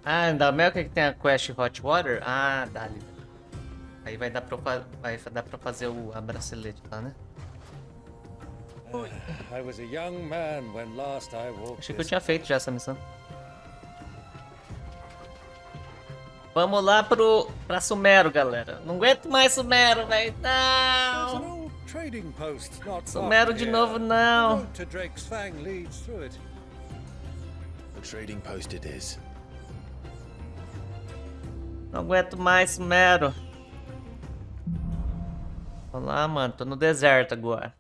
Ah, ainda mais que tem a quest Hot Water? Ah, dá ali. Aí vai dar pra fazer a bracelete lá, né? Ui. I was a young man when last I walked Achei que eu this. tinha feito já essa missão. Vamos lá pra Sumero, galera. Não aguento mais Sumero, velho. There's an Não! old trading post not far Sumero from de here. novo, The não. road to Drake's Fang leads through it. The trading post it is. Não aguento mais Sumero. Vamos lá, mano. Tô no deserto agora.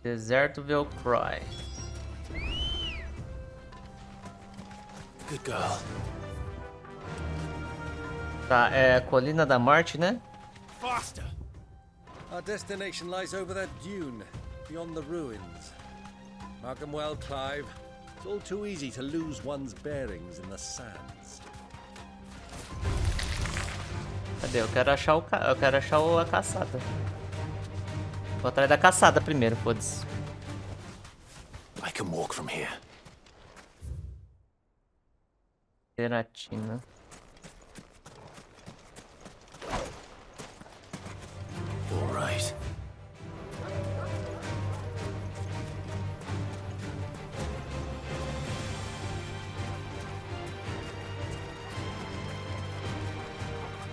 Deserto Velcroy. Good girl. Tá, é Colina da Morte, né? Faster! Our destination lies over that dune, beyond the ruins. Mark 'em well, Clive. It's all too easy to lose one's bearings in the sands. Cadê? Eu quero achar eu quero achar a caçada. Vou atrás da caçada primeiro, foda-se. I can walk from here. Keratina. All right.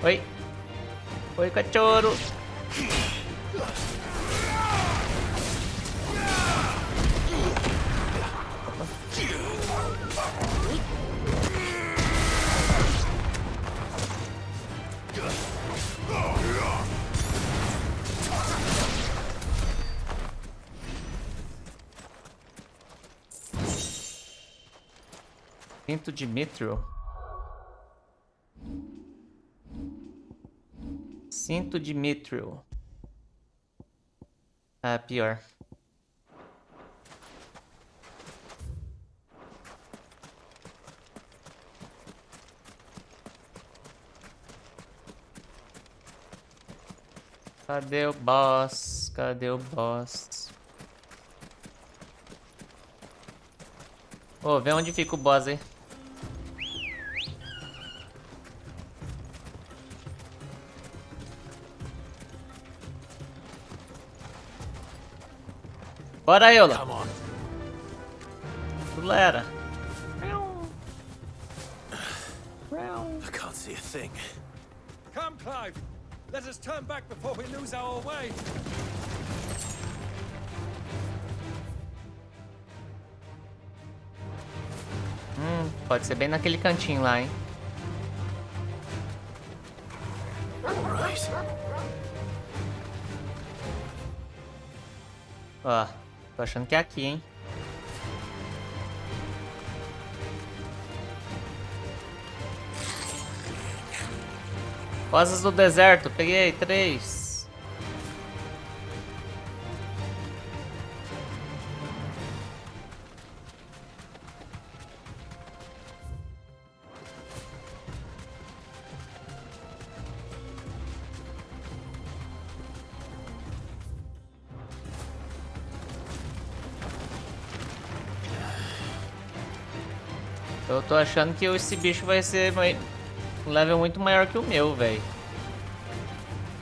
Oi. Oi, cachorro. Cinto de mithril. Cinto de mithril. Ah, pior. Cadê o boss? Cadê o boss? Ô, vê onde fica o boss aí. Bora, Eula. Come on. Galera. I can't see a thing. Come, Clive! Let us turn back before we lose our way. Pode ser bem naquele cantinho lá, hein? All right. Ó, tô achando que é aqui, hein? Rosas do deserto, peguei 3. Eu tô achando que esse bicho vai ser um level muito maior que o meu, velho.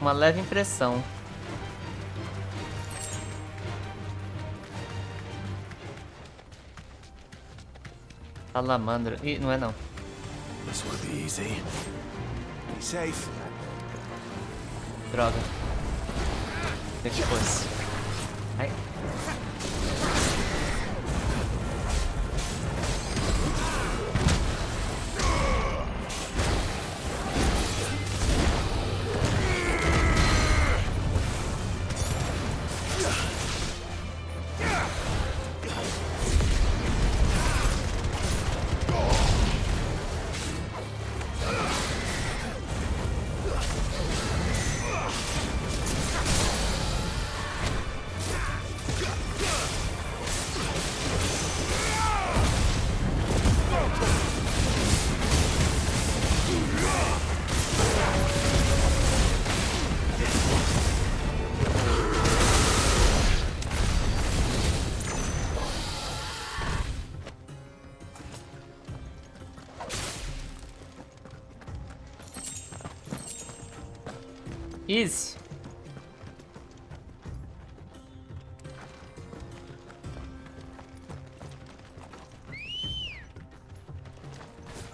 Uma leve impressão. Salamandra. Ih, não é não. This will be easy. Be safe. Droga. O que fosse? Ai. Easy.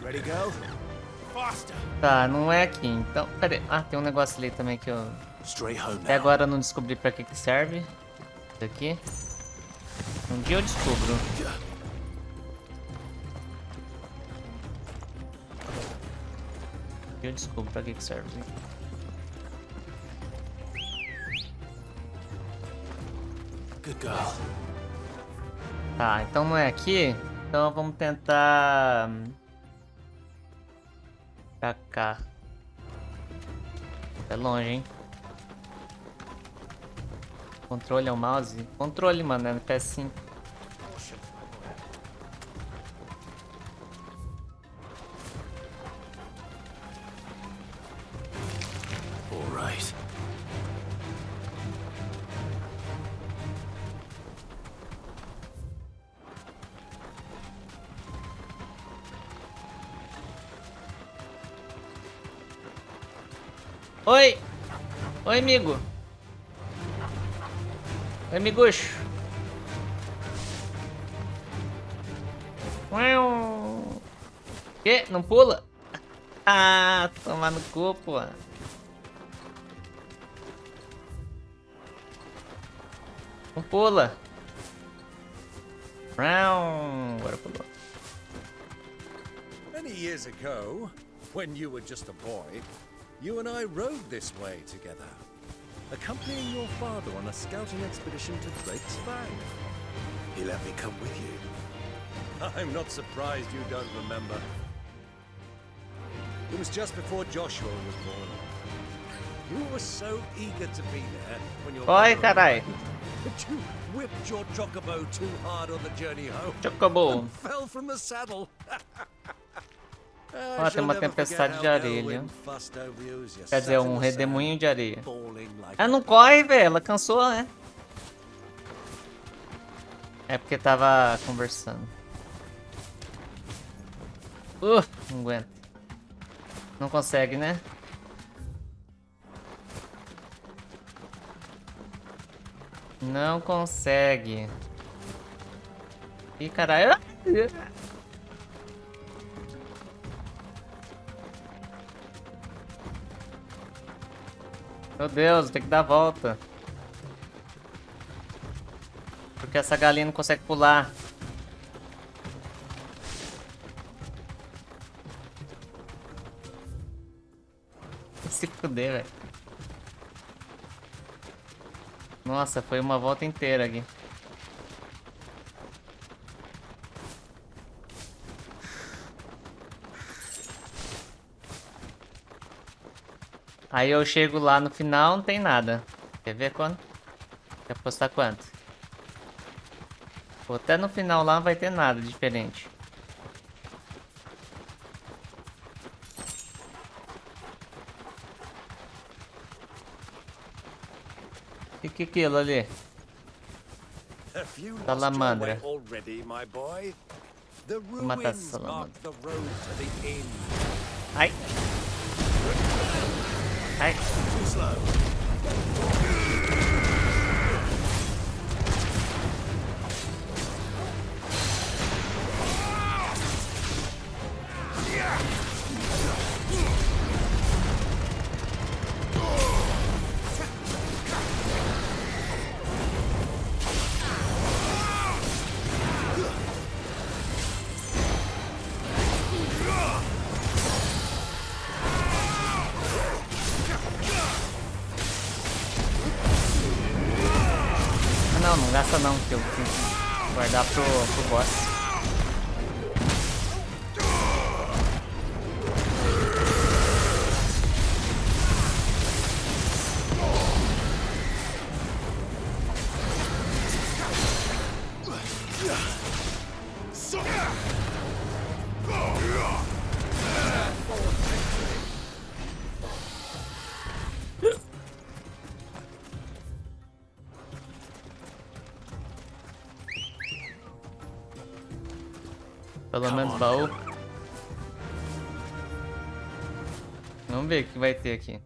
Ready, go? Faster. Tá, não é aqui, então... Pera aí. Ah, tem um negócio ali também que eu... Straight home Até now. agora eu não descobri pra que serve. Isso aqui. Um dia eu descubro. Eu descubro pra que serve isso aqui. Good girl. Tá, então não é aqui. Então vamos tentar... Pra cá. É longe, hein? Controle é o mouse? Controle, mano, é no PS5. All right. Oi! Oi, amigo! Oi, amigucho! Que? Não pula? Ah, toma no cu, pô. Não pula. Agora pulou. Many years ago, when you were just a boy, you and I rode this way together, accompanying your father on a scouting expedition to Drake's Fang. He let me come with you. I'm not surprised you don't remember. It was just before Joshua was born. You were so eager to be there when your Oi, mother carai. arrived that you whipped your chocobo too hard on the journey home Chocobo. and fell from the saddle. Ó, tem uma tempestade de areia ali, ó. Quer dizer, um redemoinho de areia. Ela não corre, velho. Ela cansou, né? É porque tava conversando. Não aguenta. Não consegue, né? Não consegue. Ih, caralho. Meu Deus, tem que dar a volta. Porque essa galinha não consegue pular. Se fuder, velho. Nossa, foi uma volta inteira aqui. Aí eu chego lá no final, não tem nada. Quer ver quando? Quer apostar quanto? Pô, até no final lá não vai ter nada diferente. Que é aquilo ali? Salamandra. Vou matar essa salamandra. Ai. Ai. Não gasta não, que eu tenho que guardar pro boss. Pelo menos baú. Vamos ver o que vai ter aqui.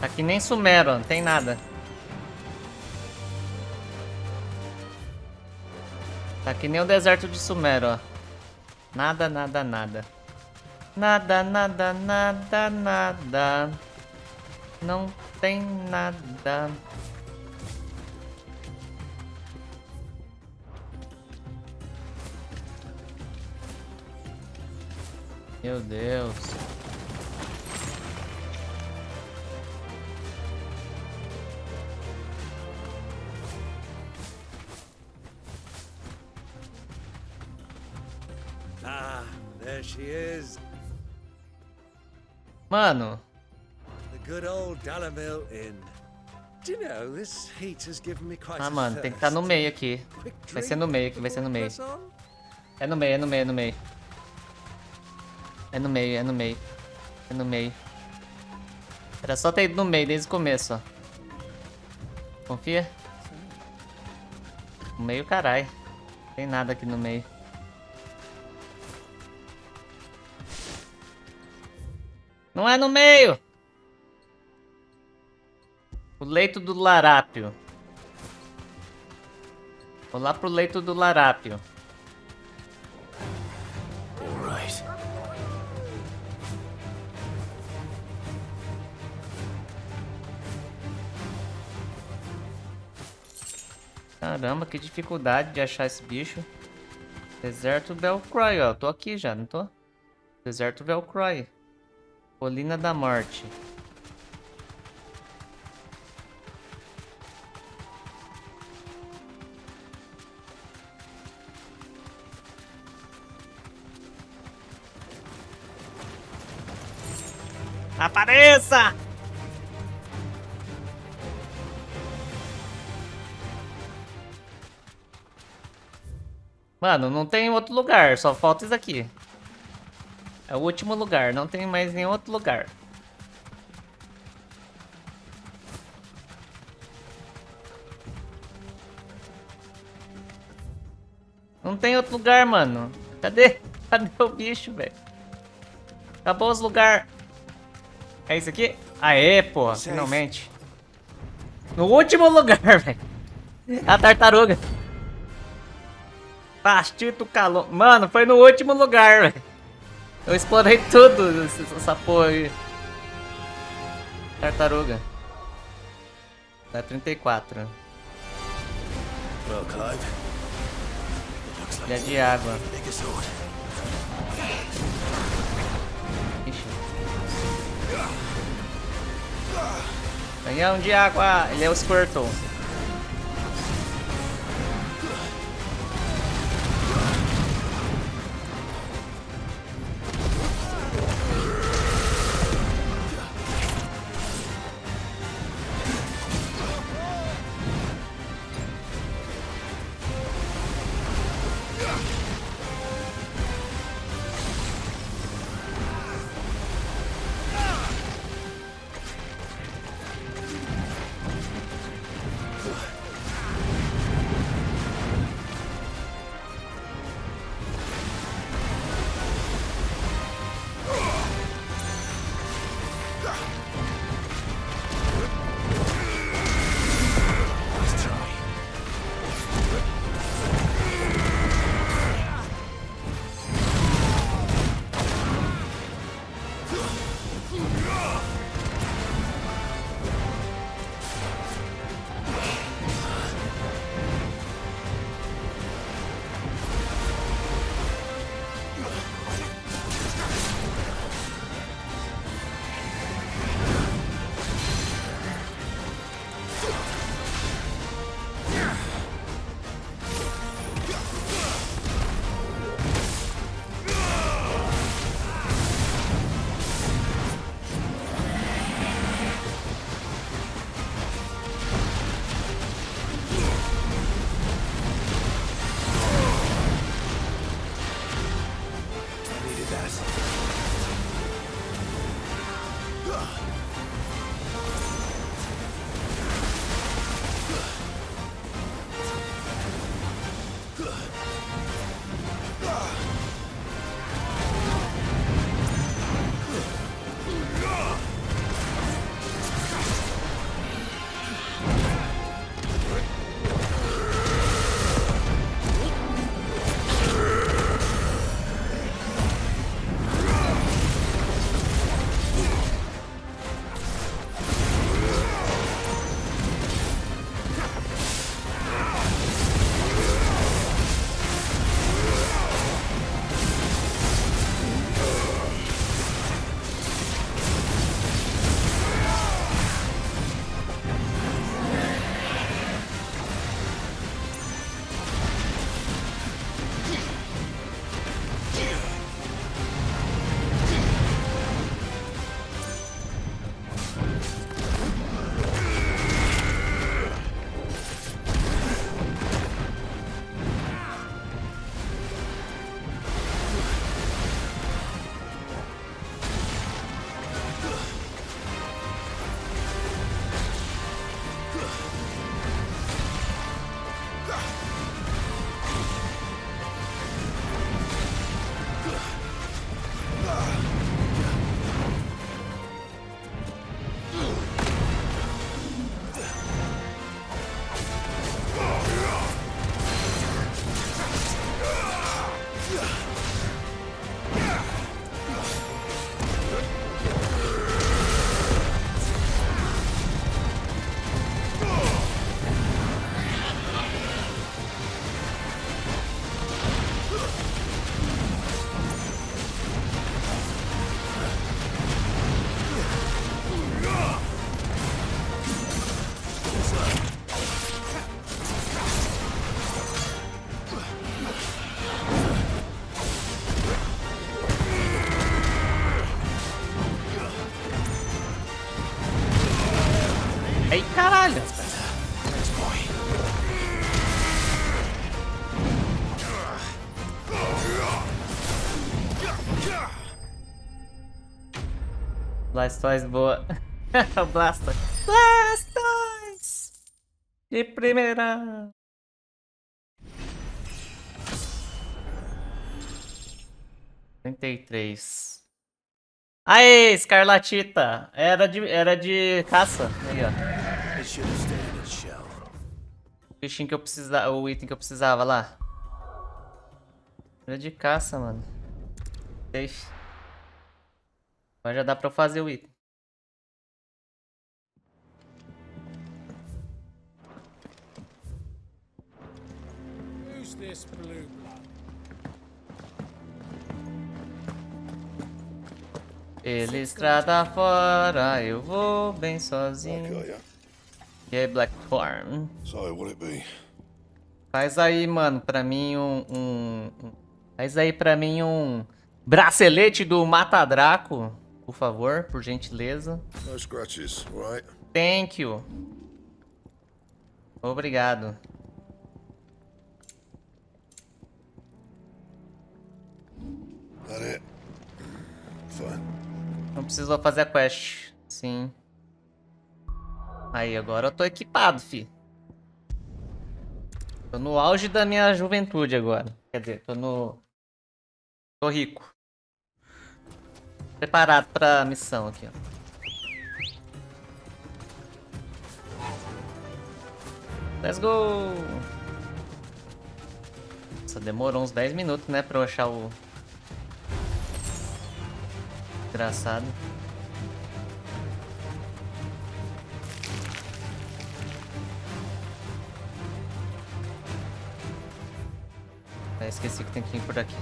Tá que nem Sumero, não tem nada. Tá que nem o deserto de Sumero, ó. Nada, nada, nada. Nada, nada, nada, nada. Não tem nada. Meu Deus. Ah, there she is. Mano, The good old Dalamil Inn. Do you know, this heat has given me quite a mano, tem que estar no thirst. meio aqui. Quick Vai ser drink no meio aqui, vai ser no before we meio. press on? É no meio, é no meio, é no meio. É no meio, é no meio. É no meio. Era só ter ido no meio desde o começo, ó. Confia? No meio, carai. Tem nada aqui no meio. Não é no meio! O leito do larápio. Vou lá pro leito do larápio. All right. Caramba, que dificuldade de achar esse bicho. Deserto Velcroy, ó. Tô aqui já, não tô? Deserto Velcroy. Colina da Morte. Apareça! Mano, não tem outro lugar, só falta isso aqui. É o último lugar, não tem mais nenhum outro lugar. Não tem outro lugar, mano. Cadê? Cadê o bicho, velho? Acabou os lugares. É isso aqui? Aê, porra, finalmente. No último lugar, velho. A tartaruga. Pastito calor. Mano, foi no último lugar, velho. Eu explorei tudo essa porra aí. Tartaruga. Dá 34. Well, Clive. It looks like Ilha de água. the biggest sword. Ixi. Canhão de água. Ele é o Squirtle. Let's try. I needed that. Aí, caralho. Next boy. Blastoise boa. Blastoise. Blastoise! De primeira. $33. Aê, Escarlatita! Era de caça. Aí, ó. It should have stayed in its shell. O bichinho que eu precisava. O item que eu precisava lá. Era de caça, mano. Safe. Agora já dá pra eu fazer o item. Who's this blue blood? Pela estrada fora, eu vou bem sozinho. ya. E aí, Blackthorn? So, what it be? Faz aí, mano, pra mim Faz aí pra mim um bracelete do Mata-Draco, por favor, por gentileza. No scratches, right? Thank you. Obrigado. That it? Fine. Não precisou fazer a quest. Sim. Aí, agora eu tô equipado, fi. Tô no auge da minha juventude agora. Quer dizer, tô rico. Preparado pra missão aqui, ó. Let's go! Nossa, demorou uns 10 minutos, né, pra eu achar o... Engraçado. Esqueci que tem que ir por aqui.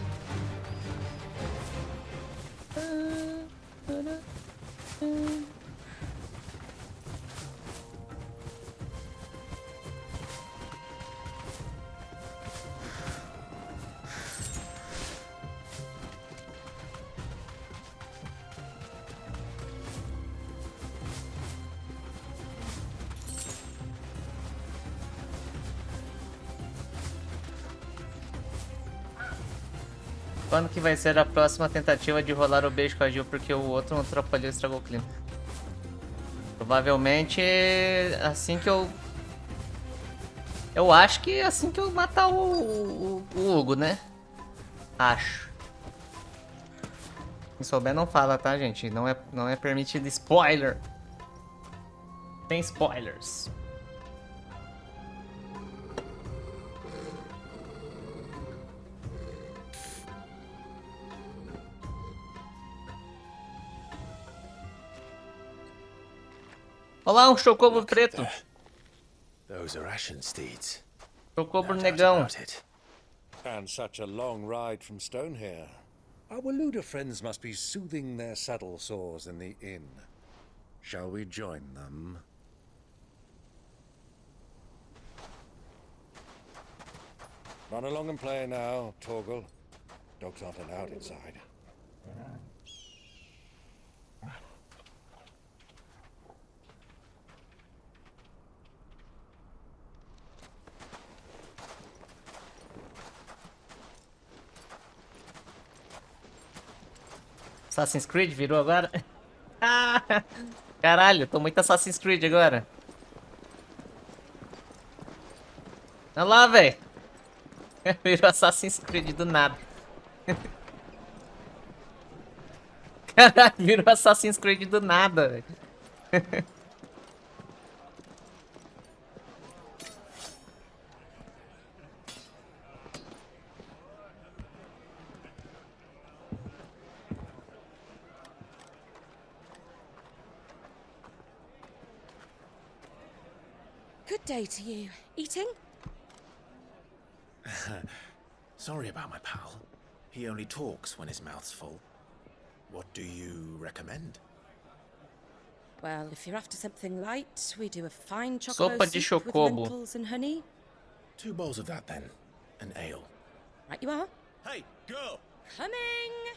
Quando que vai ser a próxima tentativa de rolar o beijo com a Jill porque o outro não atrapalhou e estragou o clima? Provavelmente assim que eu... Eu acho que é assim que eu matar o Hugo, né? Acho. Quem souber não fala, tá, gente? Não é permitido spoiler. Tem spoilers. Olá, um chocobo preto. Those are Ashen steeds. Chocobo No doubt negão. about it. And such a long ride from Stonehere. Our Waluda friends must be soothing their saddle sores in the inn. Shall we join them? Run along and play now, Torgal. Dogs aren't allowed inside. Assassin's Creed virou agora? Ah, caralho, tô muito Assassin's Creed agora. Olha lá, velho. Virou Assassin's Creed do nada. Caralho, virou Assassin's Creed do nada, velho. Good day to you. Eating? Sorry about my pal. He only talks when his mouth's full. What do you recommend? Well, if you're after something light, we do a fine chocolate Sopa de soup with chocobo. lentils and honey. 2 bowls of that then. An ale. Right you are. Hey, girl! Coming!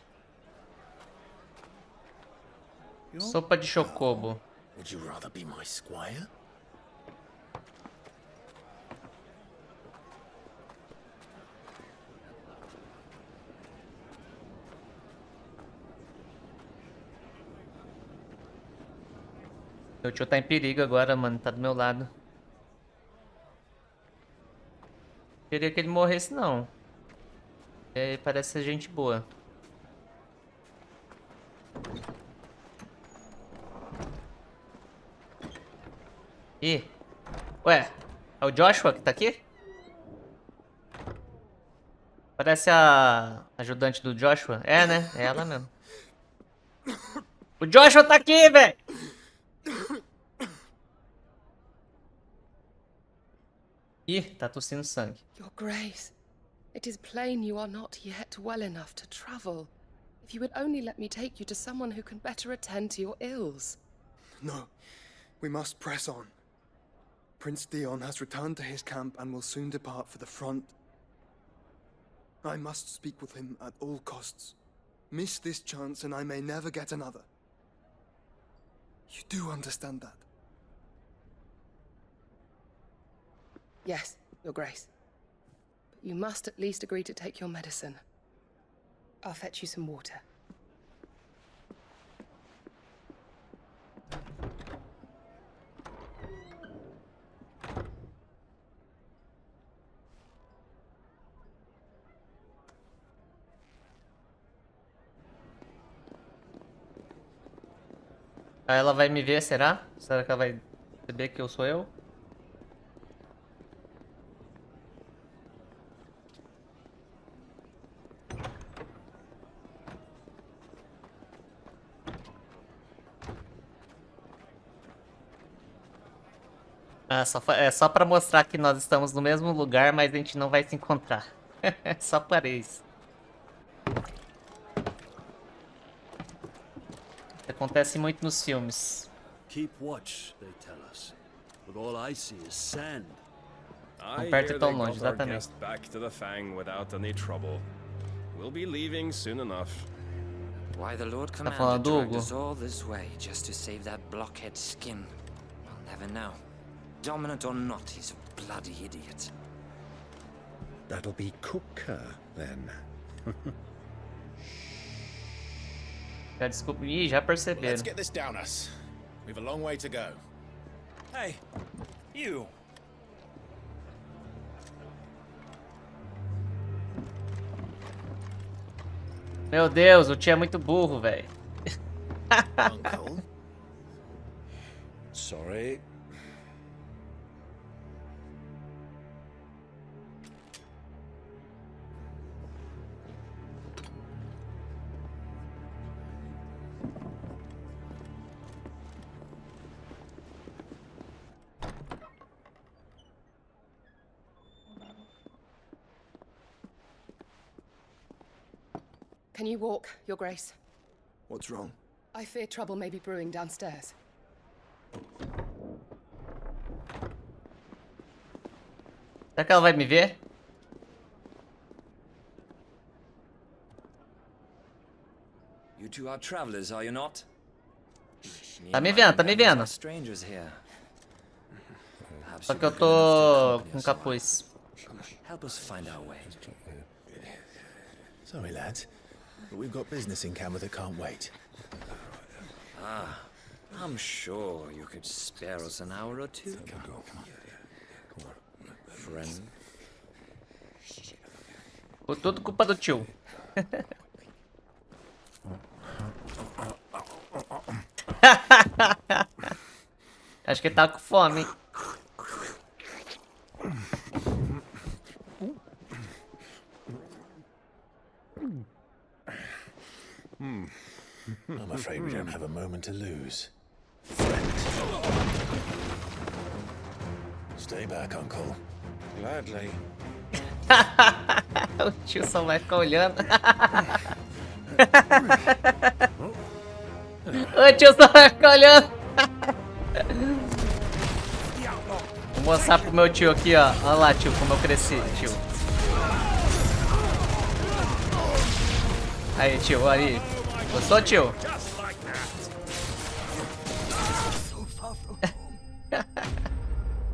Sopa de chocobo. Would you rather be my squire Meu tio tá em perigo agora, mano. Tá do meu lado. Queria que ele morresse, não. Ele parece ser gente boa. Ih. Ué, é o Joshua que tá aqui? Parece a ajudante do Joshua. É, né? É ela mesmo. O Joshua tá aqui, velho! Ih, tá tossindo sangue. Your Grace, it is plain you are not yet well enough to travel. If you would only let me take you to someone who can better attend to your ills. No, we must press on. Prince Dion has returned to his camp and will soon depart for the front. I must speak with him at all costs. Miss this chance and I may never get another. You do understand that? Yes, Your Grace. But you must at least agree to take your medicine. I'll fetch you some water. Aí ela vai me ver, será? Será que ela vai perceber que eu sou eu? Ah, é só pra mostrar que nós estamos no mesmo lugar, mas a gente não vai se encontrar. Só para isso. Acontece muito nos filmes. Keep watch, they tell us. But all I see is sand. Não perto tão longe, exatamente. Back to the Fang without any trouble. We'll be leaving soon enough. Why the Lord Tá Commander falando do dragged Hugo? us all this way just to save that blockhead skin? I'll never know. Dominant or not, he's a bloody idiot. That'll be Cooker, then. Já desculpa. Ih, já Let's perceberam. get this down us. We've a long way to go. Hey, you. Meu Deus, o tio é muito burro, velho. Uncle. Sorry. Can you walk, Your Grace? What's wrong? I fear trouble may be brewing downstairs. Será que ela vai me ver? You two are travelers, are you not? Tá me vendo, tá me vendo. Strangers here. Perhaps Só you que eu be good enough to tô accompany com us capuz. awhile. Help us find our way. Sorry, lads, but we've got business in camera that can't wait. I'm sure you could spare us an hour or two. Friend. Foi tudo culpa do tio. Acho que ele tá com fome. I'm afraid we don't have a moment to lose. Stay back, Uncle. Gladly. O tio só vai ficar olhando. O tio só vai ficar olhando. Vou mostrar pro meu tio aqui, ó. Olha lá, tio, como eu cresci, tio. Aí, tio, aí. Gostou, tio?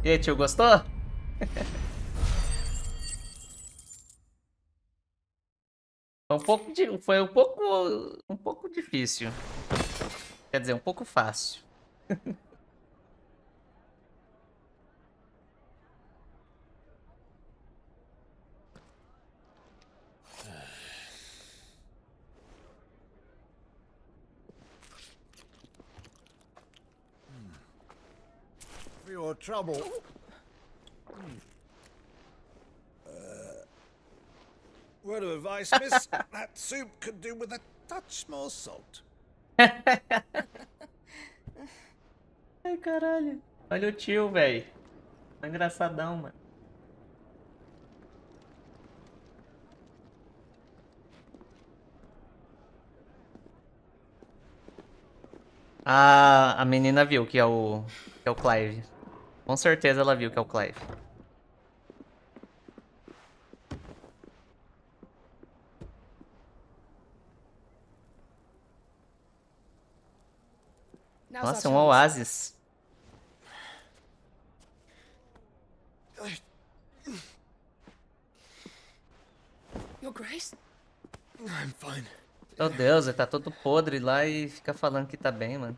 E aí, tio, gostou? Foi um pouco difícil. Quer dizer, um pouco fácil. for your trouble. Word of advice, miss. That soup could do with a touch more salt. Ai, caralho. Olha o tio, velho. Tá engraçadão, mano. A menina viu que é o Clive. Com certeza ela viu que é o Clive. Nossa, é um oásis. Your Grace? I'm fine. Meu Deus, ele tá todo podre lá e fica falando que tá bem, mano.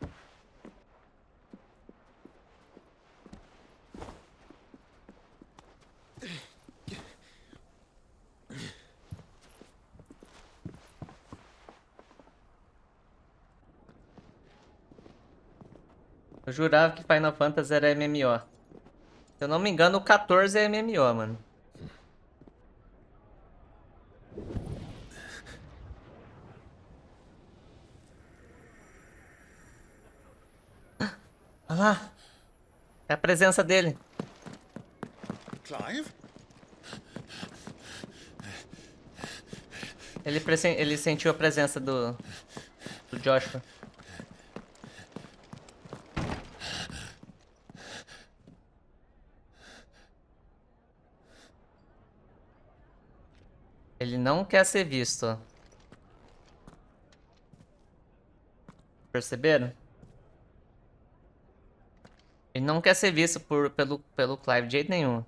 Eu jurava que Final Fantasy era MMO. Se eu não me engano, o 14 é MMO, mano. Olha lá. É a presença dele. Clive? Ele sentiu a presença do Joshua. Ele não quer ser visto. Perceberam? Ele não quer ser visto pelo Clive de jeito nenhum.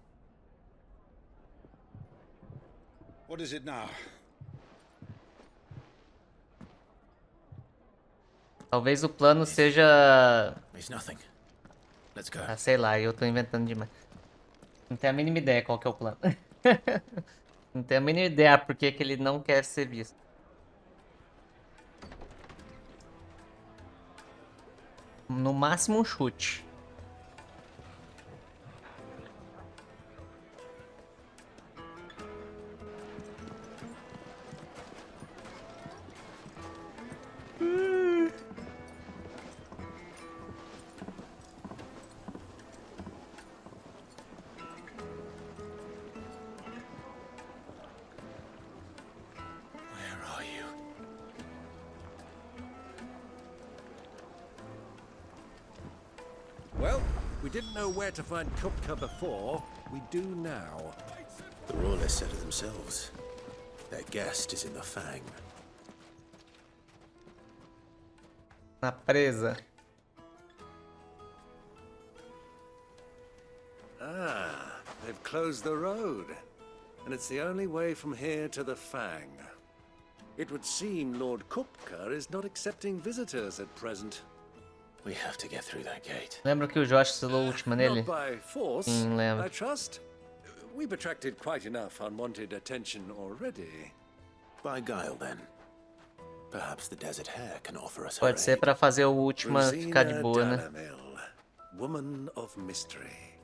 What is it now? Talvez o plano seja... It's nothing. Let's go. Ah, sei lá, eu tô inventando demais. Não tenho a mínima ideia qual que é o plano. Não tenho a mínima ideia por que ele não quer ser visto. No máximo um chute. Well, we didn't know where to find Kupka before. We do now. The Royalists said it themselves. Their guest is in the Fang. Na presa. Ah, they've closed the road. And it's the only way from here to the Fang. It would seem Lord Kupka is not accepting visitors at present. We have to get through that gate. Lembra que o Josh selou a última nele? Not by force, Lembro. I trust. We've attracted quite enough unwanted attention already. By guile, then. Perhaps the Desert Hare can offer us her Pode ser aid. pra fazer o última ficar de Rosina boa, né? Dalamil, woman of mystery.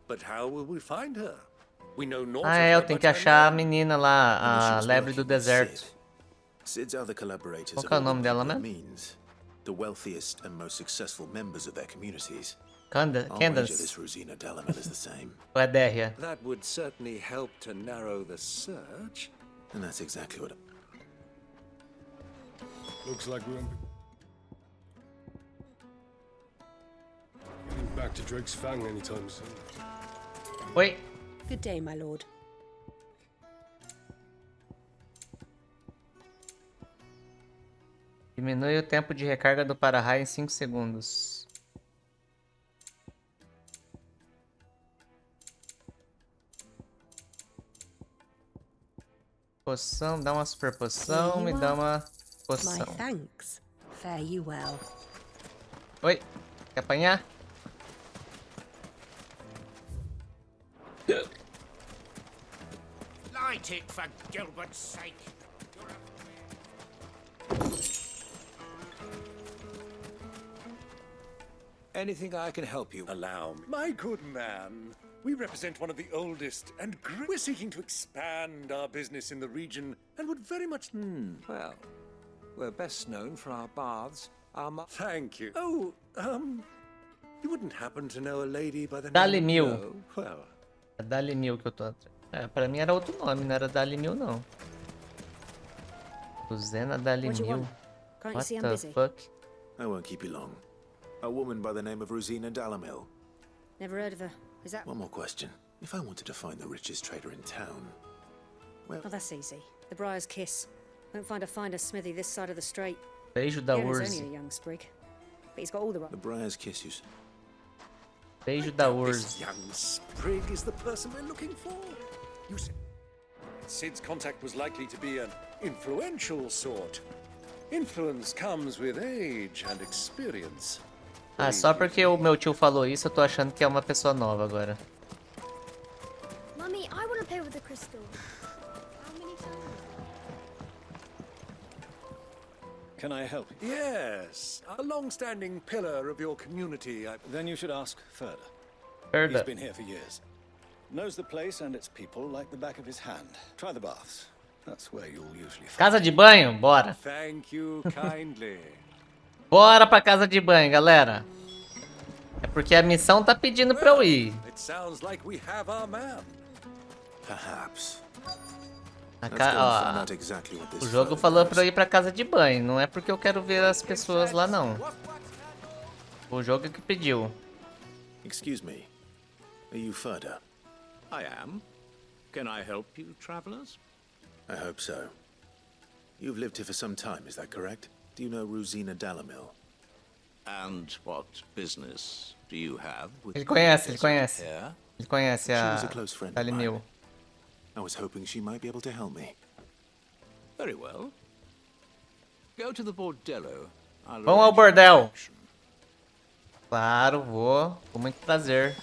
But how will we find her? We know naught Ah, of é, her eu tenho que but her achar a name. menina lá, The a mission's lebre working do with deserto. Sid. Sid's other collaborators Qual are que é o all nome the dela people mesmo? it means. The wealthiest and most successful members of their communities. I'll wager Candace. this Rosina Dalamil is the same. Ou é Dérria? That would certainly help to narrow the search. And that's exactly what... Looks like we won't be getting back to Drake's Fang anytime soon. Oi. Good day, my lord. Diminui o tempo de recarga do para-raio em 5 segundos. Poção, dá uma super poção, me dá uma My poção. thanks. Fare you well. Oi, quer apanhar? Light it, for Gilbert's sake. Anything I can help you? Allow me. My good man, we represent one of the oldest and we're seeking to expand our business in the region and would very much... Well, we're best known for our baths. Thank you. Oh, you wouldn't happen to know a lady by the Dali name Mil. of... Well, É Dali Mil que eu tô atrás. É, pra mim era outro nome, não era Dali Mil, não. Rosena Dali What do you Mil. want? Can't you What see I'm the busy? fuck? I won't keep you long. A woman by the name of Rosina Dalamil. Never heard of her. Is that... One more question. If I wanted to find the richest trader in town, well... Oh, that's easy. The Briar's Kiss. Won't find a finer smithy this side of the strait. Beijo da The owner's Urze. only a young sprig. But he's got all the right... The Briar's Kiss, you... Beijo da this Urze. young sprig is the person we're looking for. You said Sid's contact was likely to be an influential sort. Influence comes with age and experience. Ah, só porque o meu tio falou isso, eu tô achando que é uma pessoa nova agora. Mummy, I want to play with the crystal. How many times? Can I help you? Yes, a long-standing pillar of your community. Then you should ask Ferda. Ferda. He's been here for years. Knows the place and its people like the back of his hand. Try the baths. That's where you'll usually find. Casa de banho, bora. Thank you kindly. Bora pra casa de banho, galera. É porque a missão tá pedindo pra eu ir. It sounds like we have our man. Perhaps. O jogo falou pra eu ir pra casa de banho. Não é porque eu quero ver as pessoas lá, não. O jogo que pediu. Excuse me. Are you Ferda? I am. Can I help you, travelers? I hope so. You've lived here for some time, is that correct? Do you know Rosina Dalamil? And what business do you have with... Ele conhece, ele conhece. Here? Ele conhece She a was a close friend of Dali mine. Mil. I was hoping she might be able to help me. Very well. Go to the bordello. Vamos ao bordel. Claro, vou. Com muito prazer.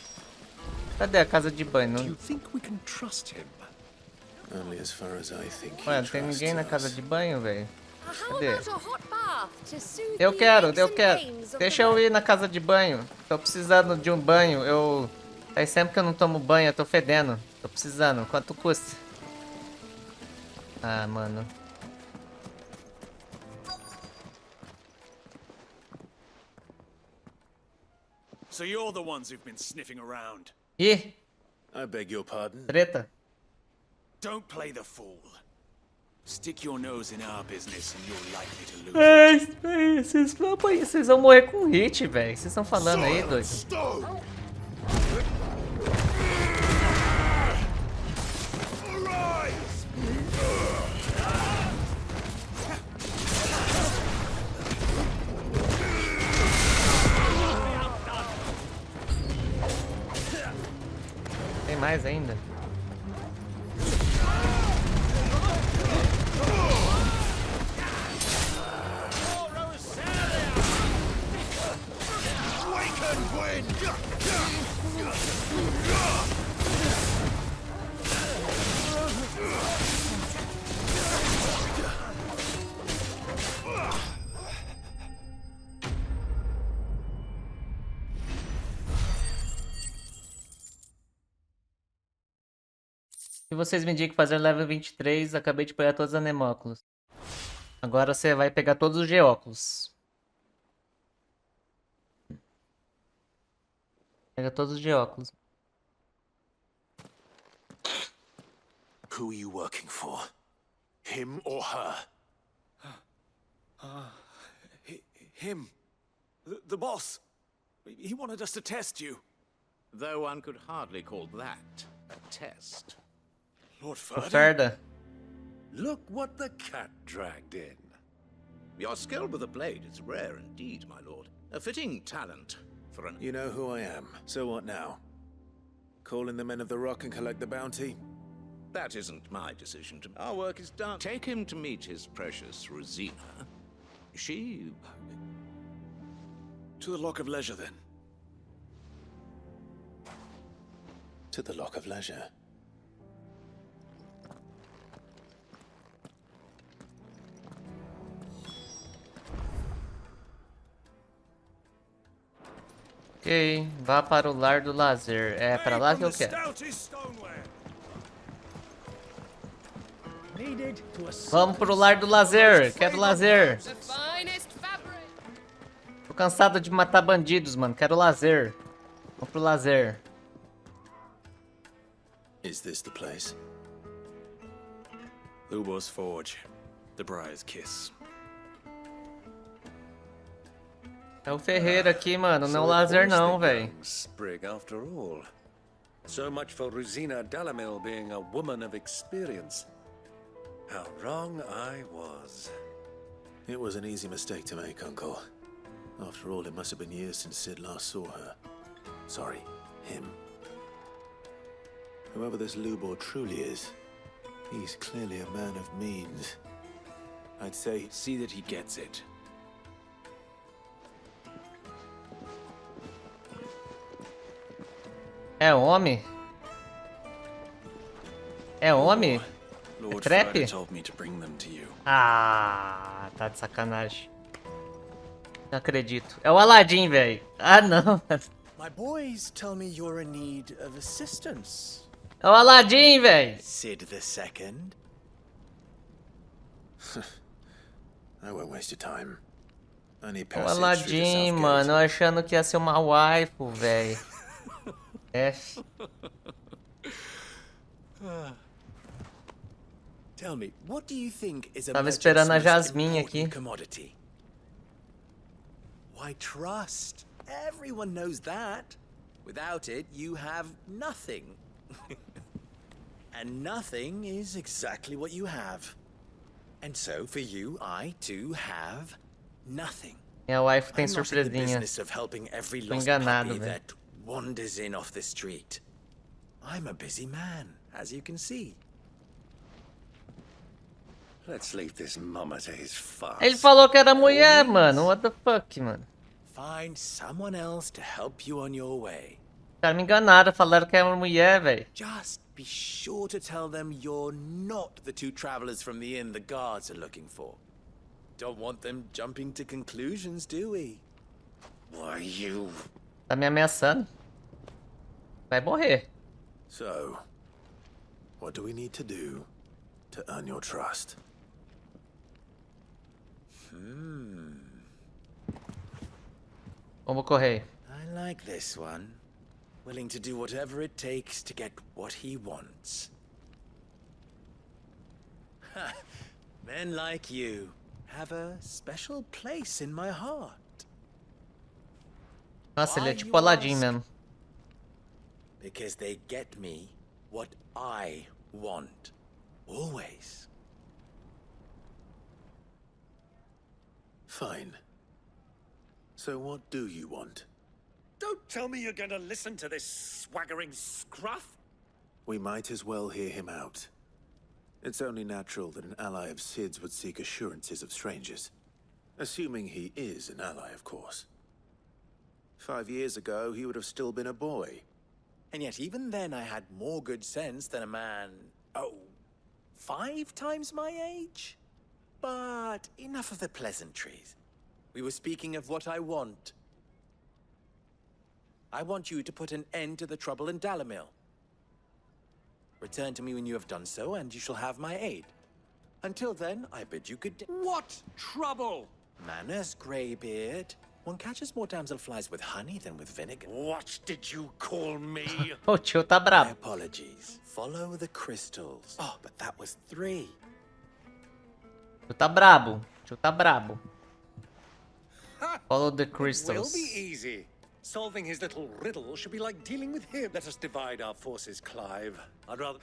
Cadê a casa de banho? Não... You think we can trust him? Only as far as I think. Ué, não tem ninguém na casa de banho, velho. Cadê? Eu quero. Deixa eu ir na casa de banho. Tô precisando de um banho. Faz sempre que eu não tomo banho, eu tô fedendo. Tô precisando. Quanto custa? Ah, mano. So you're the ones who've been sniffing around. Ih! I beg your pardon? Treta. Don't play the fool. Stick your nose in our business and you're likely to lose. Vocês vão morrer com hit, velho. Vocês estão falando aí, doido? Tem mais ainda? Se vocês me indicam fazer level 23, acabei de pegar todos os anemóculos. Agora você vai pegar todos os geóculos. Pega todos os geóculos. Who are you working for? Him or her? Him. The boss. He wanted us to test you. Though one could hardly call that a test. Lord Ferda. Look what the cat dragged in. Your skill with the blade is rare indeed, my lord. A fitting talent for an... You know who I am. So what now? Call in the men of the rock and collect the bounty? That isn't my decision. Our work is done. Take him to meet his precious Rosina. She... To the Lock of Leisure, then. To the Lock of Leisure. Ok, vá para o lar do lazer. É para lá que eu quero. Vamos pro lar do lazer. Quero lazer. Tô cansado de matar bandidos, mano. Quero lazer. Vamos pro lazer. Is this the place? Lubo's Forge. The Briar's Kiss. É o ferreiro aqui, mano. Não é o So it lazer was the não, velho. young sprig after all. So much for Rosina Dalamil being a woman of experience. How wrong I was. It was an easy mistake to make, Uncle. After all, it must have been years since Sid last saw her. Sorry, him. Whoever this Lubor truly is, he's clearly a man of means. I'd say... See that he gets it. É homem? É homem? É Lord crepe? Friday told me to bring them to you. Ah, tá de sacanagem. Não acredito. É o Aladdin, velho. Ah, não. My boys tell me you're in need of assistance. É o Aladdin, velho. Sid the Second. I won't waste your time. I need O passage through the Aladdin, south mano. Eu achando que ia ser uma waifu, velho. F. Tell me, what do you think is a Tava merchant's esperando a most Jasmine important aqui. commodity? Why, trust. Everyone knows that. Without it, you have nothing. And nothing is exactly what you have. And so, for you, I too have nothing. Minha waifu tem I'm not in the surpresinha. business of helping every Tô lost enganado, puppy velho. that wanders in off the street. I'm a busy man, as you can see. Let's leave this mama to his farce. Ele falou que era mulher, mano. What the fuck, mano? Find someone else to help you on your way. Os caras me enganaram, falaram que era mulher, velho. Just be sure to tell them you're not the two travelers from the inn the guards are looking for. Don't want them jumping to conclusions, do we? Why, you... Tá me ameaçando. Vai morrer. So, what do we need to do to earn your trust? Vamos correr. I like this one. Willing to do whatever it takes to get what he wants. Ha! Men like you have a special place in my heart. Nossa, ele é Why, tipo you Aladdin ask? mesmo. Because they get me what I want. Always. Fine. So what do you want? Don't tell me you're going to listen to this swaggering scruff. We might as well hear him out. It's only natural that an ally of Sid's would seek assurances of strangers. Assuming he is an ally, of course. 5 years ago, he would have still been a boy. And yet even then I had more good sense than a man, 5 times my age? But enough of the pleasantries. We were speaking of what I want. I want you to put an end to the trouble in Dalamil. Return to me when you have done so, and you shall have my aid. Until then, I bid you good day. What trouble? Manners, Greybeard. One catches more damselflies with honey than with vinegar. What did you call me? O tio tá My bravo. apologies. Follow the crystals. Oh, but that was 3. Tio tá brabo. Tio tá brabo. Follow the It will crystals. be easy. Solving his little riddle should be like dealing with him. Let us divide our forces, Clive. I'd rather...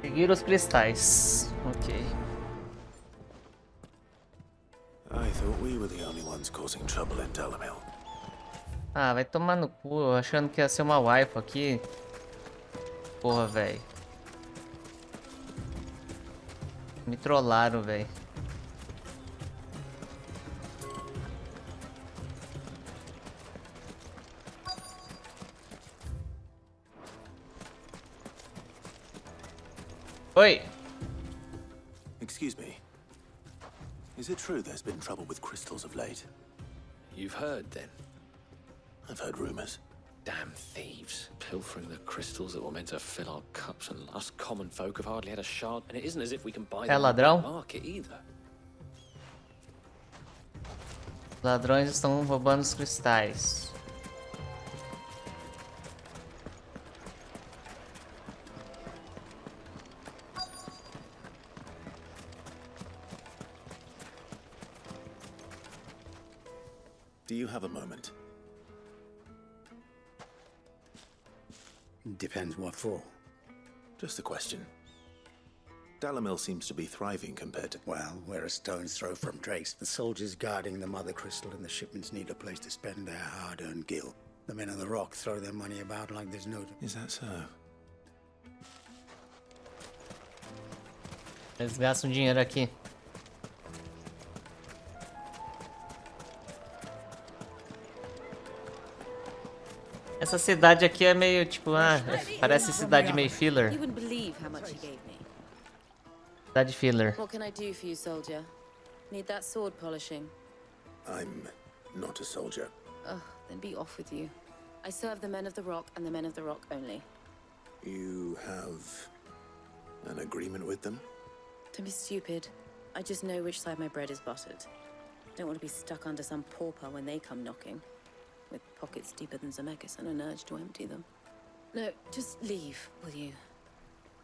Seguir os cristais. Ok. I thought we were the only ones causing trouble in Dalamil. Ah, vai tomar no cu. Achando que ia ser uma waifu aqui. Porra, velho. Me trollaram, velho. Oi. Excuse me. Is it true there's been trouble with crystals of late? You've heard, then. I've heard rumors. Damn thieves, pilfering the crystals that were meant to fill our cups, and us common folk have hardly had a shard, and it isn't as if we can buy them on the ladrão? market either. Ladrões estão roubando os cristais. Do you have a moment? Depends what for. Just a question. Dalamil seems to be thriving compared to... Well, we're a stone's throw from Drake's. The soldiers guarding the mother crystal and the shipments need a place to spend their hard-earned gil. The men on the rock throw their money about like there's no... Is that so? Eles gastam dinheiro aqui. Essa cidade aqui é meio tipo, parece cidade meio filler. You wouldn't believe how much he gave me. Cidade filler. What can I do for you, soldier? Need that sword polishing? I'm not a soldier. Ugh, then be off with you. I serve the men of the rock and the men of the rock only. You have an agreement with them? Don't be stupid. I just know which side my bread is buttered. Don't want to be stuck under some pauper when they come knocking. With pockets deeper than Zemeckis and an urge to empty them. No, just leave, will you?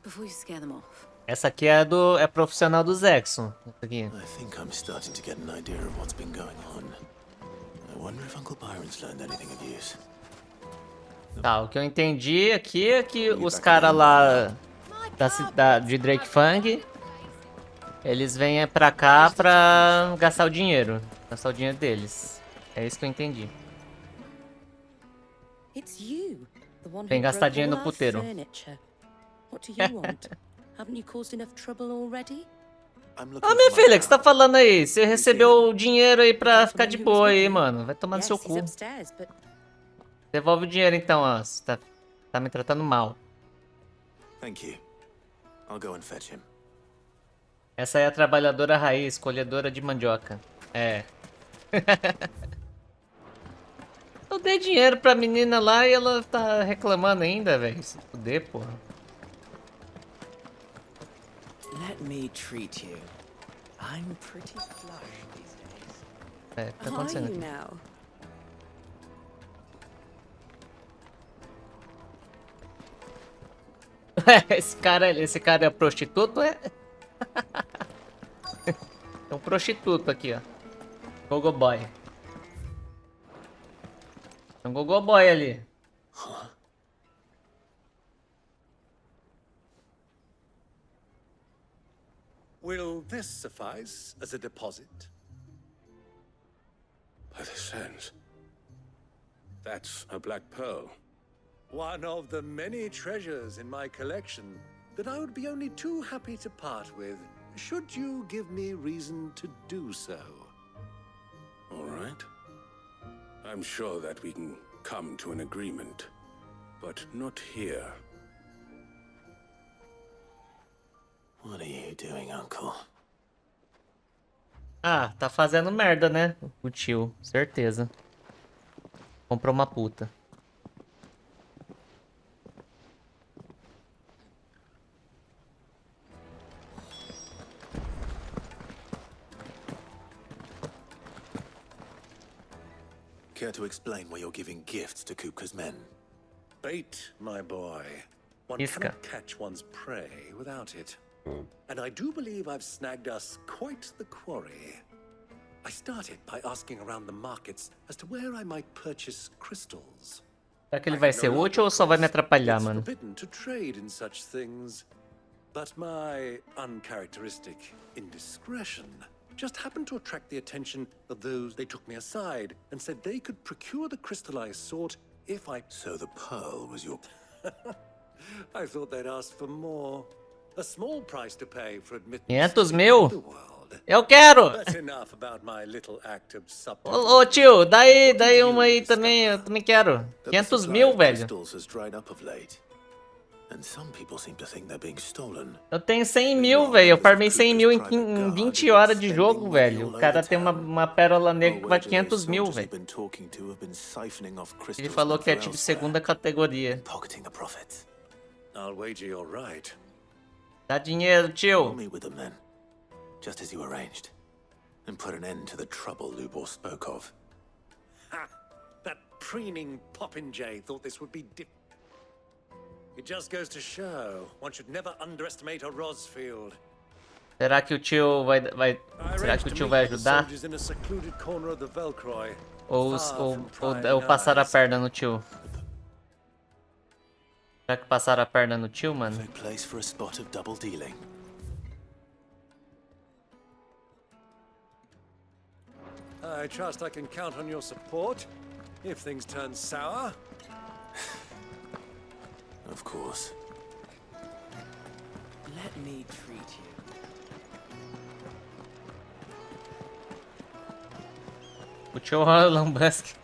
Before you scare them off. Essa aqui é profissional do Zexon. Essa aqui. I think I'm starting to get an idea of what's been going on. I wonder if Uncle Byron's learned anything of use. Tá, o que eu entendi aqui é que os caras lá de Drake Fang, eles vêm pra cá pra gastar o dinheiro. Gastar o dinheiro deles. É isso que eu entendi. It's you, the one Vem who gastar broke dinheiro all no our puteiro. furniture. What do you want? Haven't you caused enough trouble already? Ah, minha filha, o que você tá falando aí? Você recebeu o dinheiro aí pra ficar de boa aí, mano. Vai tomar no seu cu. Devolve o dinheiro então, ó. Você tá me tratando mal. Thank you. I'll go and fetch him. Essa é a trabalhadora raiz, colhedora de mandioca. É. Eu dei dinheiro pra menina lá e ela tá reclamando ainda, velho. Se fuder, porra. Let me treat you. I'm pretty flush these days. É, tá acontecendo aqui. now? Esse cara é prostituto, é? É um prostituto aqui, ó. Gogo boy. Tem um gogo boy ali. Will this suffice as a deposit? By the sands. That's a black pearl. One of the many treasures in my collection that I would be only too happy to part with, should you give me reason to do so. All right. I'm sure that we can come to an agreement, but not here. What are you doing, Uncle? Ah, tá fazendo merda, né? O tio, certeza. Comprou uma puta. Care to explain why you're giving gifts to Kupka's men? Bait, my boy. One Iska. cannot catch one's prey without it. And I do believe I've snagged us quite the quarry. I started by asking around the markets as to where I might purchase crystals. Será que ele vai ser útil ou só vai me atrapalhar, It's mano? forbidden to trade in such things, but my uncharacteristic indiscretion just happened to attract the attention of those. They took me aside and said they could procure the crystallized sort if I... So the pearl was your... I thought they'd asked for more. A small price to pay for admittance 500 to mil? the world. Eu quero! But enough about my little act of Ô tio, dá aí uma aí também, eu também quero. 500 mil, velho. Crystals has dried up of late. And some people seem to think they're being stolen. Eu tenho 100 mil, velho. Eu farmei 100 mil em 20 horas de jogo, velho. O cara tem uma pérola negra que vale 500 mil, velho. Ele falou que é tipo segunda categoria. I'll wager you're right. Dá dinheiro, tio. Me with them then, just as you arranged, and put an end to the trouble Lubor spoke of. Ha! That preening popinjay thought this would be It just goes to show one should never underestimate a Rosfield. Será que o tio será que o tio vai ajudar? Ou passar a perna no tio? Será que passaram a perna no tio, mano? Place for a spot of double dealing. I trust I can count on your support if things turn sour. Of course. Let me treat you. O tio Elon Musk.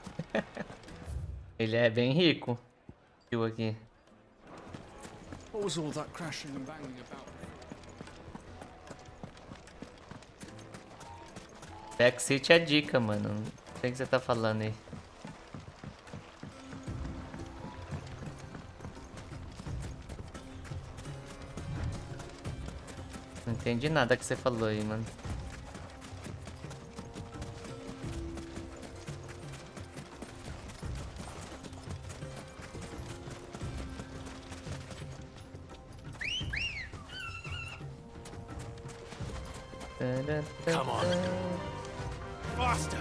Ele é bem rico. O tio aqui. What was all that crashing and banging about? Backseat é dica, mano. Não sei o que você tá falando aí. Não entendi nada que você falou aí, mano. Come on. Faster.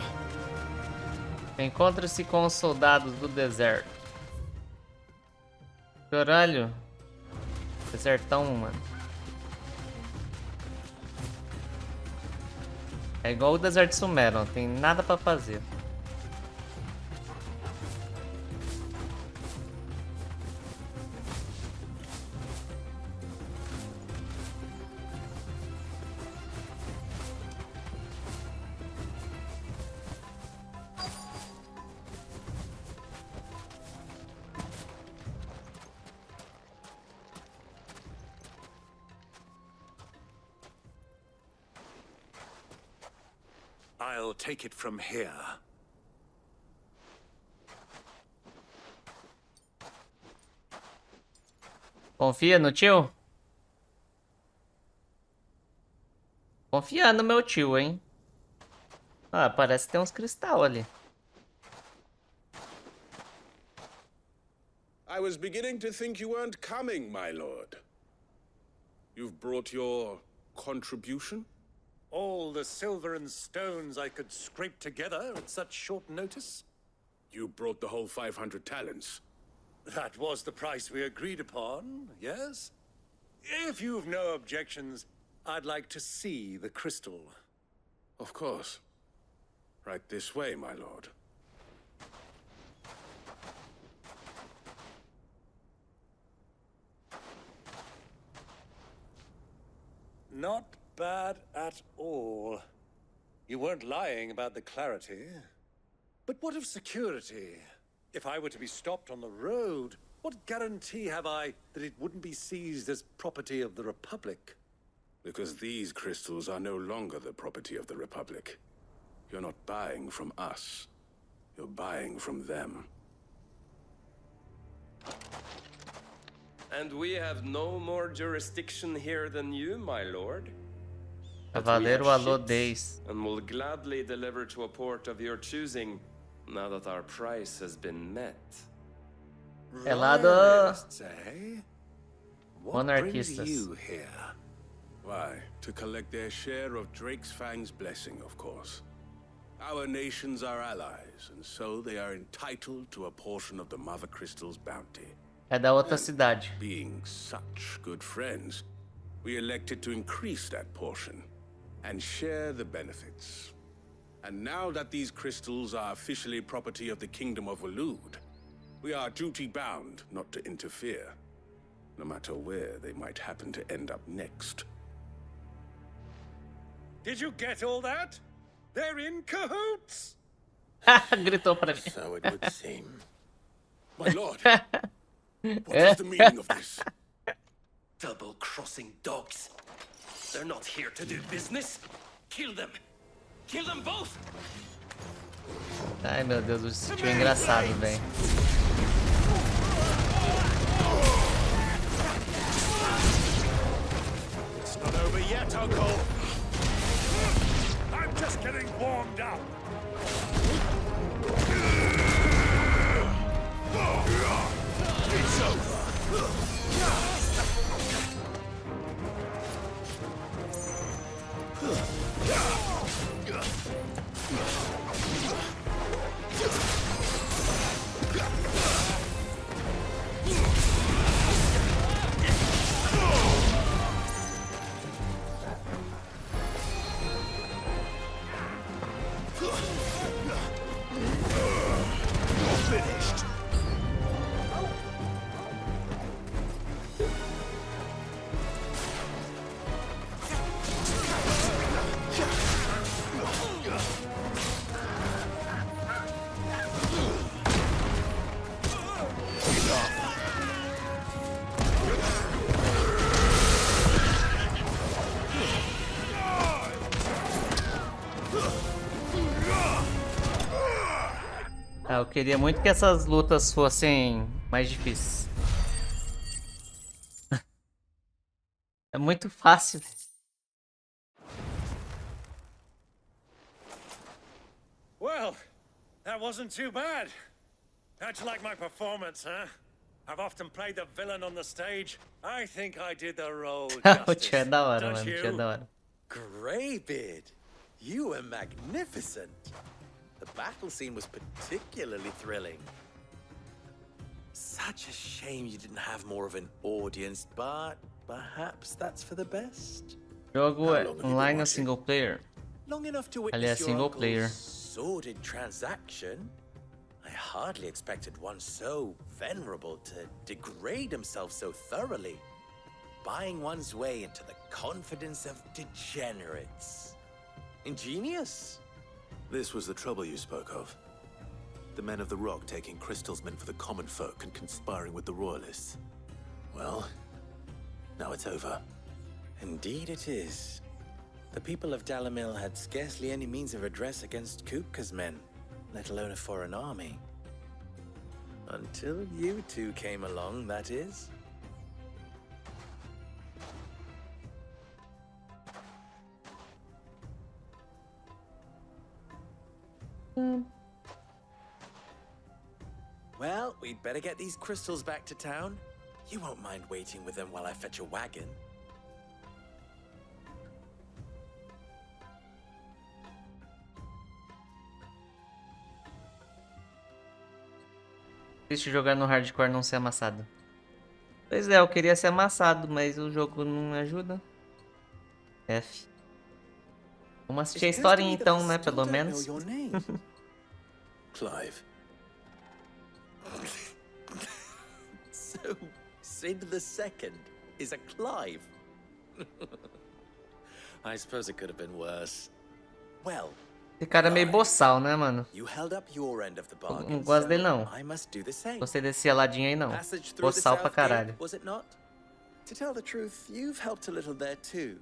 Encontre-se com os soldados do deserto. Caralho. Desertão, mano. É igual o deserto Sumero, não tem nada pra fazer. I'll take it from here. Confia no tio? Confia no meu tio, hein? Ah, parece que tem uns cristal ali. I was beginning to think you weren't coming, my lord. You've brought your contribution? All the silver and stones I could scrape together at such short notice? You brought the whole 500 talents. That was the price we agreed upon, yes? If you've no objections, I'd like to see the crystal. Of course. Right this way, my lord. Not bad at all. You weren't lying about the clarity. But what of security? If I were to be stopped on the road, what guarantee have I that it wouldn't be seized as property of the Republic? Because these crystals are no longer the property of the Republic. You're not buying from us. You're buying from them. And we have no more jurisdiction here than you, my lord. Cavaleiro Alodez. And will gladly deliver to a port of your choosing, now that our price has been met. Elado. What brings you here? Why, to collect their share of Drake's Fang's blessing, of course. Our nations are allies, and so they are entitled to a portion of the Mother Crystal's bounty. É da outra cidade. Being such good friends, we elected to increase that portion and share the benefits. And now that these crystals are officially property of the Kingdom of Waloed, we are duty-bound not to interfere, no matter where they might happen to end up next. Did you get all that? They're in cahoots! Gritou pra mim. So it would seem. My lord, what is the meaning of this? Double-crossing dogs. They're not here to do business. Kill them. Kill them both. Ai, meu Deus, o sítio é engraçado, velho. It's not over yet, Uncle. I'm just getting warmed up. It's over. Finished. Ah, eu queria muito que essas lutas fossem mais difíceis. É muito fácil. Well, that wasn't too bad. How'd you like my performance, huh? I've often played the villain on the stage. I think I did the role O justice. tio é da hora, Don't mano. O tio é you? da hora. Greybeard, you were magnificent. The battle scene was particularly thrilling. Such a shame you didn't have more of an audience, but perhaps that's for the best. Jogo é online ou single player? Long enough to Ali é witness your single uncle's player. sordid transaction. I hardly expected one so venerable to degrade himself so thoroughly, buying one's way into the confidence of degenerates. Ingenious. This was the trouble you spoke of. The men of the Rock taking crystals meant for the common folk and conspiring with the Royalists. Well, now it's over. Indeed it is. The people of Dalamil had scarcely any means of redress against Kupka's men, let alone a foreign army. Until you two came along, that is. Well, we'd better get these crystals back to town. You won't mind waiting with them while I fetch a wagon. Triste jogar no hardcore não ser amassado. Pois é, eu queria ser amassado, mas o jogo não me ajuda. F. Vamos assistir a historinha então, né? Pelo menos. Clive. So, Sid the Second is a Clive. I suppose it could have been worse. Well, Esse cara é meio boçal, né, mano? you held up your end of the bargain. Não gosto dele, não. I must do the same. Gostei desse aladinho aí, não. Passage through the Boçal pra South caralho. Gate, was it not? To tell the truth, you've helped a little there too.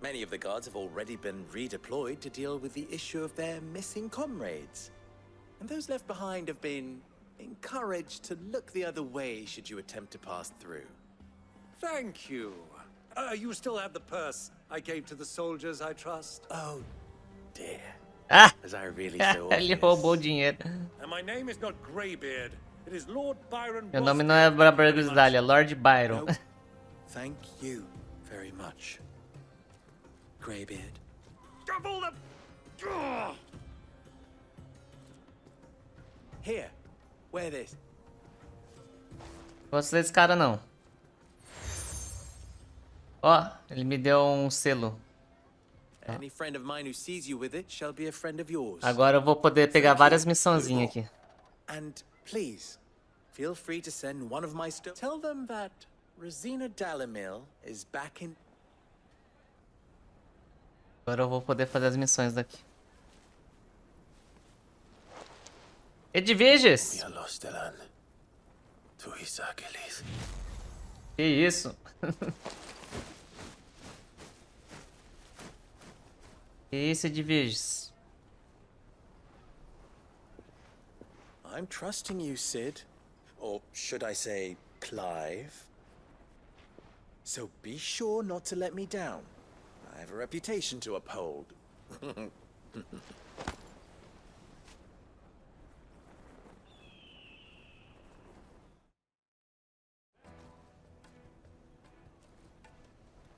Many of the guards have already been redeployed to deal with the issue of their missing comrades. And those left behind have been encouraged to look the other way should you attempt to pass through. Thank you. You still have the purse I gave to the soldiers, I trust? Oh, dear. Ah! Was I really so Ele roubou o dinheiro. And my name is not Greybeard. It is Lord Byron. Meu nome não é Brabergusdalha, é Lord Byron. No. Thank you very much, Greybeard. Double the... Ugh! Here, wear this. Gosto desse cara, não. Ó, ele me deu um selo. Any friend of mine who sees you with it shall be a friend of yours. Agora eu vou poder pegar várias missãozinhas aqui. And please, feel free to send one of my Tell them that Rosina Dalamil is back in... Agora eu vou poder fazer as missões daqui. Edviges! Que isso? Que isso, Edviges? I'm trusting you, Sid. Or should I say, Clive? So be sure not to let me down. I have a reputation to uphold.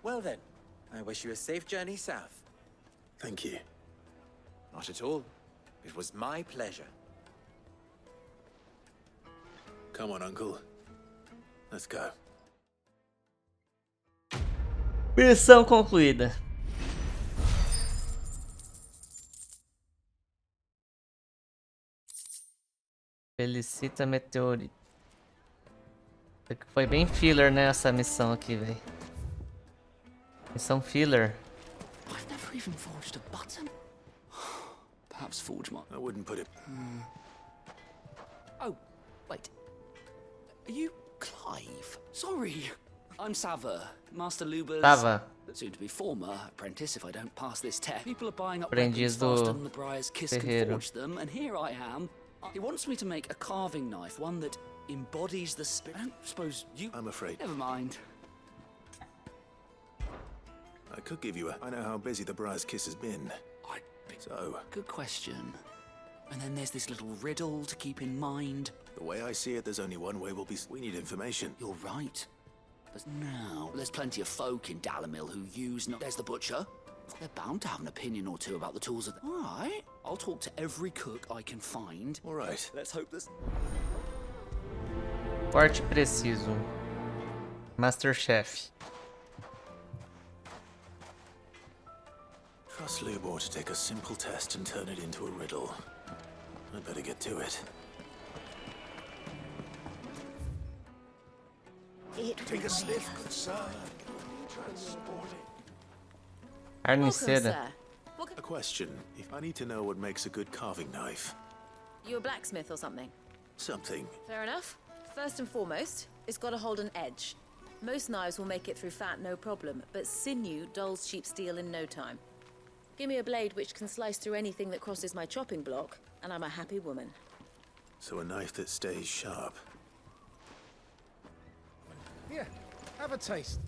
Well then, I wish you a safe journey south. Thank you. Not at all. It was my pleasure. Come on, Uncle. Let's go. Missão concluída. Felicita Meteorito. Foi bem filler, né, essa missão aqui, velho. Missão filler. I've never even forged a button. Perhaps forge my... I wouldn't put it... Oh, wait. Are you Clive? Sorry. I'm Sava, Master Luber's... Sava. Soon to be former apprentice if I don't pass this test. People are buying up Aprendiz weapons do faster than the Briar's Kiss can ferreiro. forge them, and here I am. He wants me to make a carving knife, one that embodies the spirit. I don't suppose you... I'm afraid. Never mind. I could give you a... I know how busy the Briar's Kiss has been. So... Good question. And then there's this little riddle to keep in mind. The way I see it, there's only one way we'll be... We need information. You're right. But now, there's plenty of folk in Dalamil who use... There's the butcher. They're bound to have an opinion or two about the tools of... All right. I'll talk to every cook I can find. All right. Let's hope this... Corte preciso. Masterchef. Trust Lubor to take a simple test and turn it into a riddle. I'd better get to it. Take a sniff, good sir. Carniceira. A question. If I need to know what makes a good carving knife. You a blacksmith or something? Something. Fair enough. First and foremost, it's got to hold an edge. Most knives will make it through fat, no problem, but sinew dulls cheap steel in no time. Give me a blade which can slice through anything that crosses my chopping block, and I'm a happy woman. So a knife that stays sharp. Here, have a taste.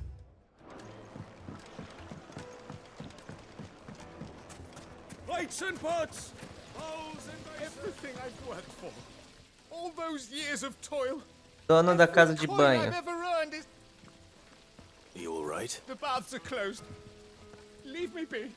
Plates and pots! Bowls and Everything I've worked for. All those years of toil. Dono da casa de Coin banho. I've ever earned is... Are you all right? The baths are closed. Leave me be.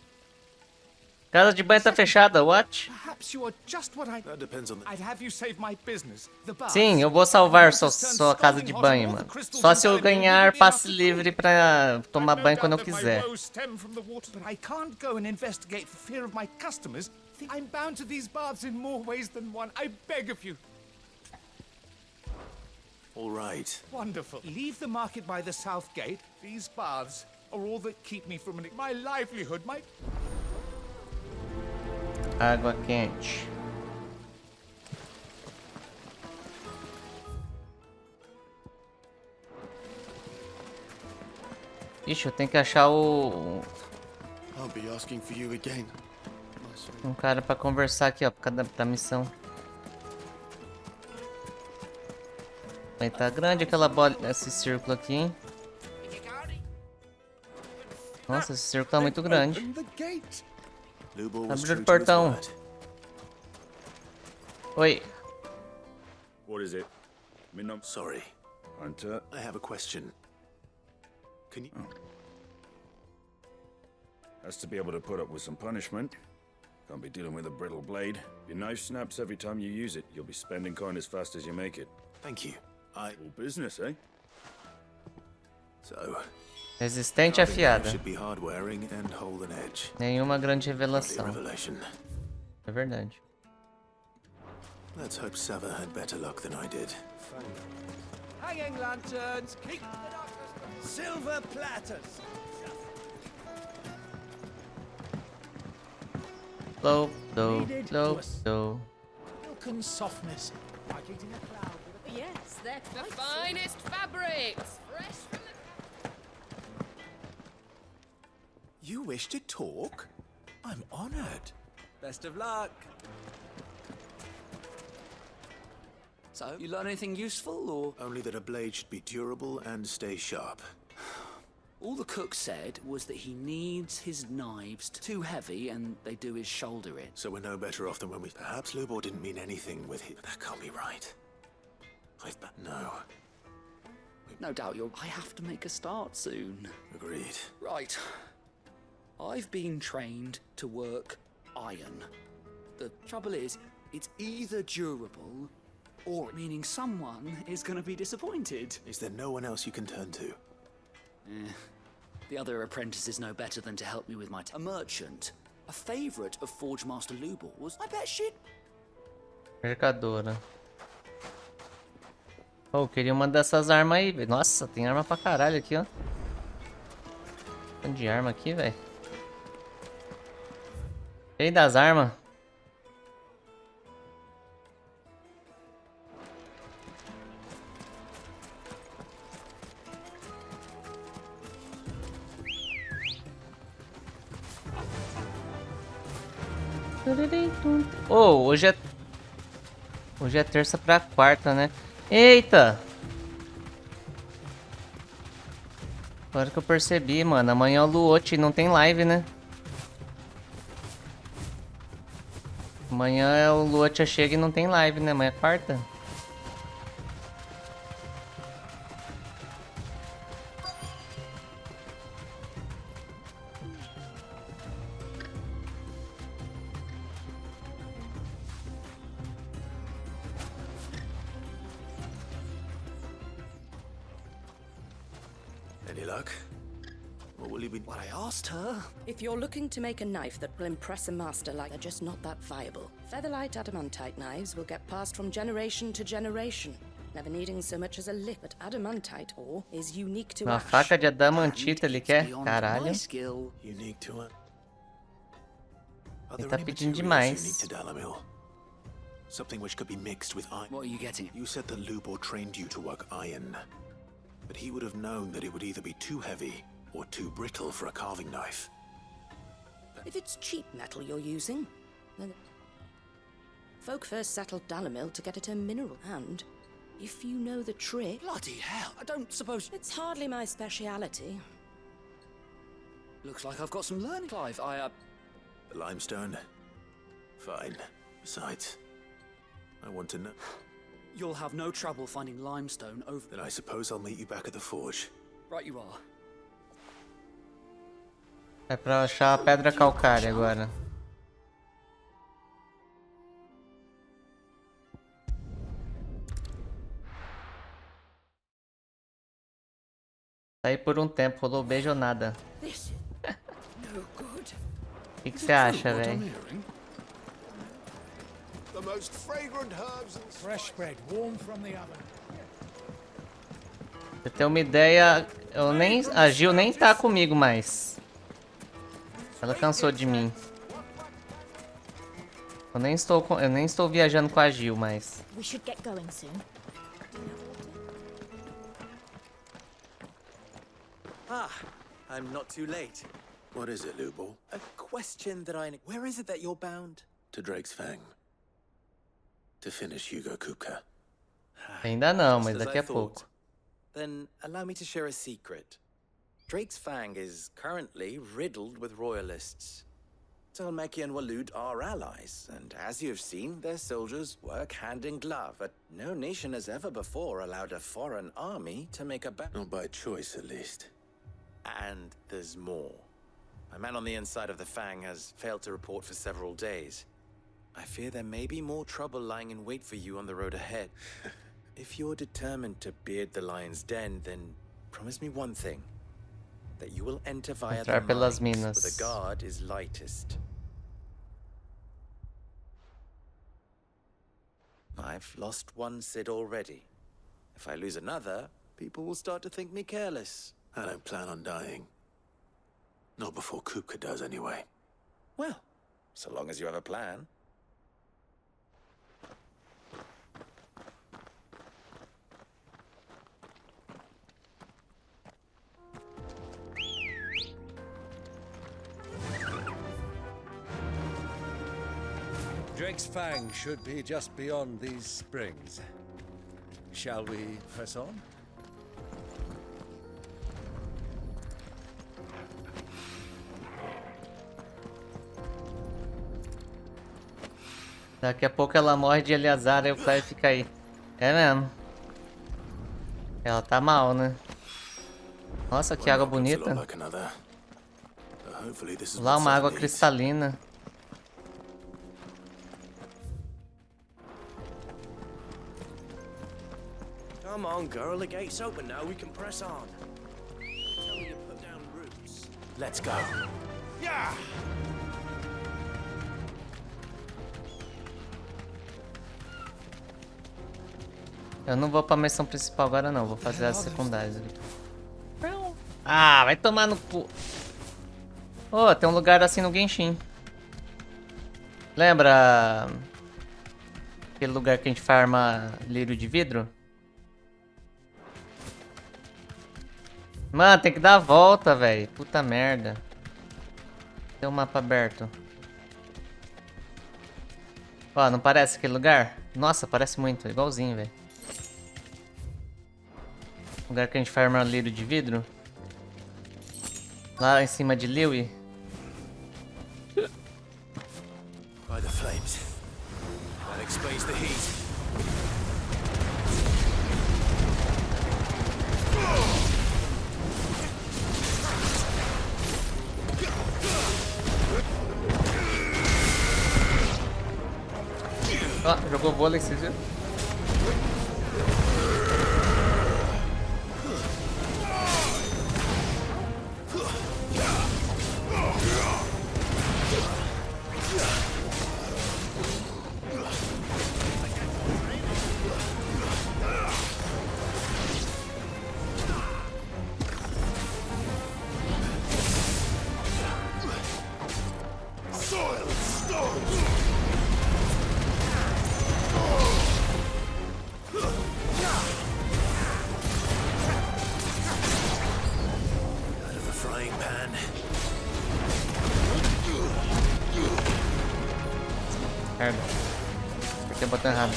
Casa de banho tá fechada, what? Perhaps you are just what I... That depends on the... I'd have you save my business. The baths. Sim, eu vou salvar sua casa de banho, mano. Só se eu ganhar passe livre pra tomar banho quando eu quiser. Stem from the water, but I can't go and investigate for fear of my customers. I'm bound to these baths in more ways than one. I beg of you. All right. Wonderful. Leave the market by the south gate. These baths are all that keep me from my livelihood, my... Água quente. Ixi, eu tenho que achar I'll be asking for you again. um cara pra conversar aqui, ó, por causa da missão. Aí tá grande aquela bola, esse círculo aqui, hein? Nossa, esse círculo tá muito grande. Abriu o portão. Oi. What is it? Sorry. Hunter. I have a question. Can you... Has to be able to put up with some punishment. Can't be dealing with a brittle blade. Your knife snaps every time you use it. You'll be spending coin as fast as you make it. Thank you. All business, eh? So... Resistente afiada. Should be hard-wearing and hold an edge. Nenhuma grande revelação. Revelation. É verdade. Let's hope Sava had better luck than I did. Hanging lanterns, keep silver platters. Slow, slow. Milk and softness, like eating a cloud. Yes, they're the finest fabrics, fresh from the You wish to talk? I'm honored. Best of luck. So, you learn anything useful, or...? Only that a blade should be durable and stay sharp. All the cook said was that he needs his knives too heavy and they do his shoulder in. So we're no better off than when we... Perhaps Lubor didn't mean anything with it. That can't be right. No. No doubt I have to make a start soon. Agreed. Right. I've been trained to work iron. The trouble is, it's either durable or meaning someone is going to be disappointed. Is there no one else you can turn to? The other apprentices know better than to help me with a merchant. A favorite of Forge Master Lubor's. I bet shit. Mercadora. Oh, queria uma dessas armas aí, velho. Nossa, tem arma pra caralho aqui, ó. Tanto de arma aqui, velho. Cheio das armas. Oh, hoje é terça pra quarta, né? Eita! Agora que eu percebi, mano. Amanhã é o Luote, não tem live, né? Amanhã é o Luote chega e não tem live, né? Amanhã é quarta. Any luck? What will you be... What I asked her? If you're looking to make a knife that will impress a master like, they're just not that viable. Featherlight adamantite knives will get passed from generation to generation, never needing so much as a lick. But adamantite ore is unique to Uma ash. faca de adamantita ele quer? Caralho. Unique to it. Ele tá pedindo demais. Unique to Dalamil. Something which could be mixed with iron. What are you getting? You said that Lubor trained you to work iron. But he would have known that it would either be too heavy or too brittle for a carving knife. If it's cheap metal you're using, then folk first settled Dalamil to get it a mineral. And if you know the trick... Bloody hell, I don't suppose... It's hardly my speciality. Looks like I've got some learning, Clive. The limestone? Fine. Besides, I want to know... You'll have no trouble finding limestone over... Then I suppose I'll meet you back at the forge. Right you are. É pra achar a pedra calcária agora. Saí por um tempo, rolou beijo ou nada. O que você acha, velho? The most fragrant herbs and fresh bread, warm from the oven. Pra você ter uma ideia, a Gil nem tá comigo mais. Ela cansou de mim. Eu nem estou viajando com a Gil mais. We should get going soon. Ah, I'm not too late. What is it, Lubor? A question that I... Where is it that you're bound? To Drake's Fang. To finish Hugo Kupka. Ainda não, mas Just as daqui I a pouco. thought. Then allow me to share a secret. Drake's Fang is currently riddled with royalists. Talmeki and Walud are allies, and as you have seen, their soldiers work hand in glove, but no nation has ever before allowed a foreign army to make a Not by choice, at least. And there's more. A man on the inside of the Fang has failed to report for several days. I fear there may be more trouble lying in wait for you on the road ahead. If you're determined to beard the lion's den, then promise me one thing. That you will enter via the Entrar pelas mines, minas. where the guard is lightest. I've lost one Cid already. If I lose another, people will start to think me careless. I don't plan on dying. Not before Kupka does, anyway. Well, so long as you have a plan. Drake's Fang should be just beyond these springs. Shall we press on? Daqui a pouco ela morre de Eleazar e o Clive fica aí. É mesmo. Ela tá mal, né? Nossa, que água bonita. Lá uma água cristalina. Come on, girl. The gate's open now. We can press on. Tell me you put down roots. Let's go. Yeah. Eu não vou pra missão principal agora não, vou fazer as secundárias. Ah, vai tomar no cu. Oh, tem um lugar assim no Genshin. Lembra aquele lugar que a gente farma lírio de vidro? Mano, tem que dar a volta, velho. Puta merda. Tem um mapa aberto. Ó, não parece aquele lugar? Nossa, parece muito, igualzinho, velho. Lugar que a gente farma lírio de vidro. Lá em cima de Liui. By the flames. That explains the heat. Ó, jogou vôlei, vocês viram? Merda. Apertei o botão errado.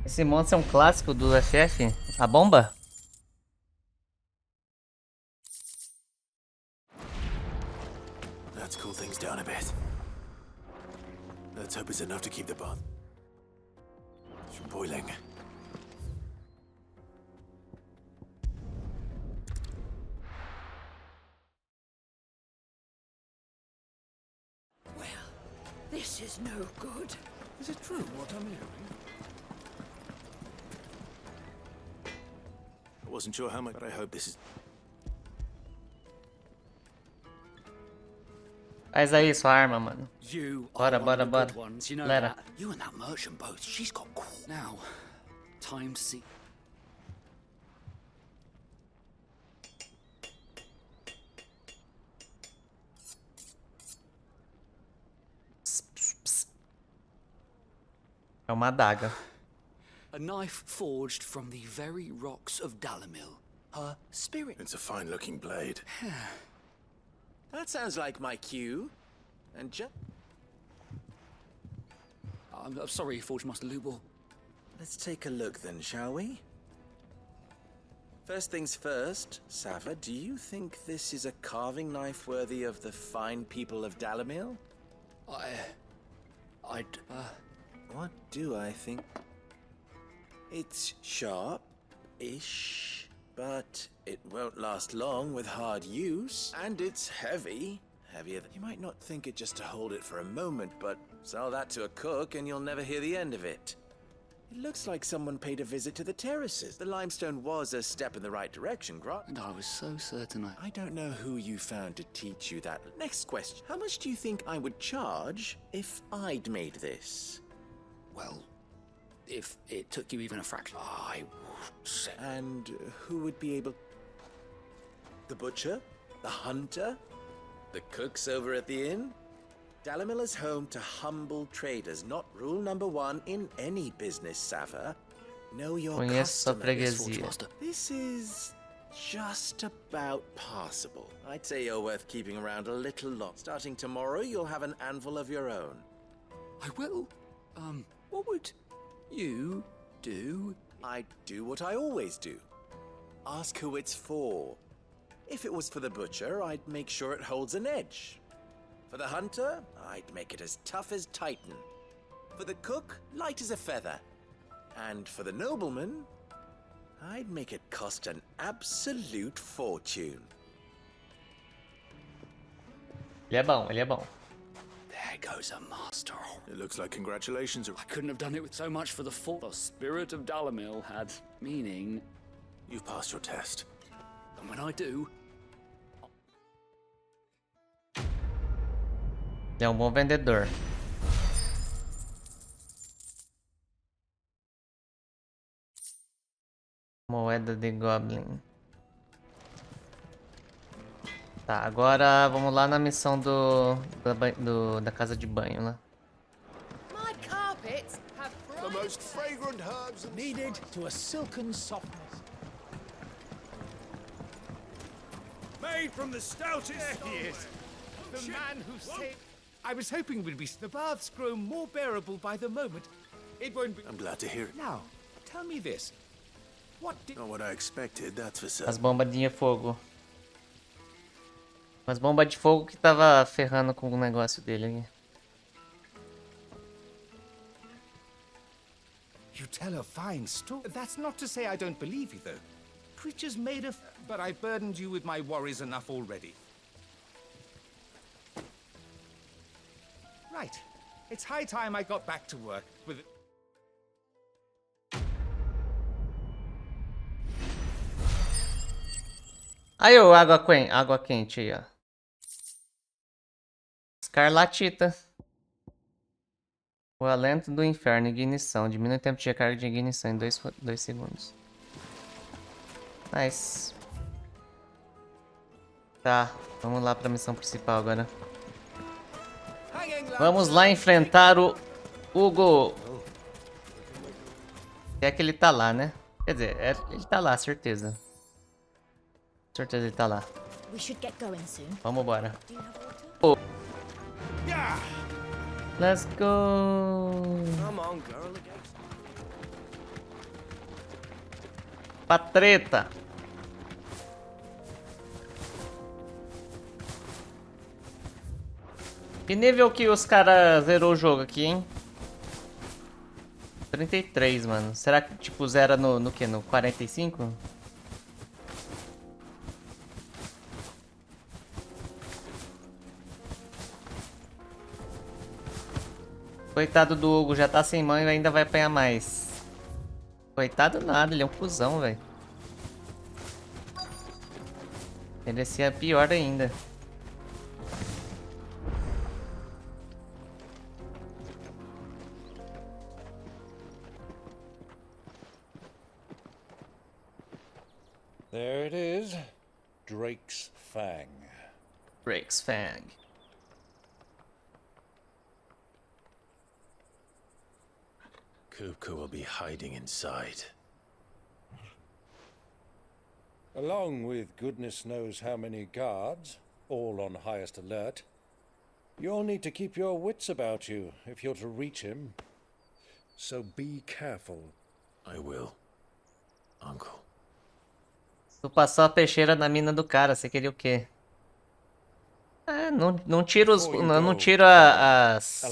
Esse monstro é um clássico do FF? A bomba? Let's cool things down a bit. Let's hope it's enough to keep the bath from boiling. Well, this is no good. Is it true what I'm hearing? I wasn't sure how much, but I hope this is... Faz aí sua arma, mano. Bora, bora, bora. You know Galera. that. You and that merchant both. She's got cool. Now, time to see. É uma adaga. A knife forged from the very rocks of Dalamil. Her spirit. It's a fine-looking blade. That sounds like my cue. And I'm sorry, Forge Master Lubor. let's take a look then, shall we? First things first, Sava, do you think this is a carving knife worthy of the fine people of Dalamil? What do I think? It's sharp-ish, but it won't last long with hard use. And it's heavy. Heavier than... You might not think it just to hold it for a moment, but sell that to a cook and you'll never hear the end of it. It looks like someone paid a visit to the terraces. The limestone was a step in the right direction, Grot. And I was so certain I don't know who you found to teach you that. Next question. How much do you think I would charge if I'd made this? Well, if it took you even a fraction, I would say. And who would be able... The butcher? The hunter? The cooks over at the inn? Dalamilla's home to humble traders, not rule number 1 in any business, Sava. Know your Conheço sua customer. freguesia. This is just about passable. I'd say you're worth keeping around a little long. Starting tomorrow, you'll have an anvil of your own. I will. What would you do? I'd do what I always do. Ask who it's for. If it was for the butcher, I'd make sure it holds an edge. For the hunter, I'd make it as tough as Titan. For the cook, light as a feather. And for the nobleman, I'd make it cost an absolute fortune. Ele é bom, ele é bom. There goes a master. It looks like congratulations. I couldn't have done it with so much for the fall. The spirit of Dalamil had meaning. You've passed your test. And when I do... Ele é um bom vendedor. Moeda de Goblin. Tá, agora vamos lá na missão da casa de banho, né? My carpets have the most fragrant herbs needed to a silken softness. Made from the stoutest. There he is. The man who saved... I was hoping we'd be... The baths grow more bearable by the moment. It won't be... I'm glad to hear it. Now, tell me this. What did... Not what I expected, that's for certain. As bombas de fogo. As bombas de fogo que tava ferrando com o negócio dele aqui. You tell a fine story. That's not to say I don't believe you, though. Creatures made of... But I've burdened you with my worries enough already. Right. It's high time I got back to work with... Aí, ó, água quente aí, ó. Escarlatita. O alento do inferno, ignição. Diminui o tempo de recarga de ignição em 2 segundos. Nice. Tá, vamos lá pra missão principal agora. Vamos lá enfrentar o Hugo. É que ele tá lá, né? Quer dizer, ele tá lá, certeza. Certeza ele tá lá. Vamos embora. Oh. Let's go. Pra treta. Que nível que os caras zerou o jogo aqui, hein? 33, mano. Será que, tipo, zera no que? No 45? Coitado do Hugo, já tá sem mão e ainda vai apanhar mais. Coitado nada, ele é um cuzão, velho. Merecia pior ainda. There it is. Drake's Fang. Drake's Fang. Kupka will be hiding inside. Along with goodness knows how many guards, all on highest alert. You'll need to keep your wits about you if you're to reach him. So be careful. I will, Uncle. Tu passou a peixeira na mina do cara, você queria o quê? É, não tira os... Não tira as...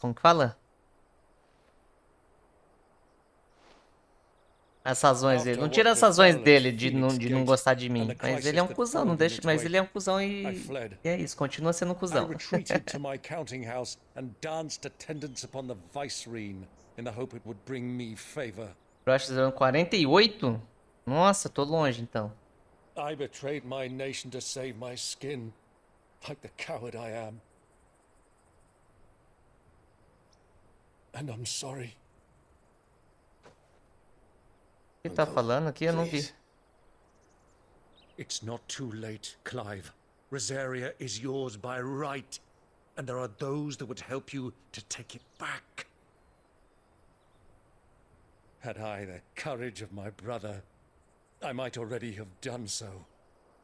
Como que fala? As razões dele. Não tira as razões dele de não gostar de mim. Mas ele é um cuzão, não deixa... Mas ele é um cuzão e é isso, continua sendo um cuzão. I retreated to my counting house and danced attendance upon the vicereine. in the hope it would bring me favor. Broches 48? Nossa, tô longe então. I betrayed my nation to save my skin, like the coward I am. And I'm sorry. O que tá falando aqui? Eu não vi. It's not too late, Clive. Rosaria is yours by right, and there are those that would help you to take it back. Had I the courage of my brother, I might already have done so.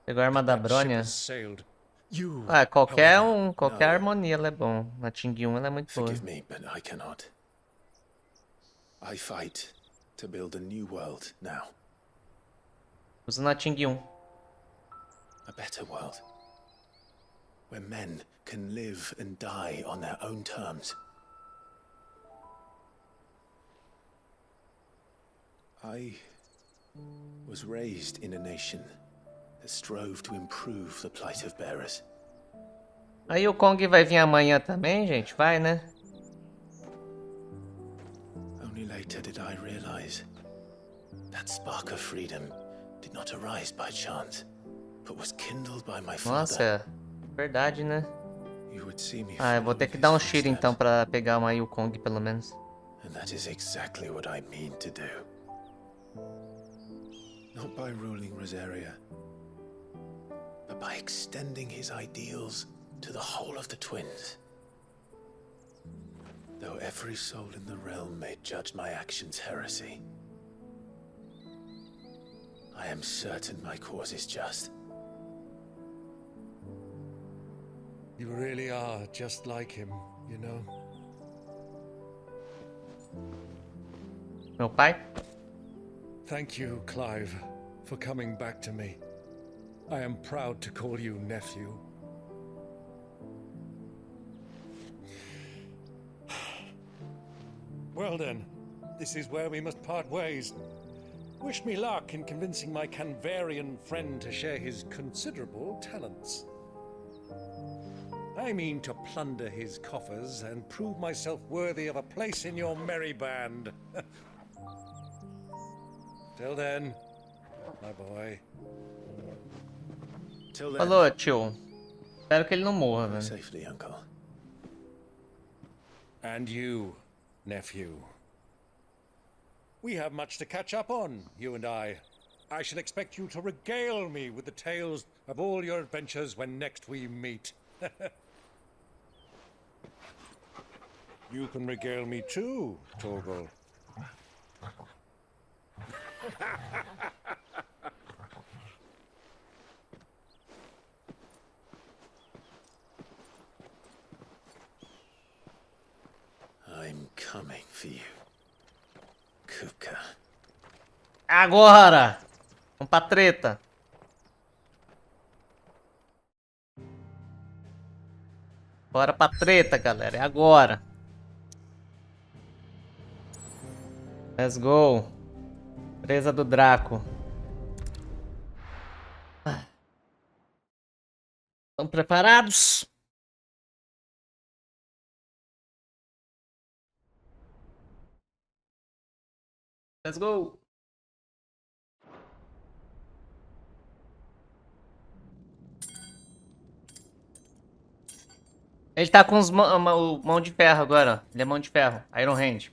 Pegou a arma da That ship Bronha. has sailed. You, Ah, qualquer however, harmonia ela é bom. Na Ting 1 ela é muito boa. Forgive me, but I cannot. I fight to build a new world now. Usa na Ting 1. A better world. Where men can live and die on their own terms. I was raised in a nation that strove to improve the plight of bearers. Aí o Kong vai vir amanhã também, gente? Vai, né? Only later did I realize that spark of freedom did not arise by chance, but was kindled by my father. Nossa, é verdade, né? You would see me Ah, eu vou ter que dar um tiro então pra pegar uma Yukong pelo menos. And that is exactly what I mean to do. Not by ruling Rosaria, but by extending his ideals to the whole of the twins. Though every soul in the realm may judge my actions heresy, I am certain my cause is just. You really are just like him, you know. Meu pai? Thank you, Clive, for coming back to me. I am proud to call you nephew. Well then, this is where we must part ways. Wish me luck in convincing my Canvarian friend to share his considerable talents. I mean to plunder his coffers and prove myself worthy of a place in your merry band. Till then, my boy. Till then. Falou, tio. Espero que ele não morra, velho. Safely, uncle. And you, nephew. We have much to catch up on, you and I. I shall expect you to regale me with the tales of all your adventures when next we meet. You can regale me too, Torgal. I'm coming for you, Kuka. Agora! Vamos pra treta. Bora pra treta, galera. É agora. Let's go. Presa do Draco. Estão preparados? Let's go. Ele tá com os mão de ferro agora, ó. Ele é mão de ferro. Iron Hand.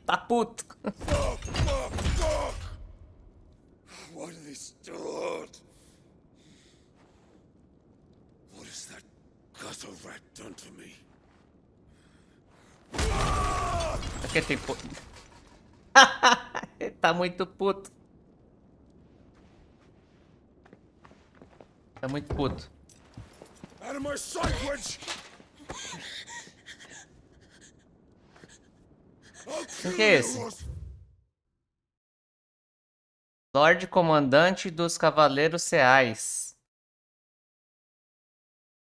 Tá puto. What have they start? What has that gutter rat done to me? Aqui tem puto. Ele tá muito puto. Tá muito puto. Out of my sight, witch! Quem que é esse? Lorde Comandante dos Cavaleiros Sociais.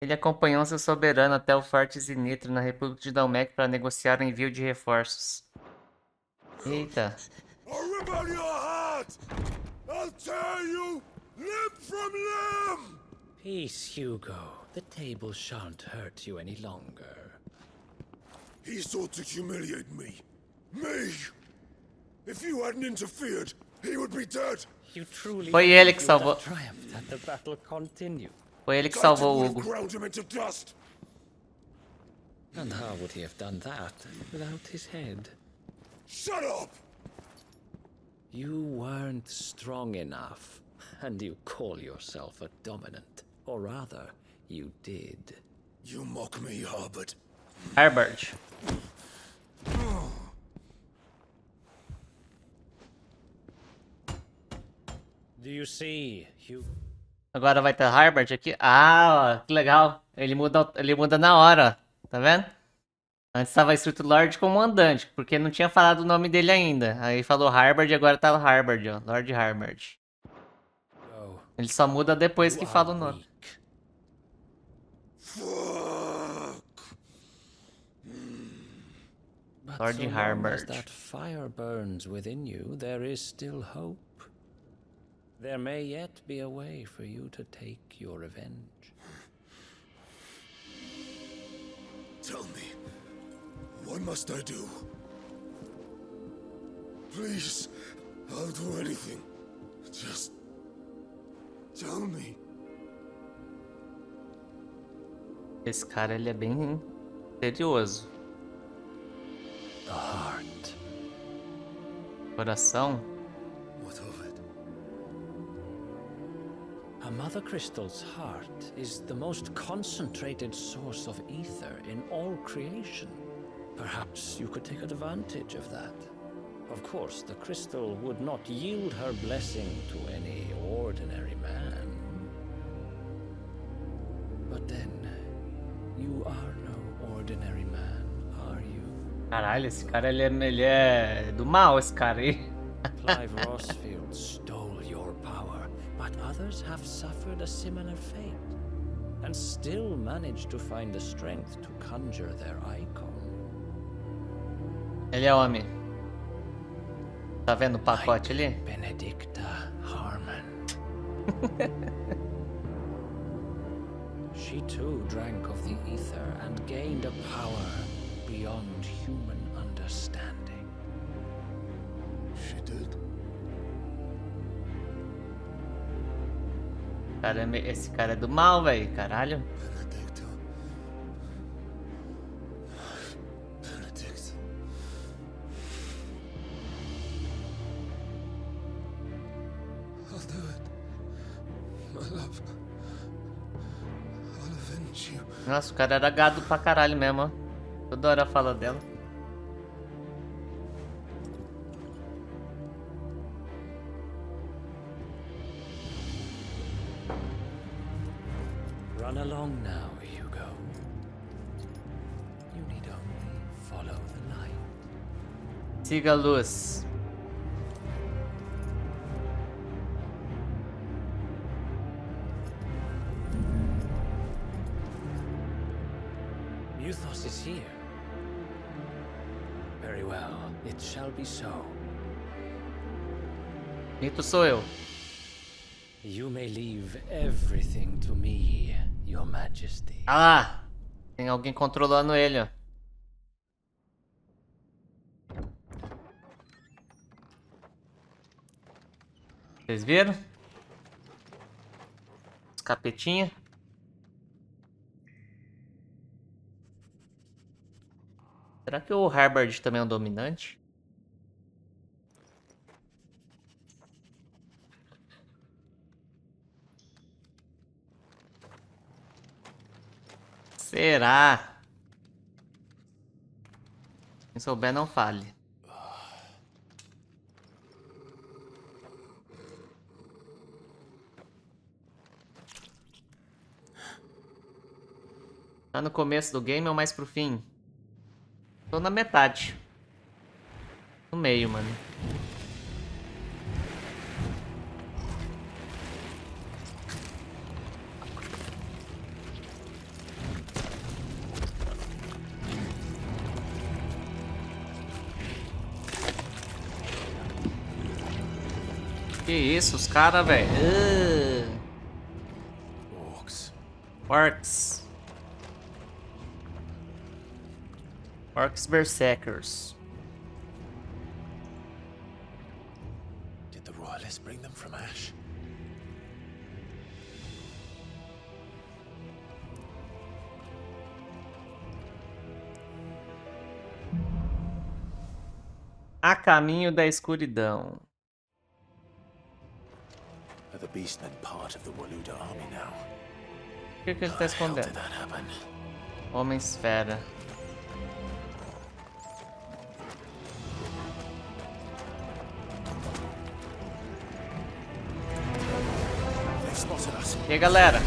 Ele acompanhou seu soberano até o Forte Zinitro na República de Dalmec para negociar o envio de reforços. Eita. I'll rip out your heart! I'll tear you limb from limb! Peace, Hugo. The table shan't hurt you any longer. He sought to humiliate me. Me! If you hadn't interfered, he would be dead. You truly Foi ele que would have salvou. triumphed had the battle continued. Foi ele que salvou o Hugo. Ground him into dust. And how would he have done that without his head? Shut up! You weren't strong enough, and you call yourself a dominant. Or rather, you did. You mock me, Harbert. Harbert. Do you see, Hugh? Agora vai ter Harbert aqui. Ah, ó, que legal. Ele muda na hora, ó. Tá vendo? Antes estava escrito Lord Comandante, porque não tinha falado o nome dele ainda. Aí falou Harbert e agora tá o Harbert, ó. Lord Harbert. Ele só muda depois que fala o nome. Lord So long as Harbert. that fire burns within you, there is still hope. There may yet be a way for you to take your revenge. Tell me, what must I do? Please, I'll do anything. Just tell me. Esse cara, ele é bem misterioso. The heart. Coração. What of it? A mother crystal's heart is the most concentrated source of ether in all creation. Perhaps you could take advantage of that. Of course, the crystal would not yield her blessing to any ordinary man. But then, you are no ordinary man, are you? Caralho, esse cara, ele é do mal, esse cara aí. Clive Rossfield stole your power, but others have suffered a similar fate, and still managed to find the strength to conjure their icon. Ele é homem. Tá vendo o pacote ali? Benedicta Harmon. She too drank of the ether and gained a power beyond human understanding. She did. Caramba, esse cara é do mal, velho. Caralho. Benedict. I'll do it. My love. I'll avenge you. Nossa, o cara era gado pra caralho mesmo, ó. Toda hora fala dela. Run along now, Hugo. You need only follow the light. Siga a luz. Muthos is here. Very well, it shall be so. Mito sou eu. You may leave everything to me, Your Majesty. Ah lá! Tem alguém controlando ele, ó. Vocês viram? Os capetinha. Será que o Harbert também é um dominante? Será? Quem souber, não fale. Tá no começo do game ou mais pro fim? Tô na metade. No meio, mano. Que isso, os caras, velho. Orcs. Orcs. Orcs Berserkers. Did the royalists bring them from Ash? A caminho da escuridão. Are the beastmen part of the Waluda army now? O que ele tá escondendo? Homem-esfera. E aí, galera?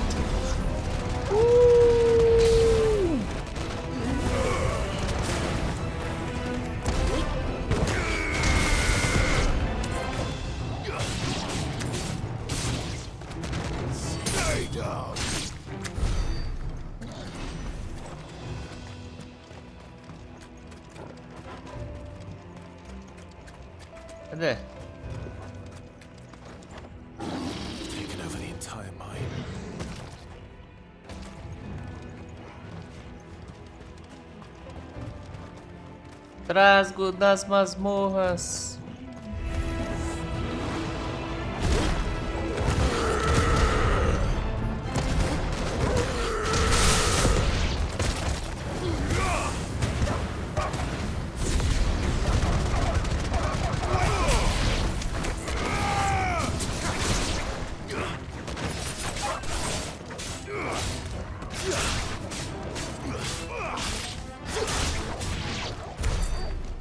Cadê? Taken over the entire mine. Trasgo das masmorras.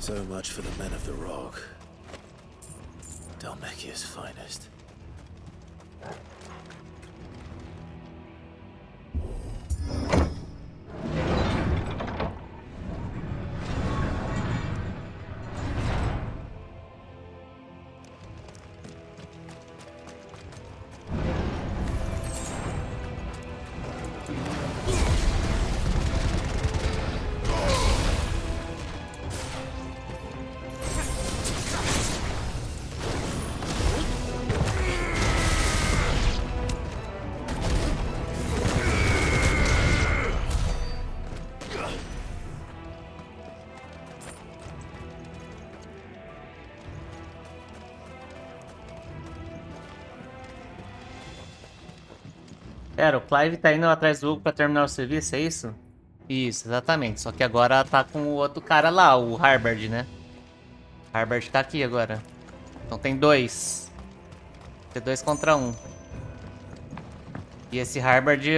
So much for the men of the Rock. Dhalmekia's finest. Pera, o Clive tá indo atrás do Hugo pra terminar o serviço, é isso? Isso, exatamente. Só que agora tá com o outro cara lá, o Harbard, né? Harbard tá aqui agora. Então tem dois. Tem 2 contra 1. E esse Harbard,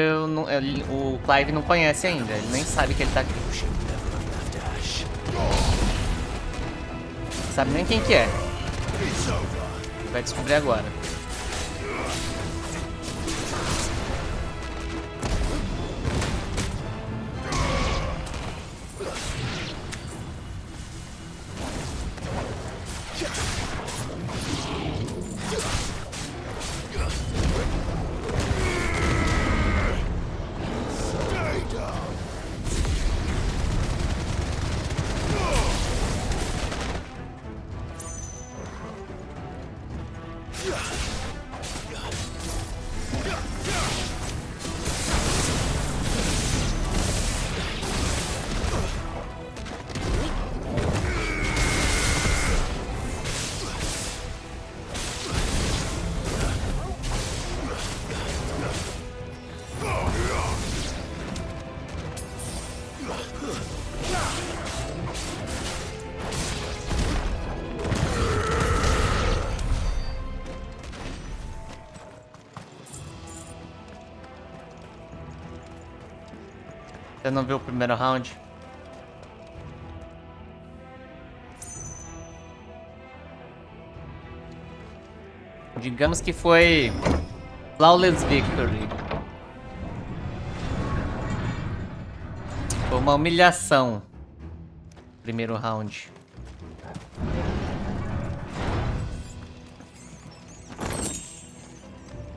o Clive não conhece ainda. Ele nem sabe que ele tá aqui. Não sabe nem quem que é. Vai descobrir agora. Você não viu o primeiro round? Digamos que foi flawless victory. Foi uma humilhação. Primeiro round.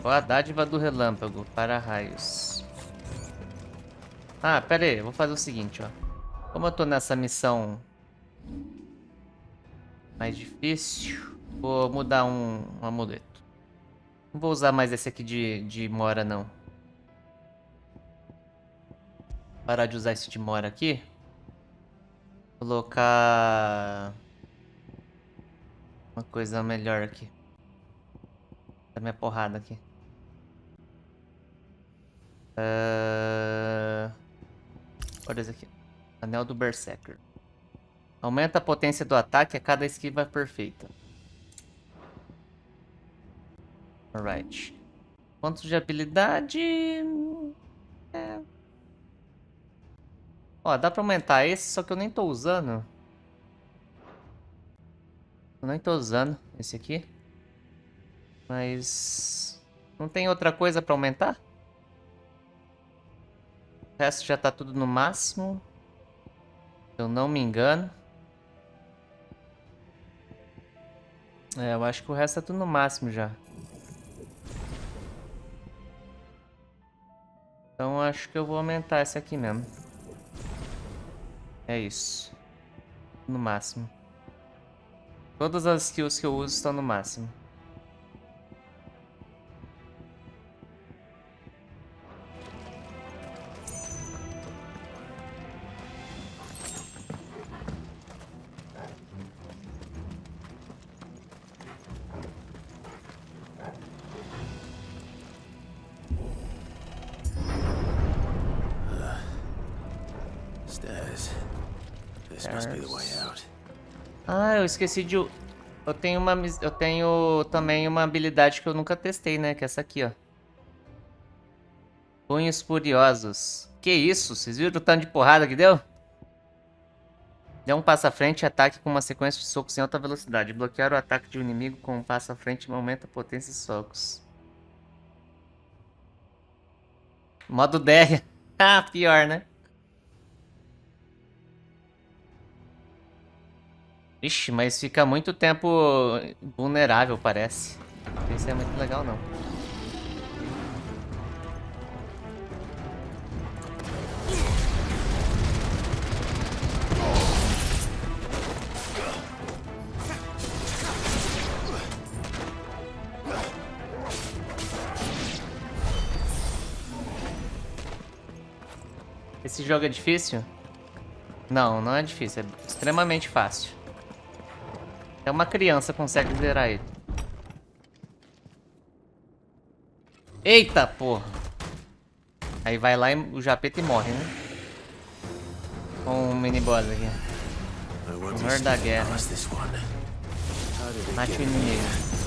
A dádiva do relâmpago para raios. Ah, pera aí, eu vou fazer o seguinte, ó. Como eu tô nessa missão mais difícil, vou mudar um amuleto. Não vou usar mais esse aqui de mora, não. Parar de usar esse de mora aqui. Colocar uma coisa melhor aqui. Da minha porrada aqui. Olha isso aqui. Anel do Berserker. Aumenta a potência do ataque a cada esquiva perfeita. Alright. Pontos de habilidade... Ó, dá pra aumentar esse, só que eu nem tô usando. Eu nem tô usando esse aqui. Mas... não tem outra coisa pra aumentar? O resto já tá tudo no máximo. Se eu não me engano. Eu acho que o resto tá tudo no máximo já. Então acho que eu vou aumentar essa aqui mesmo. É isso. No máximo. Todas as skills que eu uso estão no máximo. Ah, eu esqueci de... Eu tenho também uma habilidade que eu nunca testei, né? Que é essa aqui, ó. Punhos Furiosos. Que isso? Vocês viram o tanto de porrada que deu? Dê um passo à frente e ataque com uma sequência de socos em alta velocidade. Bloquear o ataque de um inimigo com um passo à frente aumenta a potência de socos. Modo DR. Ah, pior, né? Ixi, mas fica muito tempo vulnerável, parece. Isso é muito legal, não. Esse jogo é difícil? Não, não é difícil. É extremamente fácil. Até uma criança consegue zerar ele. Eita, porra! Aí vai lá e o Japeta e morre, né? Com um mini boss aqui. Senhor da guerra. Mate o inimigo.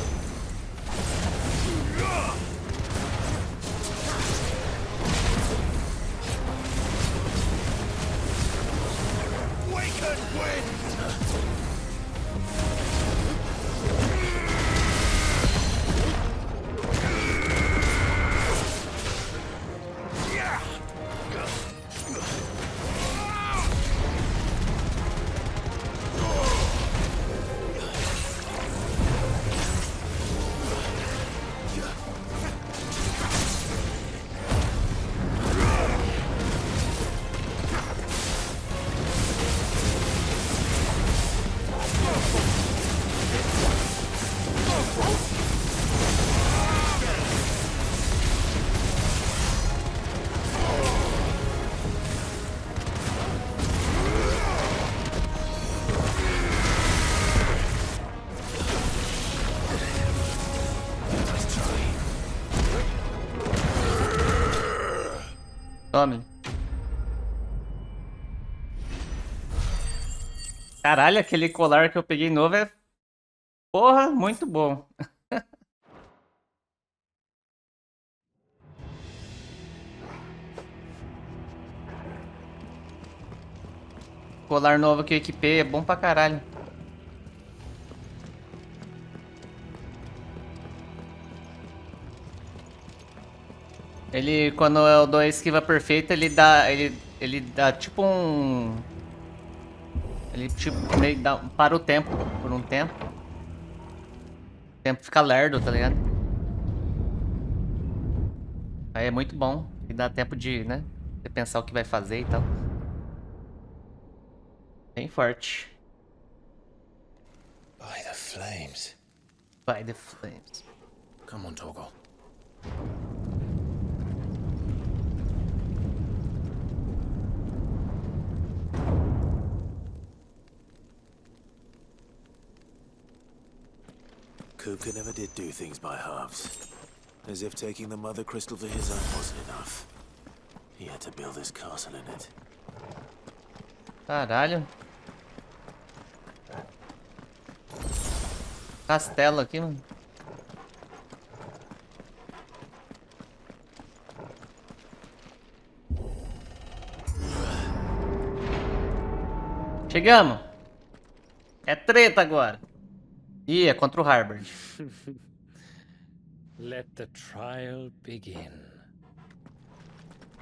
Tome. Caralho, aquele colar que eu peguei novo é... Porra, muito bom. Colar novo que eu equipei é bom pra caralho. Ele, quando eu dou a esquiva perfeita, ele dá tipo um... Ele tipo meio dá, para o tempo por um tempo. O tempo fica lerdo, tá ligado? Aí é muito bom. E dá tempo de, né? Você pensar o que vai fazer e tal. Bem forte. By the flames. By the flames. Come on, Torgal. Kupka never did do things by halves. As if taking the mother crystal for his own wasn't enough. He had to build his castle in it. Caralho. Castelo aqui, mano. Chegamos. É treta agora. Ih, é contra o Harvard. Let the trial begin.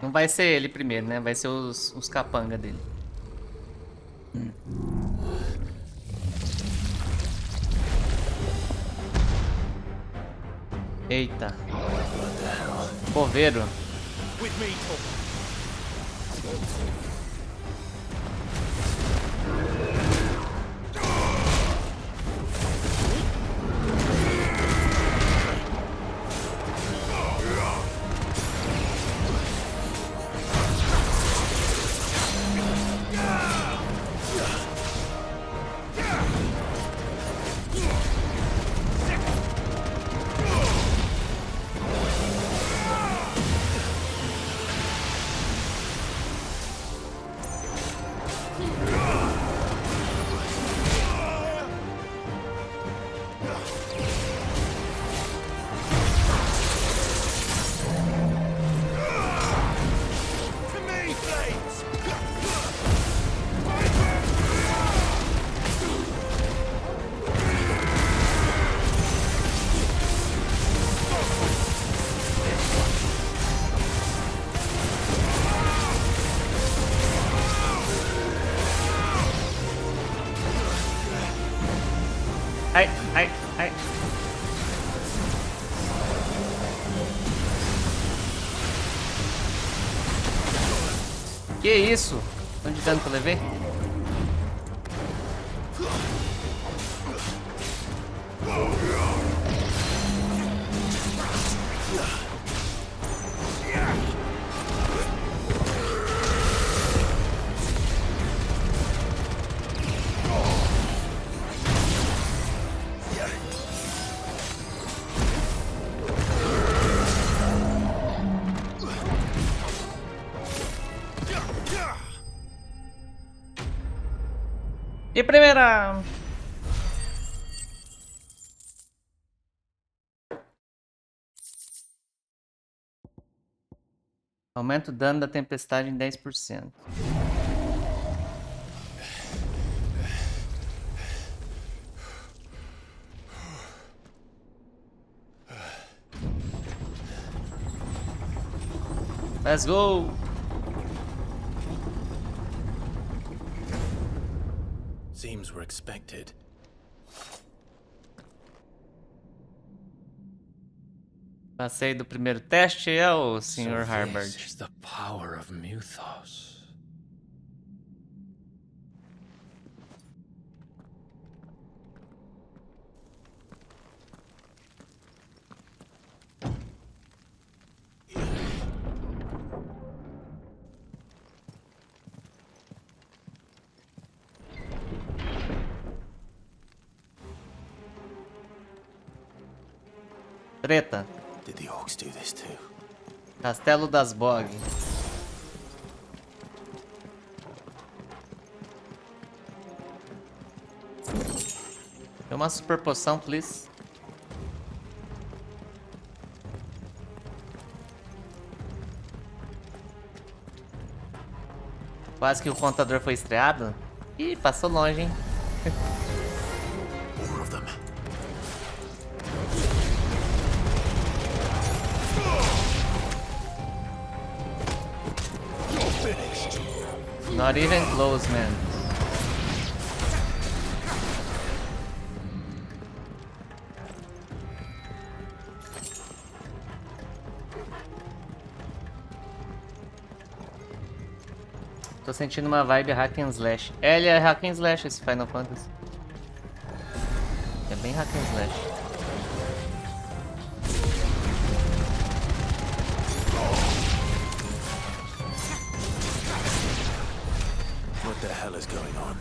Não vai ser ele primeiro, né? Vai ser os capanga dele. Eita. Coveiro. Ai, ai, ai. Que isso? Quanto de dano que eu levei? E primeira... Aumenta o dano da tempestade em 10%. Let's go! Seems we're expected. Passei do primeiro teste, é o Sr. So Harvard. this is the power of Mythos. Treta. Did the orcs do this too? Castelo das Bog. Tem uma super poção, please. Quase que o contador foi estreado. Ih, passou longe, hein? More of them. Not even close, man. Tô sentindo uma vibe hack and slash. É, ele é hack and slash esse Final Fantasy. É bem hack and slash. What the hell is going on?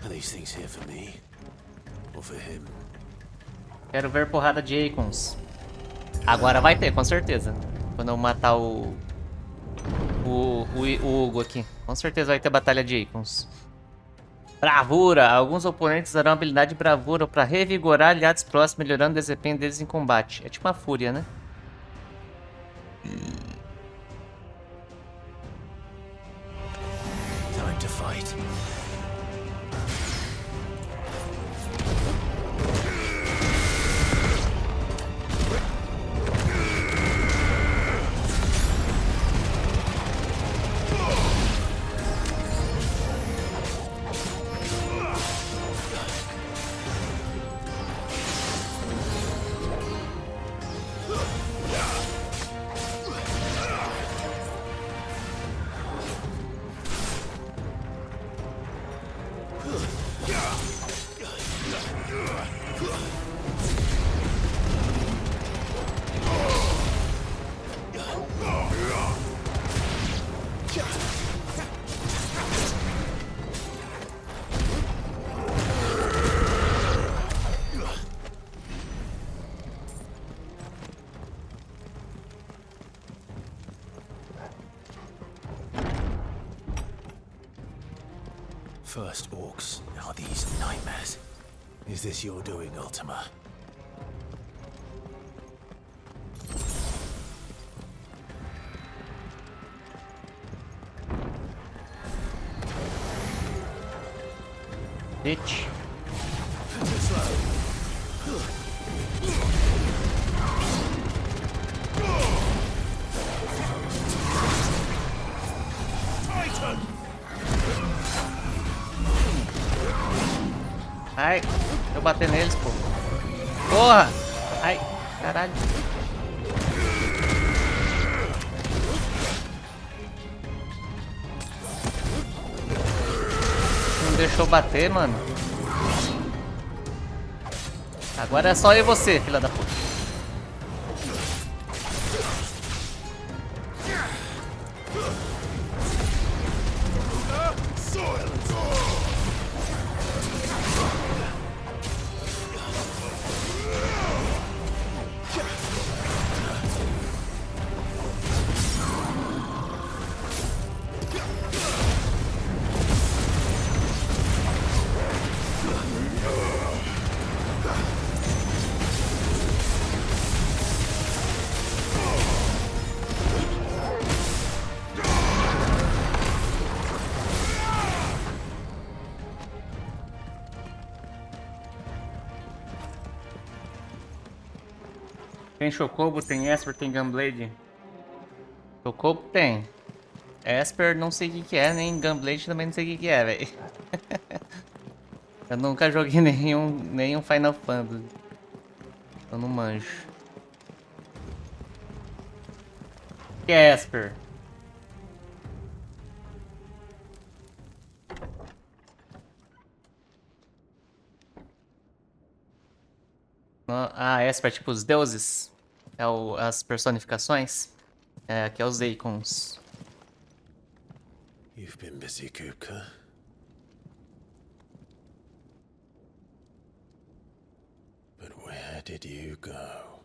Are these things here for me? Or for him? Quero ver porrada de Icons. Agora vai ter, com certeza. Quando eu matar o Hugo aqui. Com certeza vai ter batalha de Icons. Bravura. Alguns oponentes darão habilidade de bravura para revigorar aliados próximos, melhorando o desempenho deles em combate. É tipo uma fúria, né? Time to fight. First orcs, now these nightmares. Is this your doing, Ultima? Bitch. Ai, eu bater neles, pô. Porra! Ai, caralho. Não deixou bater, mano. Agora é só eu e você, filha da puta. Tem Chocobo, tem Esper, tem Gunblade. Chocobo tem. Esper não sei o que é, nem Gunblade também não sei o que é, velho. Eu nunca joguei nenhum Final Fantasy. Eu não manjo. O que é Esper? Ah, Esper, tipo os deuses. É as personificações. É, aqui é os Icons. You've been busy, Kupka. But where did you go?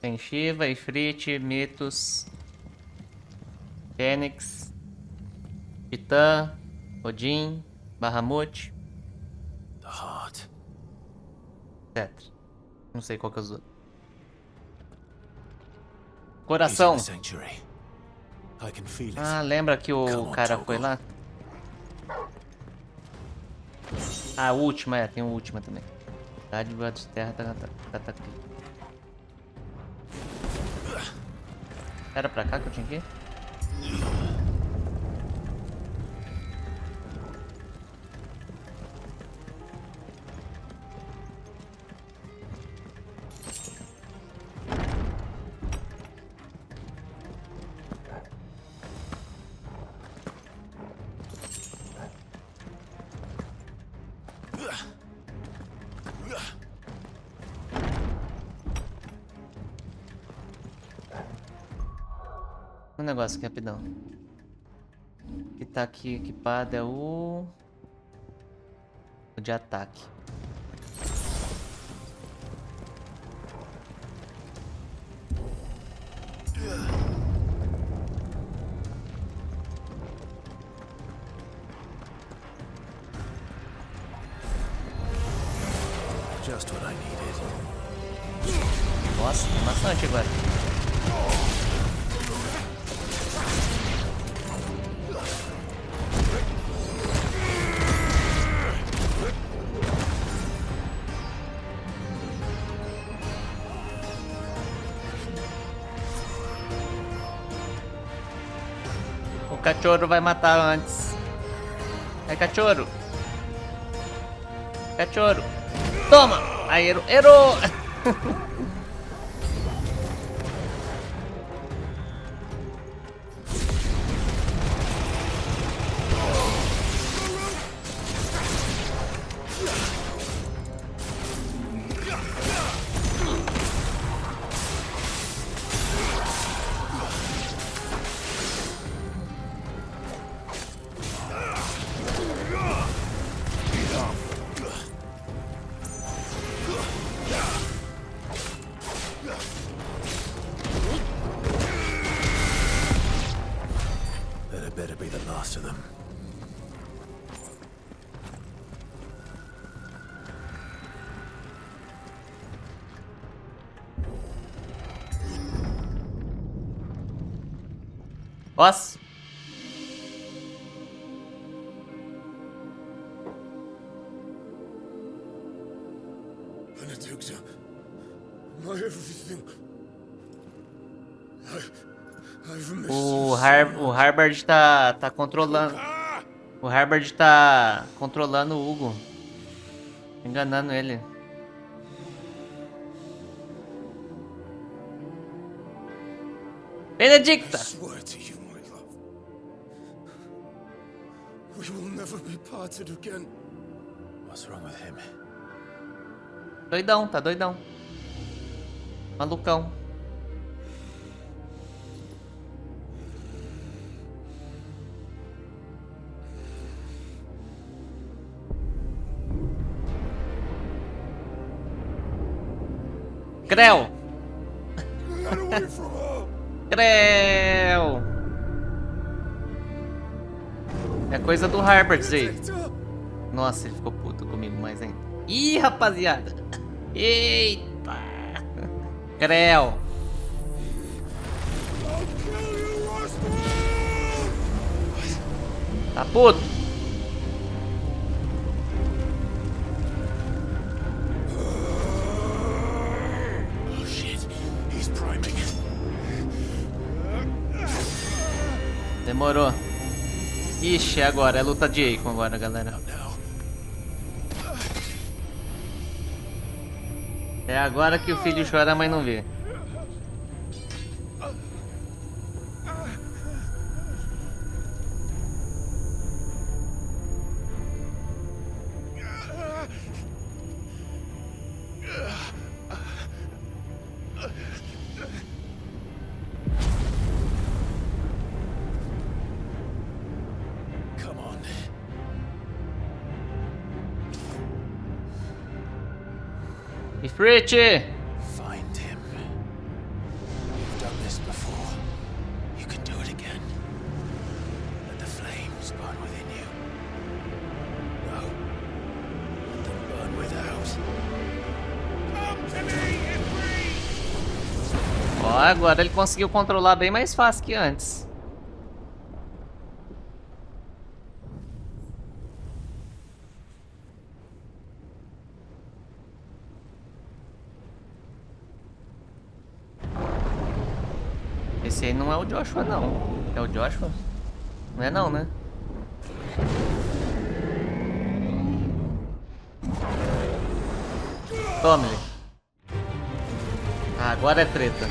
Tem Shiva, Ifrit, Mitos, Fênix, Titã, Odin, Bahamut, The heart. etc. Não sei qual que é os outros. Coração. Ah, lembra que o cara foi lá? Ah, a última, tem a última também. Cidade de terra tá aqui. Era pra cá que eu tinha que ir? Um negócio aqui, rapidão. O que tá aqui equipado é o de ataque. Just what I needed. Nossa, tem bastante agora. O cachorro vai matar antes. É cachorro. Cachorro. Toma! Aí, errou! That better be the last of them. Nossa! Benedicta, my everything. I've missed O Harbard tá controlando. O Harbard tá controlando o Hugo. Enganando ele. Benedicta! I swear to you, my love, we will never be parted again. What's wrong with him? Doidão, tá doidão. Malucão. Creu! Creu! É coisa do Harbard isso aí. Nossa, ele ficou puto comigo mais ainda. Ih, rapaziada! Eita! Creu! Tá puto? Oh shit, he's priming. Demorou. Ixi, agora é luta de Aikon agora, galera. É agora que o filho chora, a mãe não vê. Ifrit! Find him. You've done this before. You can do it again. Let the flames burn within you. No. Let them burn without. Come to me, Ifrit! Ó, agora ele conseguiu controlar bem mais fácil que antes. Esse aí não é o Joshua, não. É o Joshua? Não é não, né? Tome ele. Ah, agora é treta.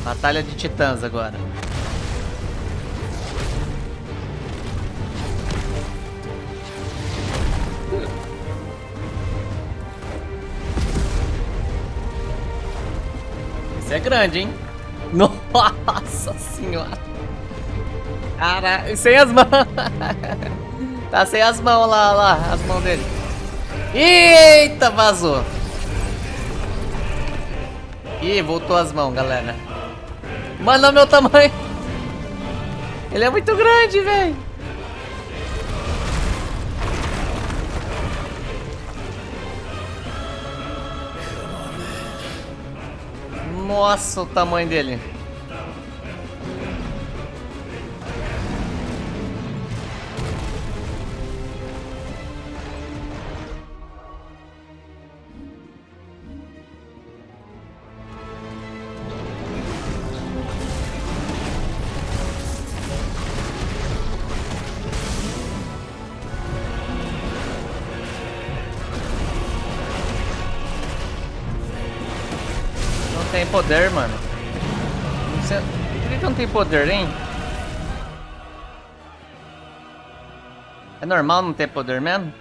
Batalha de titãs agora. Esse é grande, hein? Nossa senhora. Cara, sem as mãos. Tá sem as mãos lá, as mãos dele. Eita, vazou. Ih, voltou as mãos, galera. Mano, olha o meu tamanho. Ele é muito grande, velho. Nossa, o tamanho dele. Tem poder, mano. Por que não tem poder, hein? É normal não ter poder mesmo?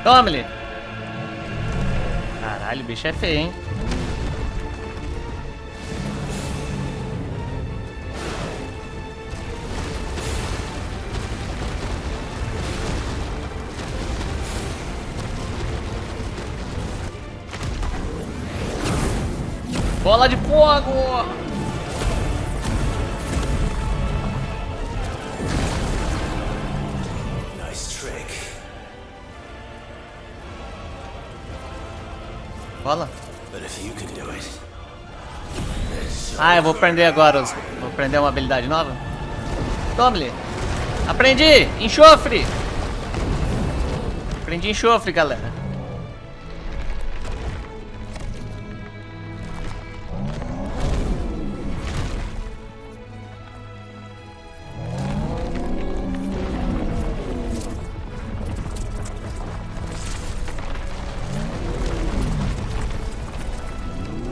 Toma, ele. Caralho, o bicho é feio, hein? Bola de fogo! Bola. Ah, eu vou aprender agora. Vou aprender uma habilidade nova. Tome-lhe. Aprendi! Enxofre! Aprendi enxofre, galera.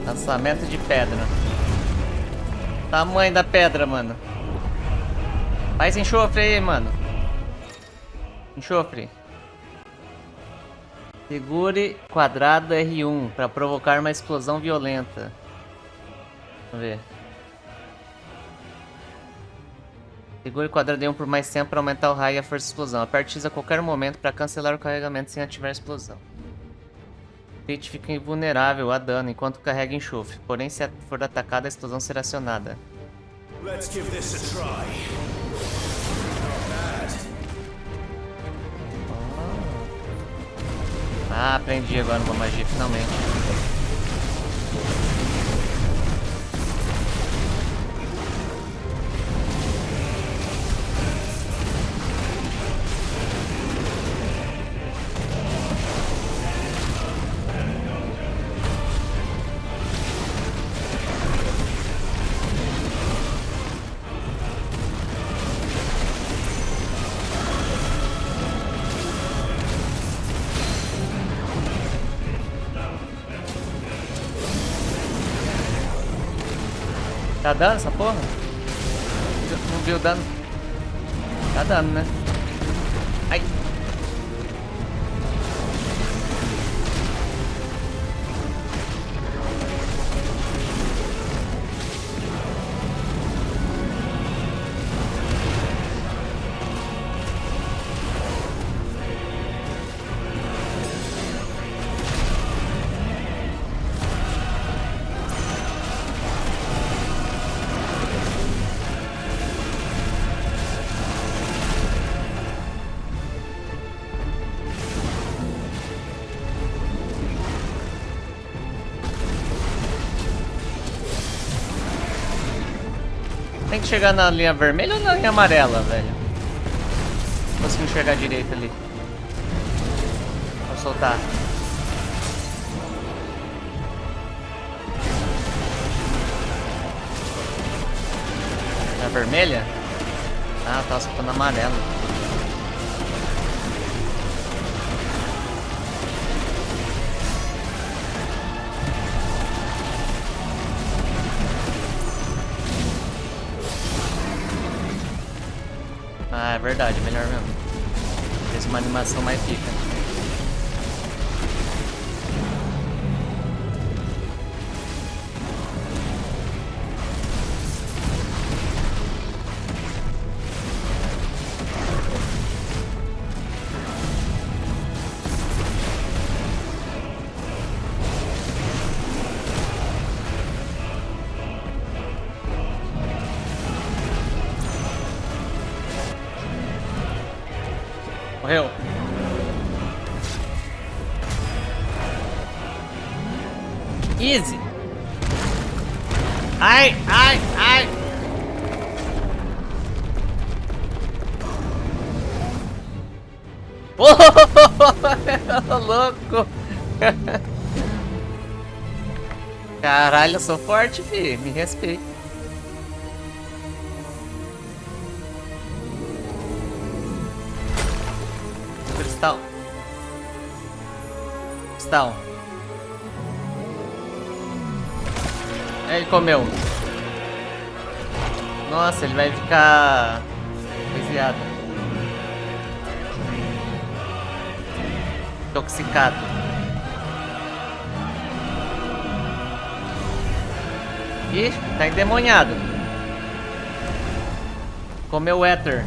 Lançamento de pedra. Tamanho da pedra, mano. Faz enxofre aí, mano. Enxofre. Segure quadrado R1 para provocar uma explosão violenta. Vamos ver. Segure quadrado R1 por mais tempo para aumentar o raio e a força de explosão. Aperte X a qualquer momento para cancelar o carregamento sem ativar a explosão. Pit fica invulnerável a dano enquanto carrega enxofre. Porém, se for atacada, a explosão será acionada. Let's give this a try. Not bad. Ah, aprendi agora uma magia, finalmente. Tá dando essa porra? Não viu o dano? Tá dando, né? Ai! Tem que chegar na linha vermelha ou na linha amarela, velho? Não consigo enxergar direito ali. Vou soltar. Na vermelha? Ah, tava soltando na amarela. Ah, é verdade, melhor mesmo. Fez uma animação mais pica. Morreu. Easy. Ai, ai, ai. Oh, louco. Caralho, eu sou forte, fi. Me respeita. Cristal. Cristal. Ele comeu. Nossa, ele vai ficar coiseado. Intoxicado. Ih, tá endemoniado. Comeu o éter.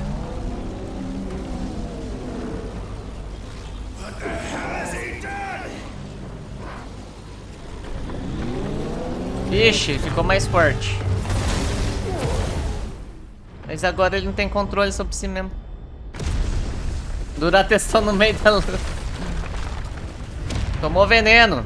Ixi, ficou mais forte. Mas agora ele não tem controle sobre si mesmo. Dura testão no meio da luta. Tomou veneno.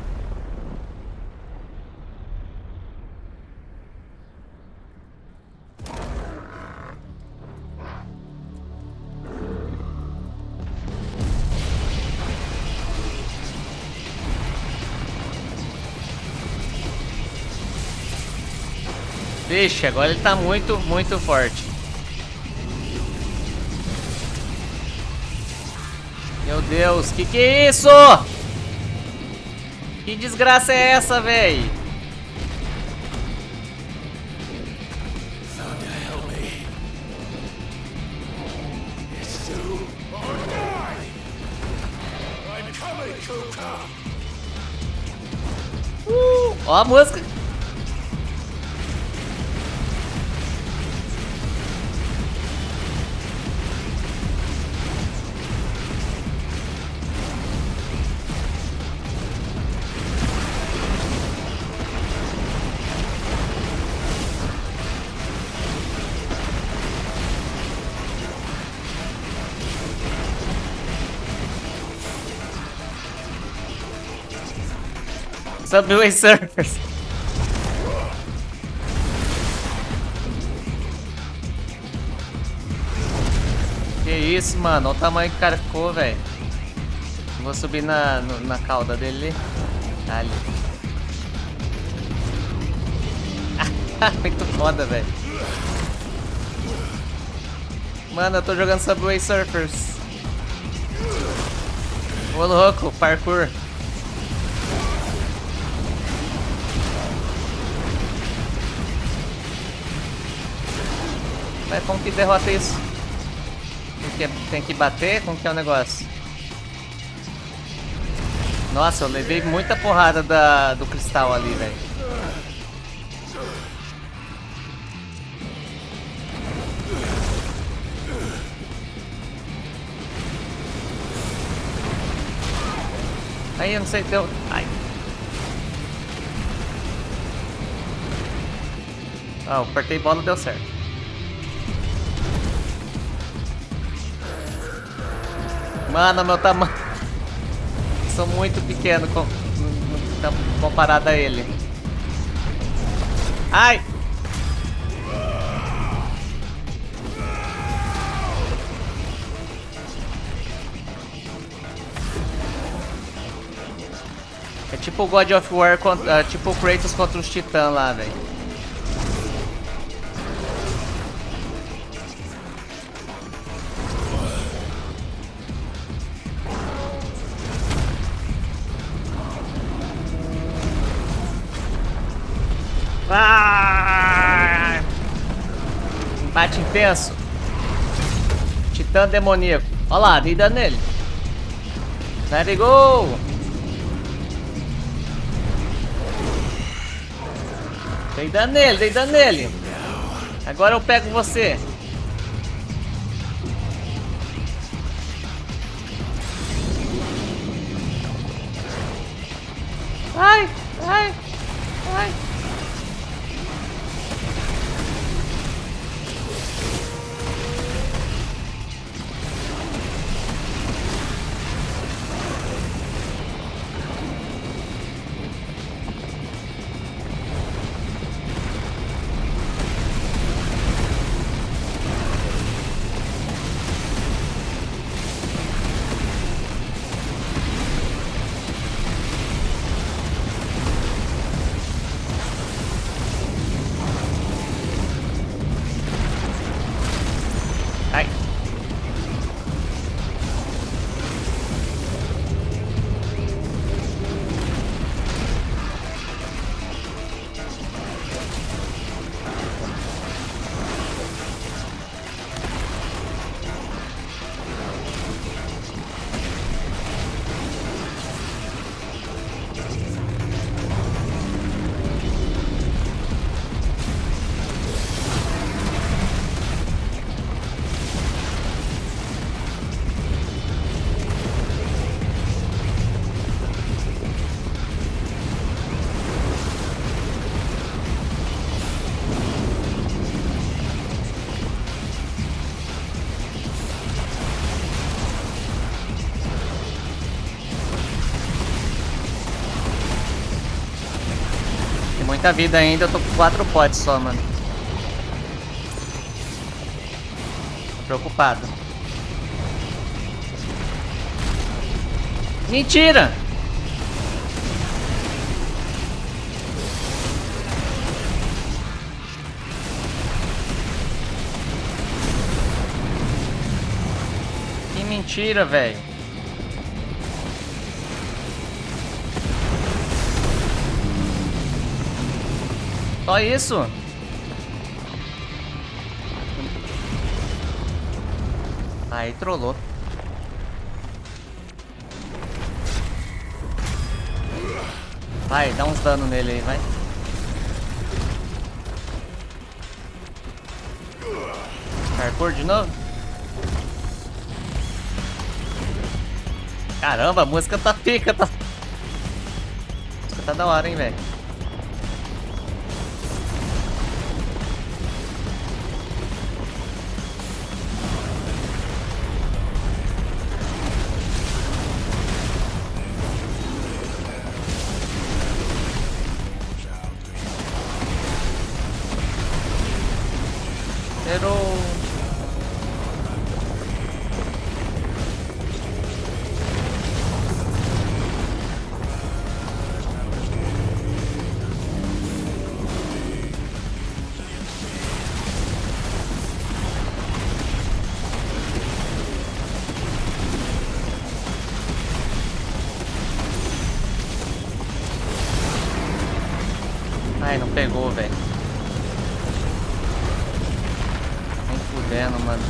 Vixe, agora ele tá muito, muito forte. Meu Deus, que é isso? Que desgraça é essa, véi? Ó a música. Subway Surfers. Que isso, mano. Olha o tamanho que o cara ficou, velho. Vou subir na cauda dele ali. Muito foda, velho. Mano, eu tô jogando Subway Surfers. Ô louco, parkour. Mas como que derrota isso? Tem que bater? Como que é o negócio? Nossa, eu levei muita porrada do cristal ali, velho. Aí, eu não sei, deu... Ai. Ah, eu apertei bola e deu certo. Mano, meu tamanho... Sou muito pequeno comparado a ele. Ai! É tipo o God of War, tipo o Kratos contra os titãs lá, velho. Ah! Embate intenso. Titã demoníaco. Olha lá, dei dano nele. Let it go! Dei dano nele, dei dano nele. Agora eu pego você. Ai, ai, ai. Muita vida ainda, eu tô com 4 potes só, mano. Preocupado. Mentira! Que mentira, velho. Só isso? Aí trollou. Vai, dá uns danos nele aí, vai. Parkour de novo? Caramba, a música tá pica, tá... A música tá da hora, hein, velho. Zerou. Ai, não pegou, velho. Nem fudendo, mano.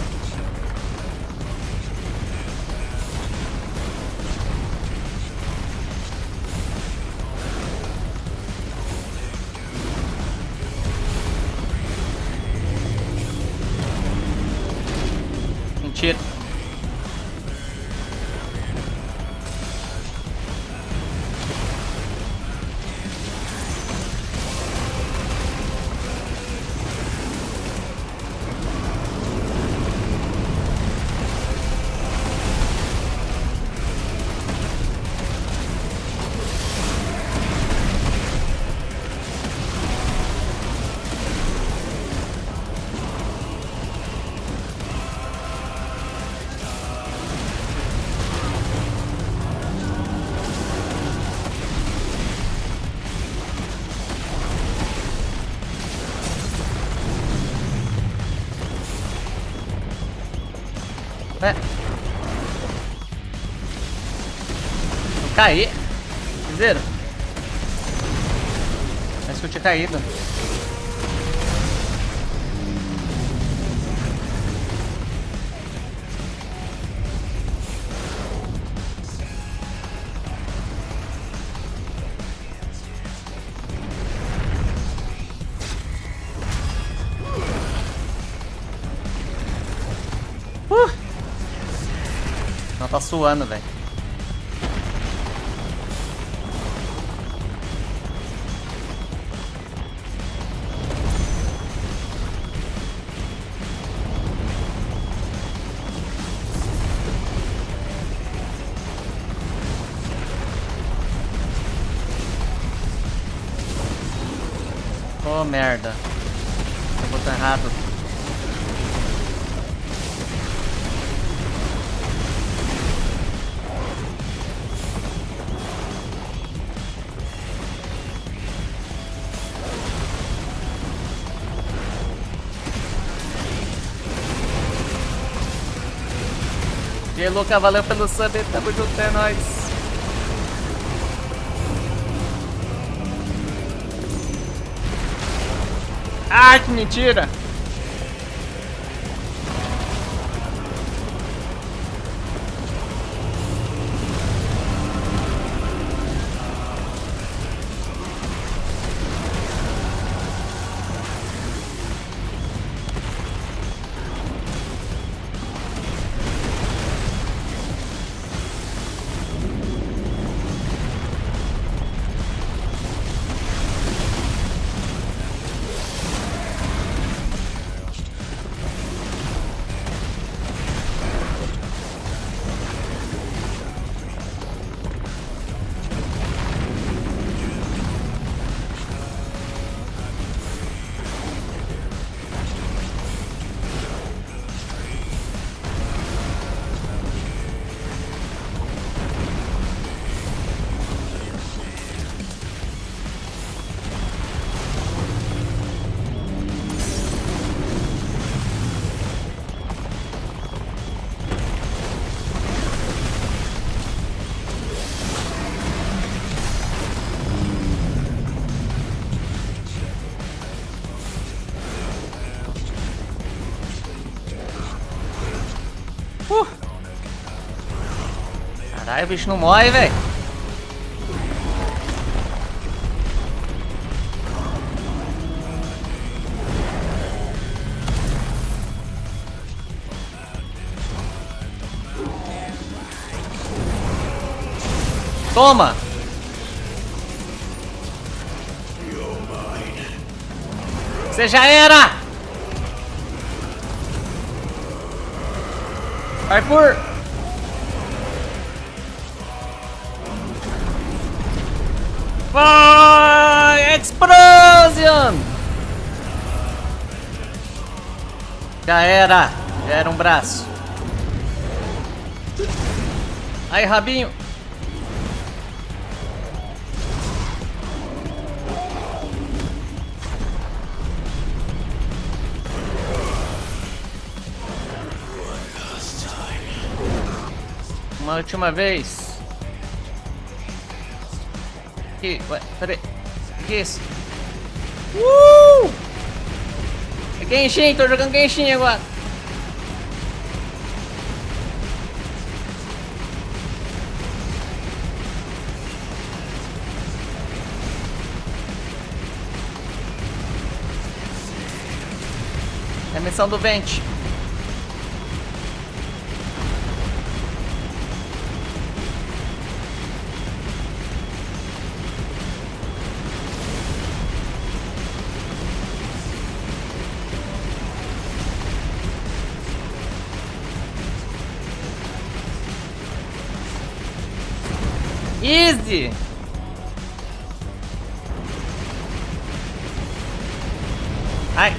Mentira. É. Eu caí. Viram? Parece que eu tinha caído. Não, tá suando, velho. Oh, merda. Eu botei errado. E aí, Luca, valeu pelo sub, tamo junto, é nóis. Ai, que mentira! Caralho, o bicho não morre, velho. Toma! Você já era! Vai por... Vai! Explosion! Já era. Já era um braço. Aí, rabinho. Uma última vez. Aqui, ué, cadê? Que isso? É Genshin, tô jogando Genshin agora. É a missão do Vente. Easy! Ai!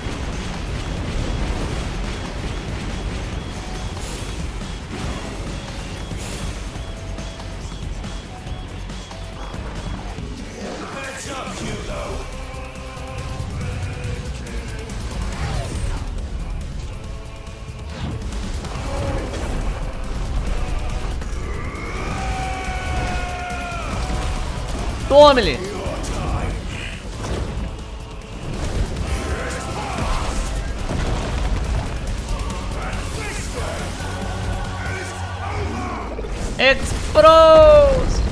Tome-lhe! Explose!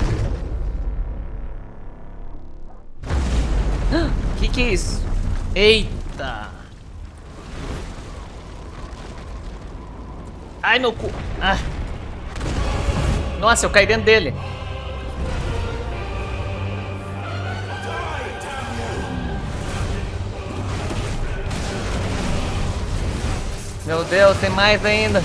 Que é isso? Eita! Ai, meu cu! Ah. Nossa, eu caí dentro dele. Meu Deus, tem mais ainda.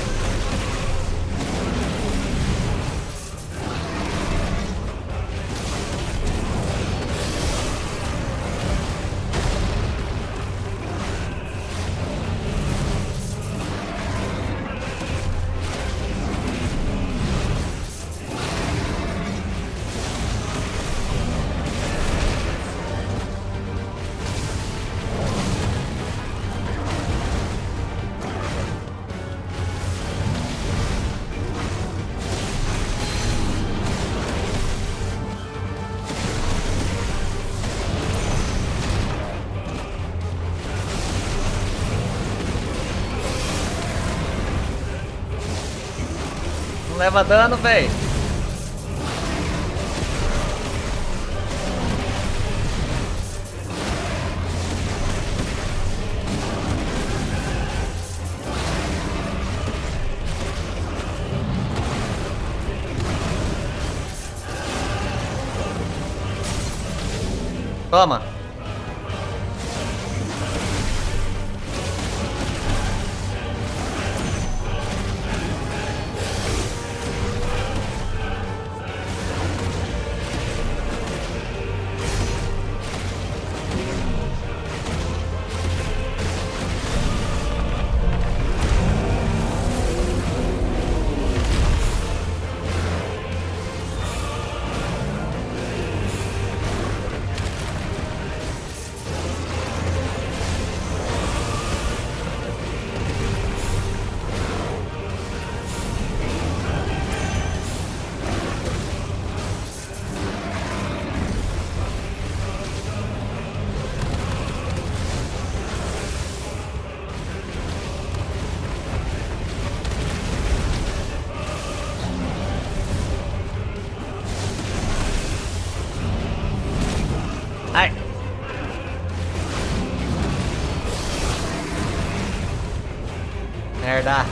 Não leva dano, véi. Toma. Ai. Merda.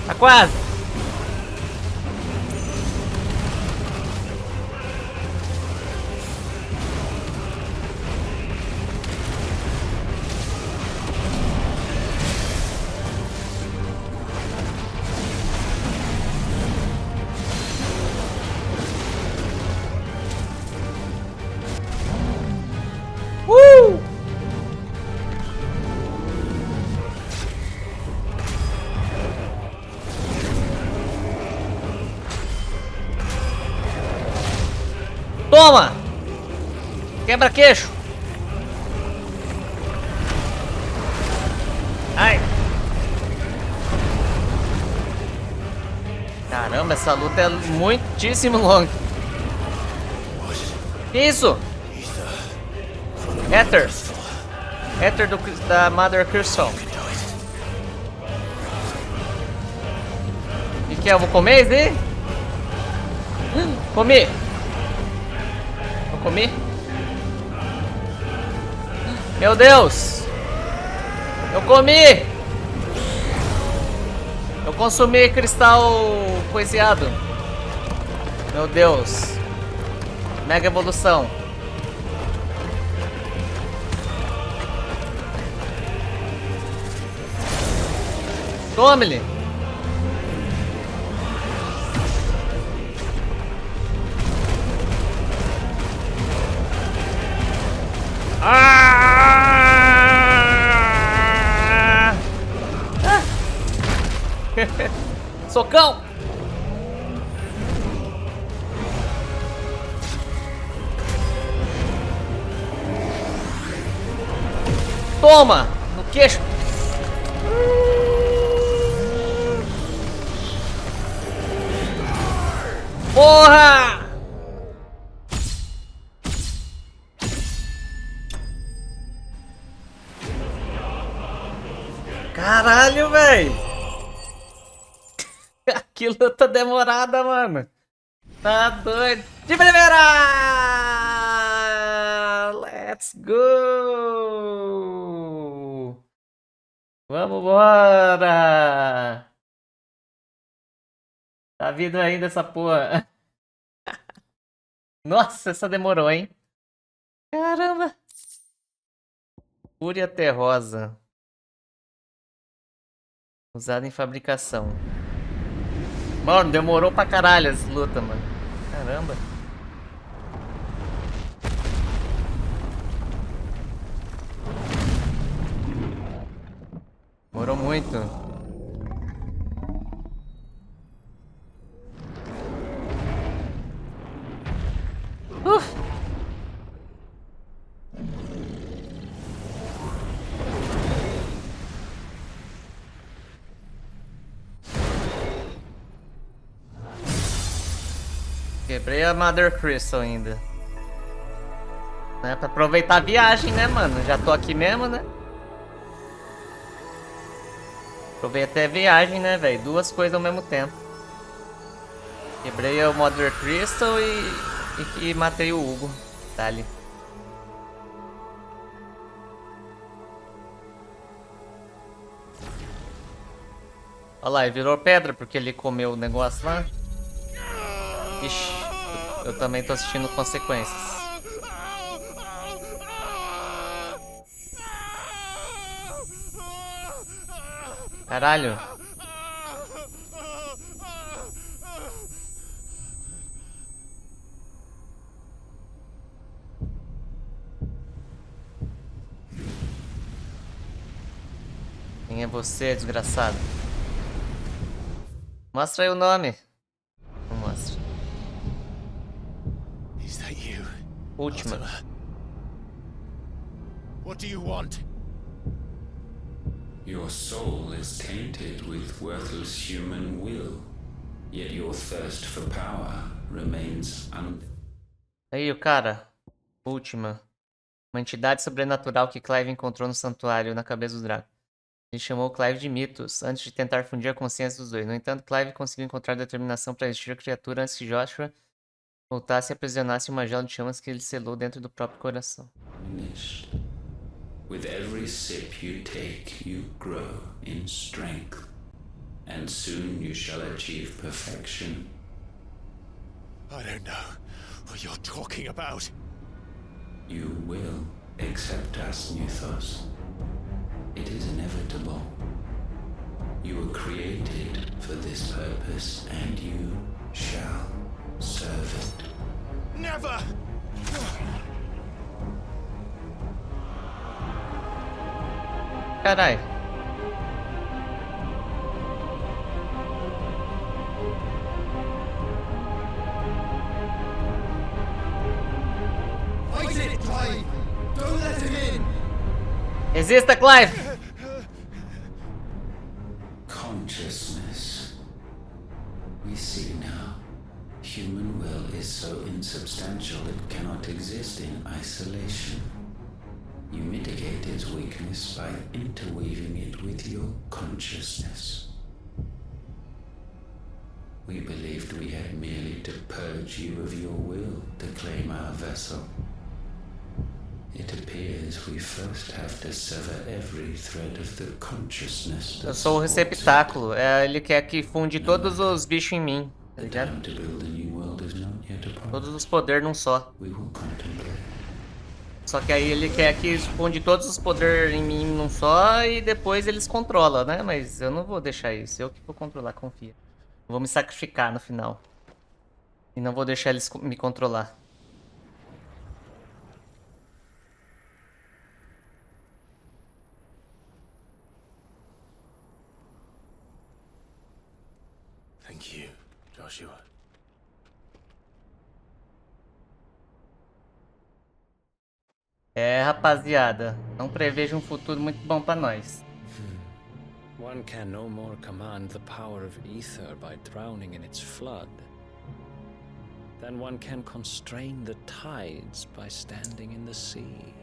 Tá quase. Toma! Quebra-queixo! Ai! Caramba, essa luta é muitíssimo longa. Que isso? Ether. Ether da Mother Crystal. O que é? Eu vou comer isso aí? Comi! Comi? Meu Deus! Eu comi! Eu consumi cristal coiseado. Meu Deus! Mega evolução. Tome-lhe! Socão! Toma! No queixo! Porra! Caralho, velho! Que luta demorada, mano! Tá doido! De primeira! Let's go! Vamos embora! Tá vindo ainda essa porra! Nossa, essa demorou, hein? Caramba! Fúria terrosa. Usada em fabricação. Mano, demorou pra caralho essa luta, mano. Caramba. Demorou muito. Quebrei a Mother Crystal ainda. Né? Pra aproveitar a viagem, né, mano? Já tô aqui mesmo, né? Aproveitei a viagem, né, velho? Duas coisas ao mesmo tempo. Quebrei o Mother Crystal e matei o Hugo. Tá ali. Olha lá, ele virou pedra porque ele comeu o negócio lá. Ixi, eu também tô assistindo consequências. Caralho. Quem é você, desgraçado? Mostra aí o nome. Não mostra. Is that you? Última. What do you want? Your soul is tainted with worthless human will, yet your thirst for power remains Aí o cara. Última. Uma entidade sobrenatural que Clive encontrou no santuário na cabeça do Draco. Ele chamou Clive de Mitos, antes de tentar fundir a consciência dos dois. No entanto, Clive conseguiu encontrar determinação para resistir a criatura antes que Joshua voltasse e aprisionasse uma jaula de chamas que ele selou dentro do próprio coração. diminished. With every sip you take, you grow in strength. and soon you shall achieve perfection. I don't know what you're talking about. You will accept us, Nuthos. It is inevitable. You were created for this purpose, and you shall serve it. Never! Carai. Fight it, Clive! Don't let him in! Resista, Clive! Consciousness. We see now. Human will is so insubstantial it cannot exist in isolation. You mitigate its weakness by interweaving it with your consciousness. We believed we had merely to purge you of your will to claim our vessel. It appears we first have to sever every thread of the consciousness. Eu sou o receptáculo. Ele quer que funde todos os bichos em mim, tá ligado? Todos os poderes num só. Só que aí ele quer que funde todos os poderes em mim num só e depois eles controlam, né? Mas eu não vou deixar isso. Eu que vou controlar, confia. Vou me sacrificar no final. E não vou deixar eles me controlar. Thank you, Joshua. É, rapaziada. Não prevejo um futuro muito bom pra nós. One can no more command the power of ether by drowning in its flood than one can constrain the tides by standing in the sea.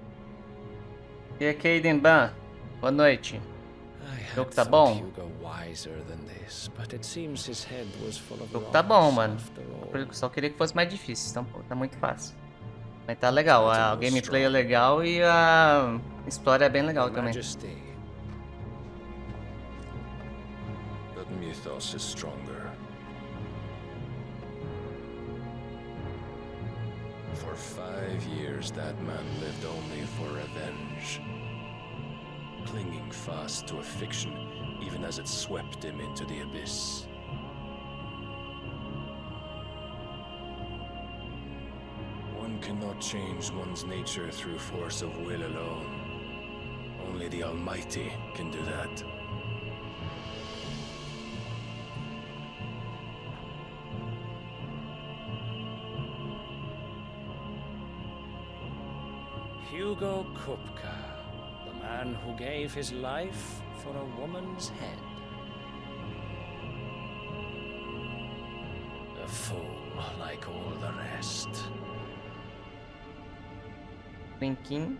E aqui, Aidenban? Boa noite. O jogo tá bom? O jogo tá bom, mano. Eu só queria que fosse mais difícil, então pô, tá muito fácil. Mas tá legal, a gameplay é legal e a história é bem legal também. But Mythos is stronger. For 5 years that man lived only for revenge. Clinging fast to a fiction, even as it swept him into the abyss. One cannot change one's nature through force of will alone. Only the Almighty can do that. Hugo Kupka, the man who gave his life for a woman's head. A fool like all the rest. Brinquinho.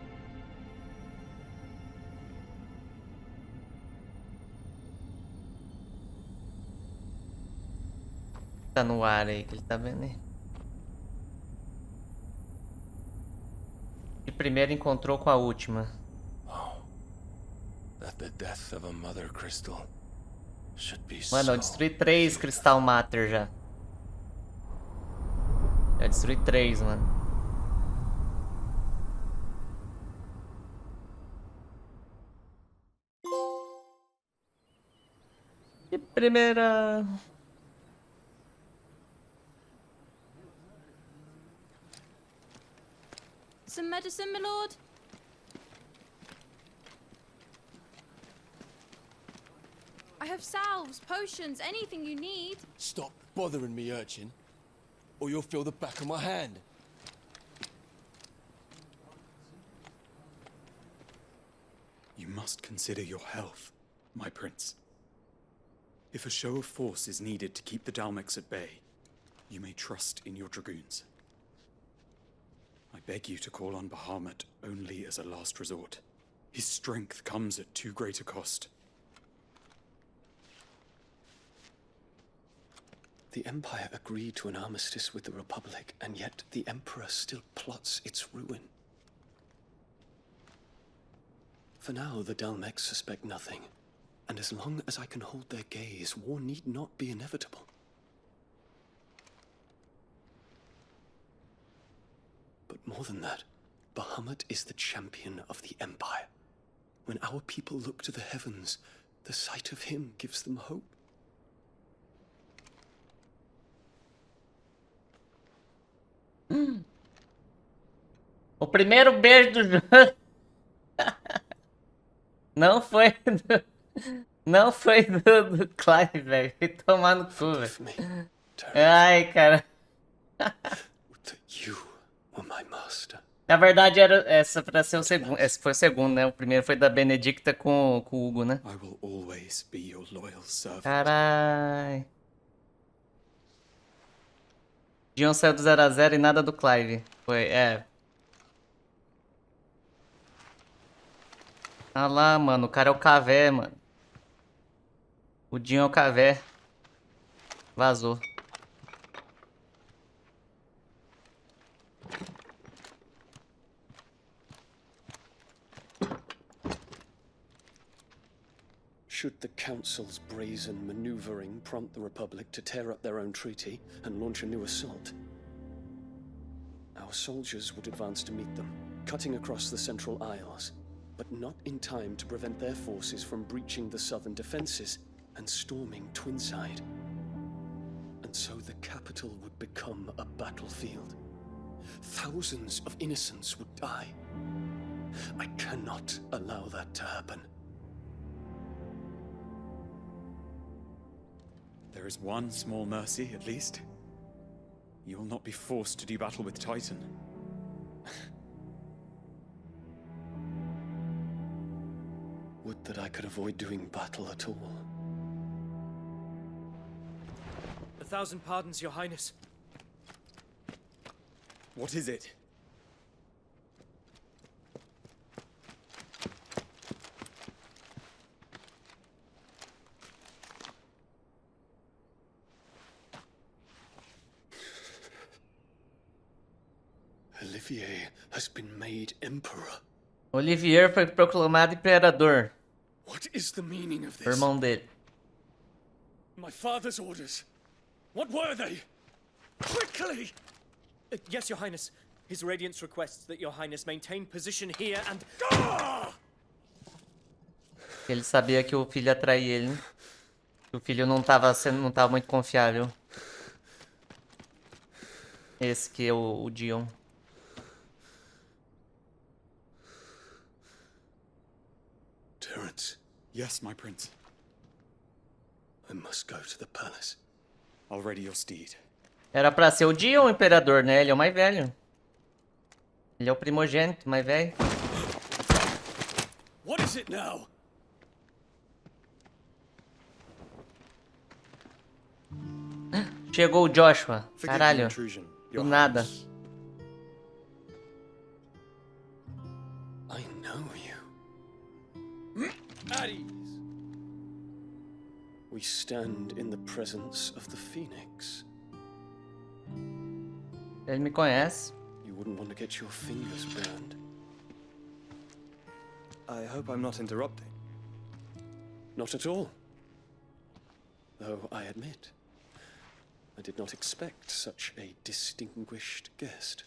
Tá no ar aí que ele tá vendo aí. E primeiro encontrou com a última. That the death of a mother crystal should be Mano, eu destruí 3 Crystal Matter já. Já destruí 3, mano. E primeira... Some medicine, my lord? I have salves, potions, anything you need. Stop bothering me, urchin, or you'll feel the back of my hand. You must consider your health, my prince. If a show of force is needed to keep the Dalmex at bay, you may trust in your dragoons. I beg you to call on Bahamut only as a last resort. His strength comes at too great a cost. The Empire agreed to an armistice with the Republic, and yet the Emperor still plots its ruin. For now, the Dalmex suspect nothing, And as long as I can hold their gaze, war need not be inevitable. But more than that, Bahamut is the champion of the Empire. When our people look to the heavens, the sight of him gives them hope. O primeiro beijo do jogo não foi do... Não foi do Clive, velho. Foi tomar no cu, velho. Ai, cara. Na verdade, era essa pra ser o segundo. Esse foi o segundo, né? O primeiro foi da Benedicta com o Hugo, né? I will always be your loyal servant. Carai. Dion saiu do 0 a 0 e nada do Clive. Foi, Ah lá, mano. O cara é o Cavé, mano. O Dion é o Cavé. Vazou. Should the Council's brazen maneuvering prompt the Republic to tear up their own treaty and launch a new assault, our soldiers would advance to meet them, cutting across the Central Isles, but not in time to prevent their forces from breaching the southern defenses and storming Twinside. And so the capital would become a battlefield. Thousands of innocents would die. I cannot allow that to happen. There is one small mercy, at least. You will not be forced to do battle with Titan. Would that I could avoid doing battle at all. 1,000 pardons, Your Highness. What is it? Olivier has been made emperor. Olivier foi proclamado imperador. What is the meaning of O this? irmão dele. My father's orders. What were they? Quickly! Yes, Your Highness. His Radiance requests that Your Highness maintain position here and... Ele sabia que o filho ia trair ele, né? Que o filho não tava muito confiável. Esse que é o Dion. Terence. Yes, my prince. I must go to the palace. I'll ready your steed. Era pra ser o Dion o imperador, né? Ele é o mais velho. Ele é o primogênito, mais velho. What is it now? Chegou o Joshua. Caralho. Do nada. I know you. At ease. We stand in the presence of the Phoenix. Ele me conhece. You wouldn't want to get your fingers burned. I hope I'm not interrupting. Not at all. Though I admit, I did not expect such a distinguished guest.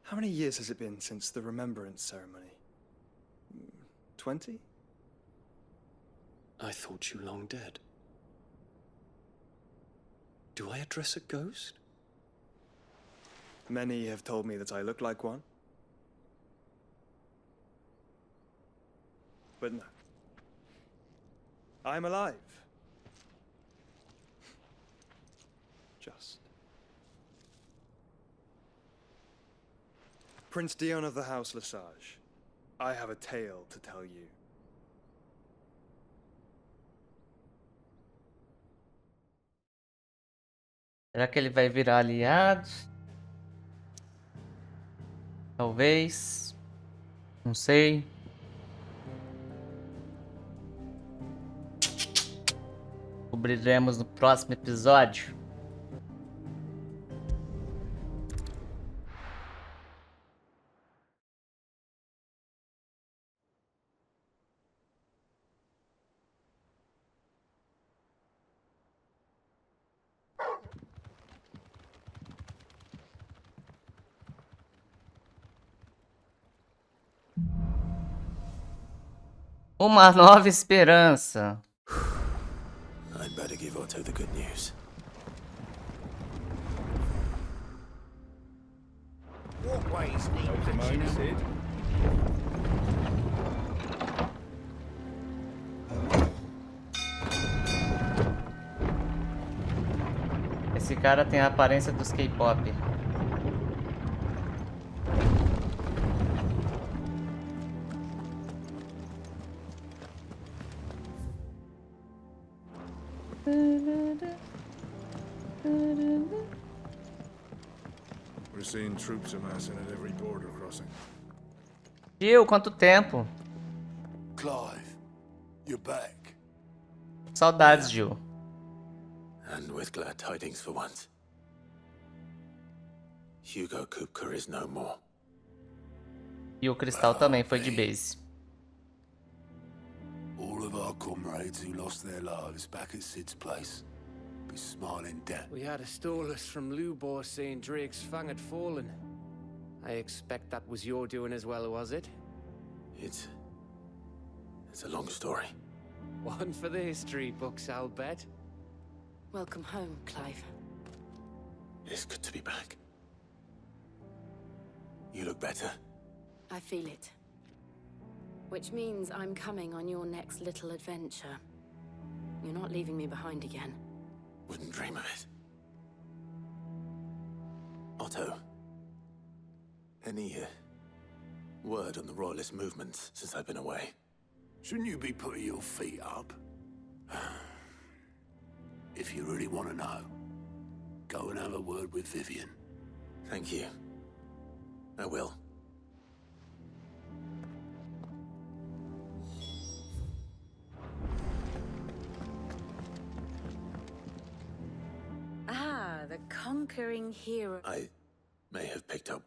How many years has it been since the Remembrance ceremony? 20? I thought you long dead. Do I address a ghost? Many have told me that I look like one. But no. I'm alive. Just. Prince Dion of the House Lesage, I have a tale to tell you. Será que ele vai virar aliado? Talvez. Não sei. Descobriremos no próximo episódio. Uma nova esperança. I'd better give Otto the good news. Walkways need patching up. Esse cara tem a aparência dos K-pop. We're seeing troops amassing at every border crossing. Gil, quanto tempo? Clive, you're back. Saudades, Gil. And with glad tidings for once. Hugo Kupka is no more. E o Cristal também foi de base. All of our comrades who lost their lives back at Sid's place be smiling down. We had a stolus from Lubor saying Drake's fang had fallen. I expect that was your doing as well, was it? It's a long story. One for the history books, I'll bet. Welcome home, Clive. It's good to be back. You look better. I feel it. Which means I'm coming on your next little adventure. You're not leaving me behind again. Wouldn't dream of it. Otto, any word on the Royalist movements since I've been away? Shouldn't you be putting your feet up? If you really want to know, go and have a word with Vivian. Thank you. I will. Ah, the conquering hero. I may have picked up.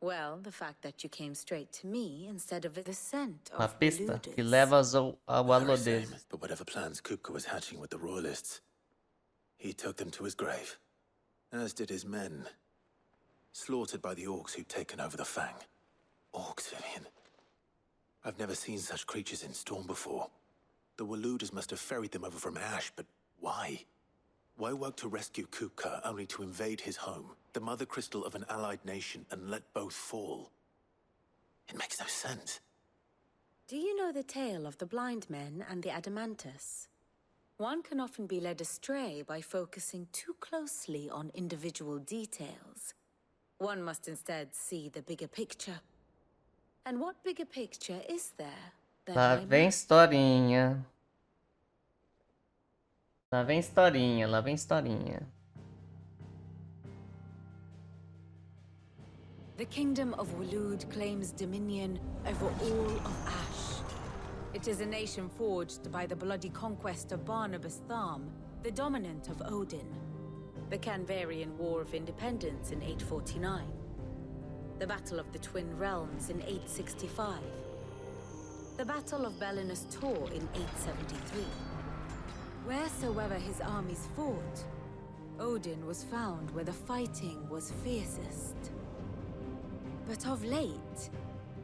Well, the fact that you came straight to me instead of the scent Uma of pista Ludus. que leva ao Very same, Alodez. but whatever plans Kupka was hatching with the Royalists, he took them to his grave, as did his men, slaughtered by the orcs who'd taken over the Fang. Orcs, Vivian. I've never seen such creatures in Storm before. The Waluders must have ferried them over from Ash, but why? Why work to rescue Kupka only to invade his home, the mother crystal of an allied nation, and let both fall? It makes no sense. Do you know the tale of the blind men and the Adamantus? One can often be led astray by focusing too closely on individual details. One must instead see the bigger picture. And what bigger picture is there than Lá I vem must? historinha. Lá vem historinha, lá vem historinha. The kingdom of Waloed claims dominion over all of Ash. It is a nation forged by the bloody conquest of Barnabas Tharm, the dominant of Odin. The Canvarian War of Independence in 849. The Battle of the Twin Realms in 865. The Battle of Belinus Tor in 873. Wheresoever his armies fought, Odin was found where the fighting was fiercest. But of late,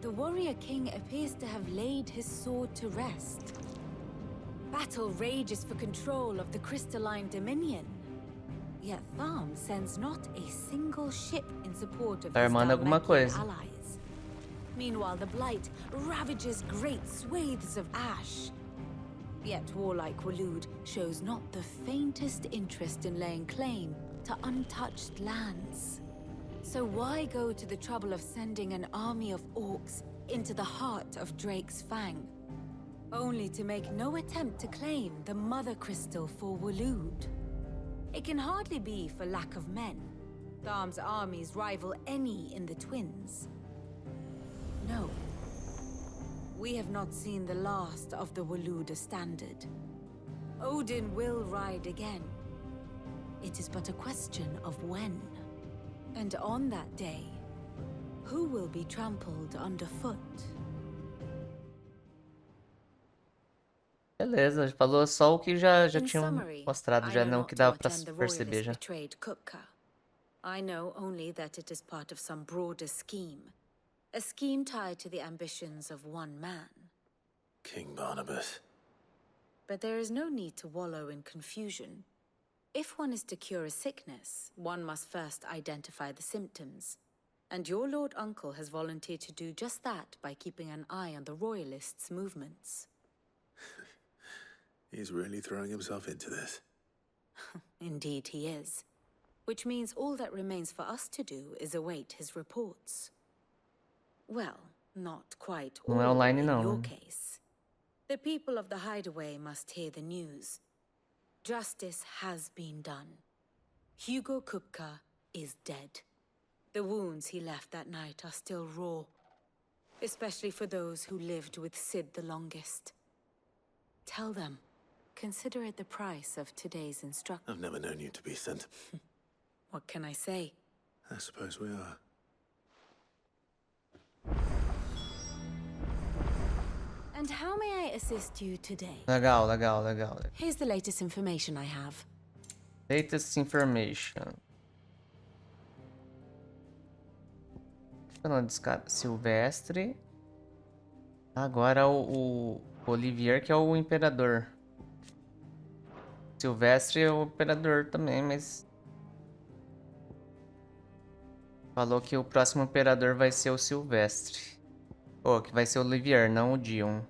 the warrior king appears to have laid his sword to rest. Battle rages for control of the crystalline dominion. Yet Tharm sends not a single ship in support of Tá his armando alguma Dalmekian coisa. allies. Meanwhile, the Blight ravages great swathes of Ash. Yet warlike Waloed shows not the faintest interest in laying claim to untouched lands. So why go to the trouble of sending an army of orcs into the heart of Drake's Fang, only to make no attempt to claim the Mother Crystal for Waloed? It can hardly be for lack of men. Tharm's armies rival any in the Twins. No. We have not seen the last of the Waloed standard. Odin will ride again. It is but a question of when. And on that day, who will be trampled underfoot? Beleza, falou só o que já In tinham summary, mostrado, I já know não not que to dava what pra end the perceber Royalists já. betrayed Kupka. I know only that it is part of some broader scheme. A scheme tied to the ambitions of one man. King Barnabas. But there is no need to wallow in confusion. If one is to cure a sickness, one must first identify the symptoms. And your Lord Uncle has volunteered to do just that by keeping an eye on the Royalists' movements. He's really throwing himself into this. Indeed he is. Which means all that remains for us to do is await his reports. Well, not quite all Não é online, in não. your case. The people of the Hideaway must hear the news. Justice has been done. Hugo Kupka is dead. The wounds he left that night are still raw, especially for those who lived with Sid the longest. Tell them, consider it the price of today's instruction. I've never known you to be sent. What can I say? I suppose we are. And how may I assist you today? Legal, legal, legal. Here's the latest information I have. Latest information. Silvestre. Agora o Olivier, que é o imperador. Silvestre é o imperador também, mas... Falou que o próximo imperador vai ser o Silvestre. Pô, que vai ser o Olivier, não o Dion.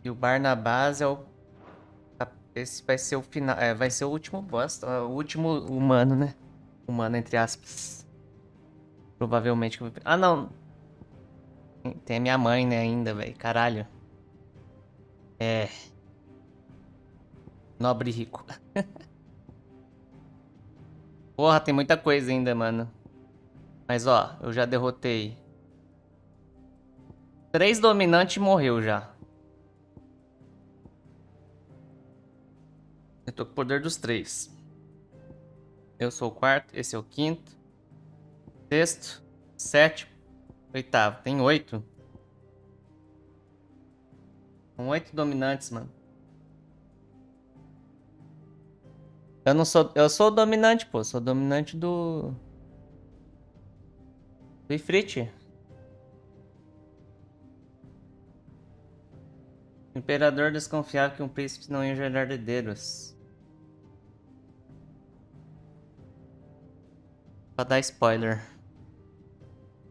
E o Barnabás é o... Esse vai ser o final... É, vai ser o último boss. O último humano, né? Humano, entre aspas. Provavelmente... Ah, não. Tem a minha mãe, né, ainda, velho. Caralho. É... Nobre rico. Porra, tem muita coisa ainda, mano. Mas, ó, eu já derrotei 3 dominantes e morreu já. Eu tô com o poder dos 3. Eu sou o 4º, esse é o 5º, 6º, 7º, 8º. Tem 8. São 8 dominantes, mano. Eu não sou... Eu sou o dominante, pô. Sou o dominante do Ifrit. Imperador desconfiava que um príncipe não ia gerar herdeiros. Pra dar spoiler.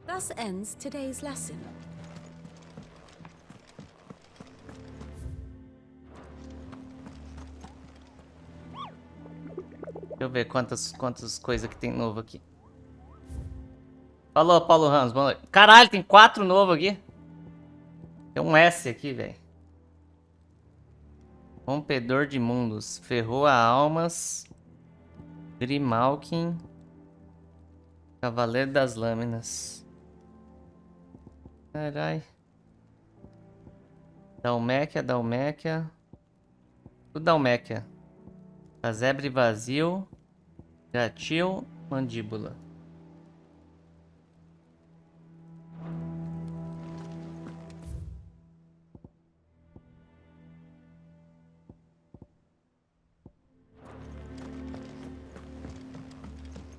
Thus ends today's lesson. Deixa eu ver quantas coisas que tem novo aqui. Falou, Paulo Ramos. Boa noite. Caralho, tem 4 novos aqui. Tem um S aqui, velho. Rompedor de mundos. Ferrou a almas. Grimalkin. Cavaleiro das lâminas. Carai. Dalméquia. Tudo Dalméquia. Casebre vazio. Gatil. Mandíbula.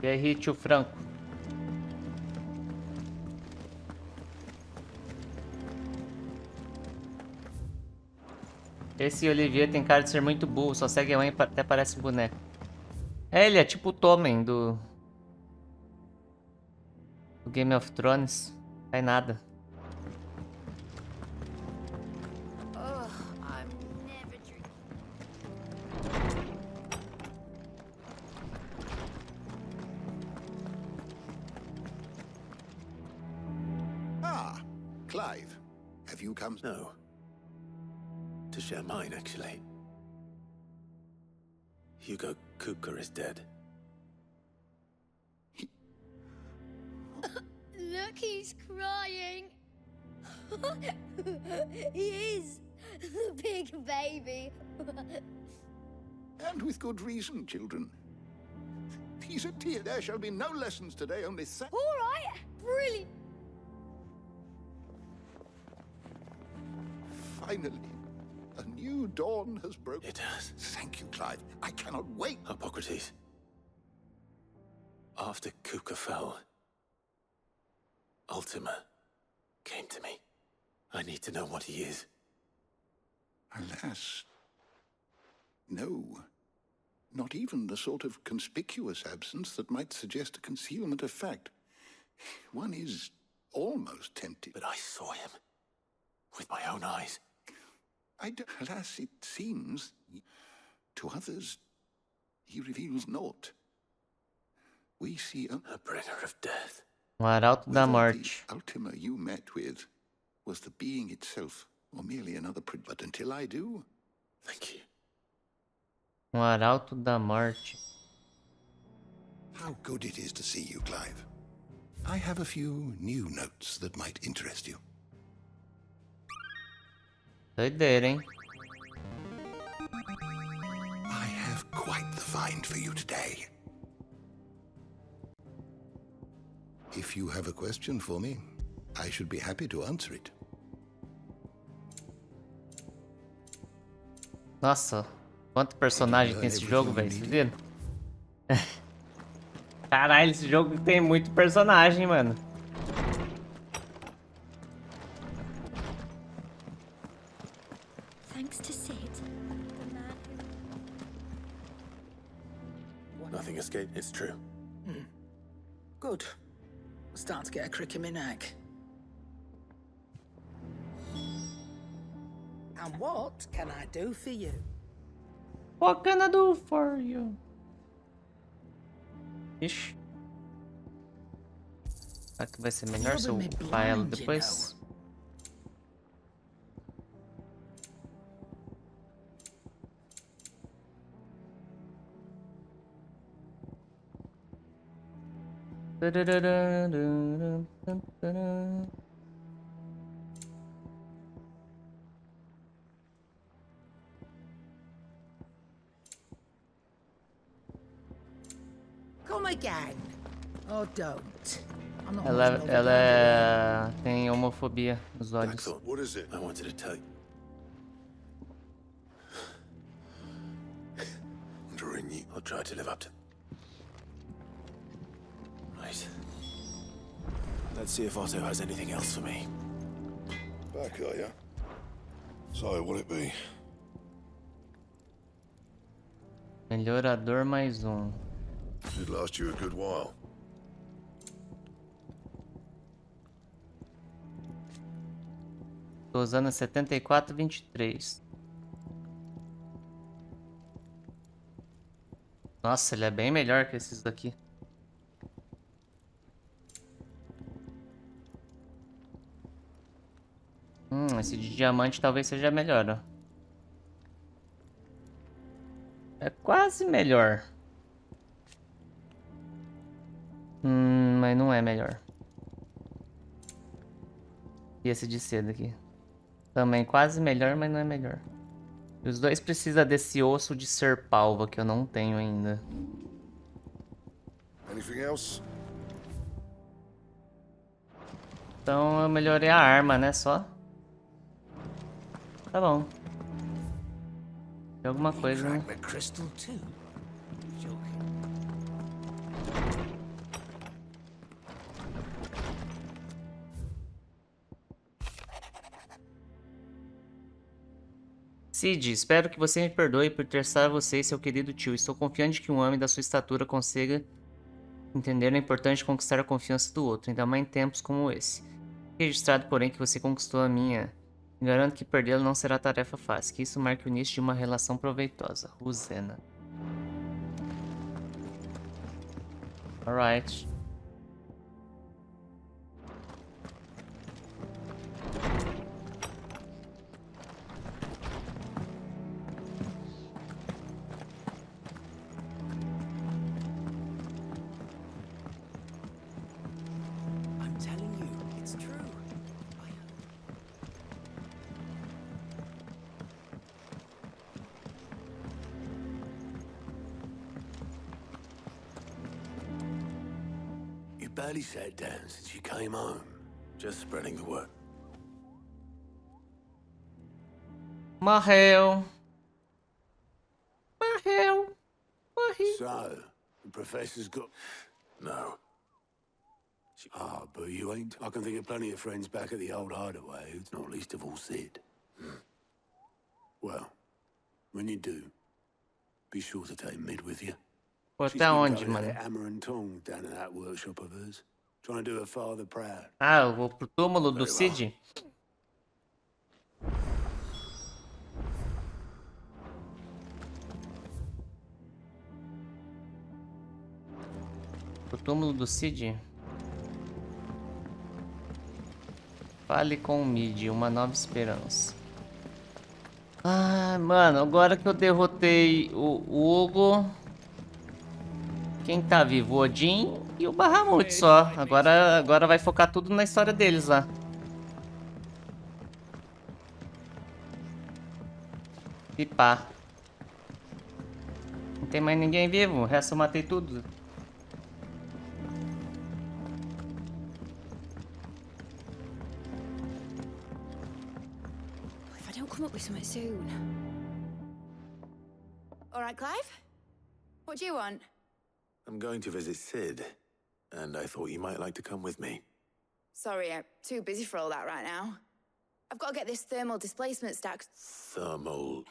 E aí, tio Franco? Esse Olivier tem cara de ser muito burro, só segue a mãe e até parece um boneco. É, ele é tipo o Tommen do Game of Thrones. Não faz nada. Ah, Clive. Have you come? No. To share mine, actually. Hugo Kupka is dead. Look, he's crying. He is. The big baby. And with good reason, children. He's a tear. There shall be no lessons today, only All right, brilliant. Finally, a new dawn has broken. It has. Thank you, Clive. I cannot wait. Hippocrates. After Kuka fell, Ultima came to me. I need to know what he is. Alas. No. Not even the sort of conspicuous absence that might suggest a concealment of fact. One is almost tempted. But I saw him. With my own eyes. Alas, it seems, to others, he reveals naught. We see a bringer of death. Arauto da Morte. The Ultima you met with was the being itself, or merely another but until I do. Thank you. Arauto da Morte. How good it is to see you, Clive. I have a few new notes that might interest you. Doideira, hein? I have quite the find for you today. If you have a question for me, I should be happy to answer it. Nossa, quanto personagem tem esse jogo, velho? Vocês viram? Caralho, esse jogo tem muito personagem, mano. Thanks to Sid, the man who... Nothing escaped, it's true. Good. I'm starting to get a crick in my neck. And what can I do for you? What can I do for you? Ixi. Será que vai ser melhor se eu upar ela depois? Come again. Or don't. I'm not Ela tem homofobia nos olhos. What is it? I wanted to tell you. Wondering you. I'll try to live up to. Right. Let's see if Otto has anything else for me. Back, are ya? So, what'll it be? Melhorador mais um. Should last you a good while. Tô usando a 7423. Nossa, ele é bem melhor que esses daqui. Esse de diamante talvez seja melhor, ó. É quase melhor. Mas não é melhor. E esse de seda aqui. Também quase melhor, mas não é melhor. E os dois precisam desse osso de serpalva que eu não tenho ainda. Anything else? Então eu melhorei a arma, né? Só. Tá bom. De alguma coisa, né? Cid, espero que você me perdoe por testar você e seu querido tio. Estou confiante que um homem da sua estatura consiga entender o importante de conquistar a confiança do outro, ainda mais em tempos como esse. Fique registrado, porém, que você conquistou a minha. Me garanto que perdê-la não será tarefa fácil, que isso marque o início de uma relação proveitosa. Rosena. Alright. Barely sat down since you came home. Just spreading the word. Morreu. Morreu. Morri. So, the professor's got... No. Ah, but you ain't. I can think of plenty of friends back at the old hideaway, who's not least of all Sid. Well, when you do, be sure to take Mid with you. Pô, She's até been onde, going at mano? it hammer and tongs down in that workshop of hers, trying to do her father proud. Ah, eu vou pro túmulo do Very well. Cid? Pro túmulo do Cid? Fale com o Mid, uma nova esperança. Ah, mano, agora que eu derrotei o Hugo... Quem tá vivo? O Odin e o Bahamut só. Agora vai focar tudo na história deles lá. E pá. Não tem mais ninguém vivo, o resto eu matei tudo. If I don't come up with something soon. All right, Clive? What do you want? I'm going to visit Sid, and I thought you might like to come with me. Sorry, I'm too busy for all that right now. I've got to get this thermal displacement stack. Thermal...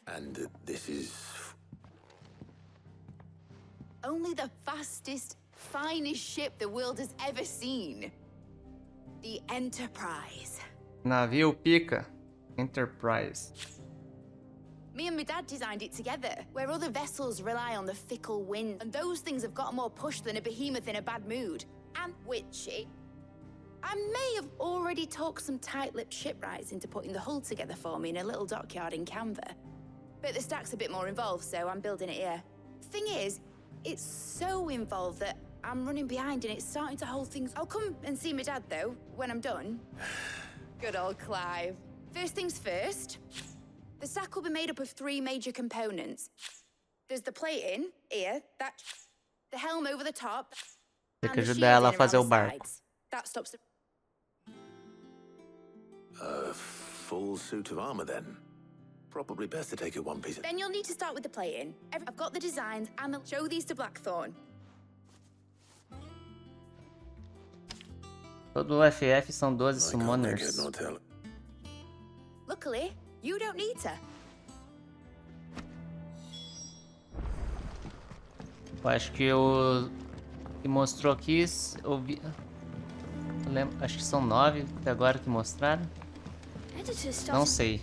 and this is... Only the fastest, finest ship the world has ever seen. The Enterprise. Navio pica. Enterprise. Me and my dad designed it together, where other vessels rely on the fickle wind, and those things have got more push than a behemoth in a bad mood. And witchy. I may have already talked some tight-lipped shipwrights into putting the hull together for me in a little dockyard in Canva. But the stack's a bit more involved, so I'm building it here. Thing is, it's so involved that I'm running behind and it's starting to hold things... I'll come and see my dad, though, when I'm done. Good old Clive. First things first... The stack will be made up of 3 major components. There's the plating, here, the helm over the top, Tem and que the ajudar ela a shielding fazer o around the barco. sides. That stops the... A full suit of armor, then. Probably best to take it one piece at... Then you'll need to start with the plating. I've got the designs, and I'll show these to Blackthorn. Todo o FF são 12 summoners. Luckily, you don't need to. Eu acho que o que mostrou aqui, eu vi... eu lembro, acho que são 9 até agora que mostraram. Não sei.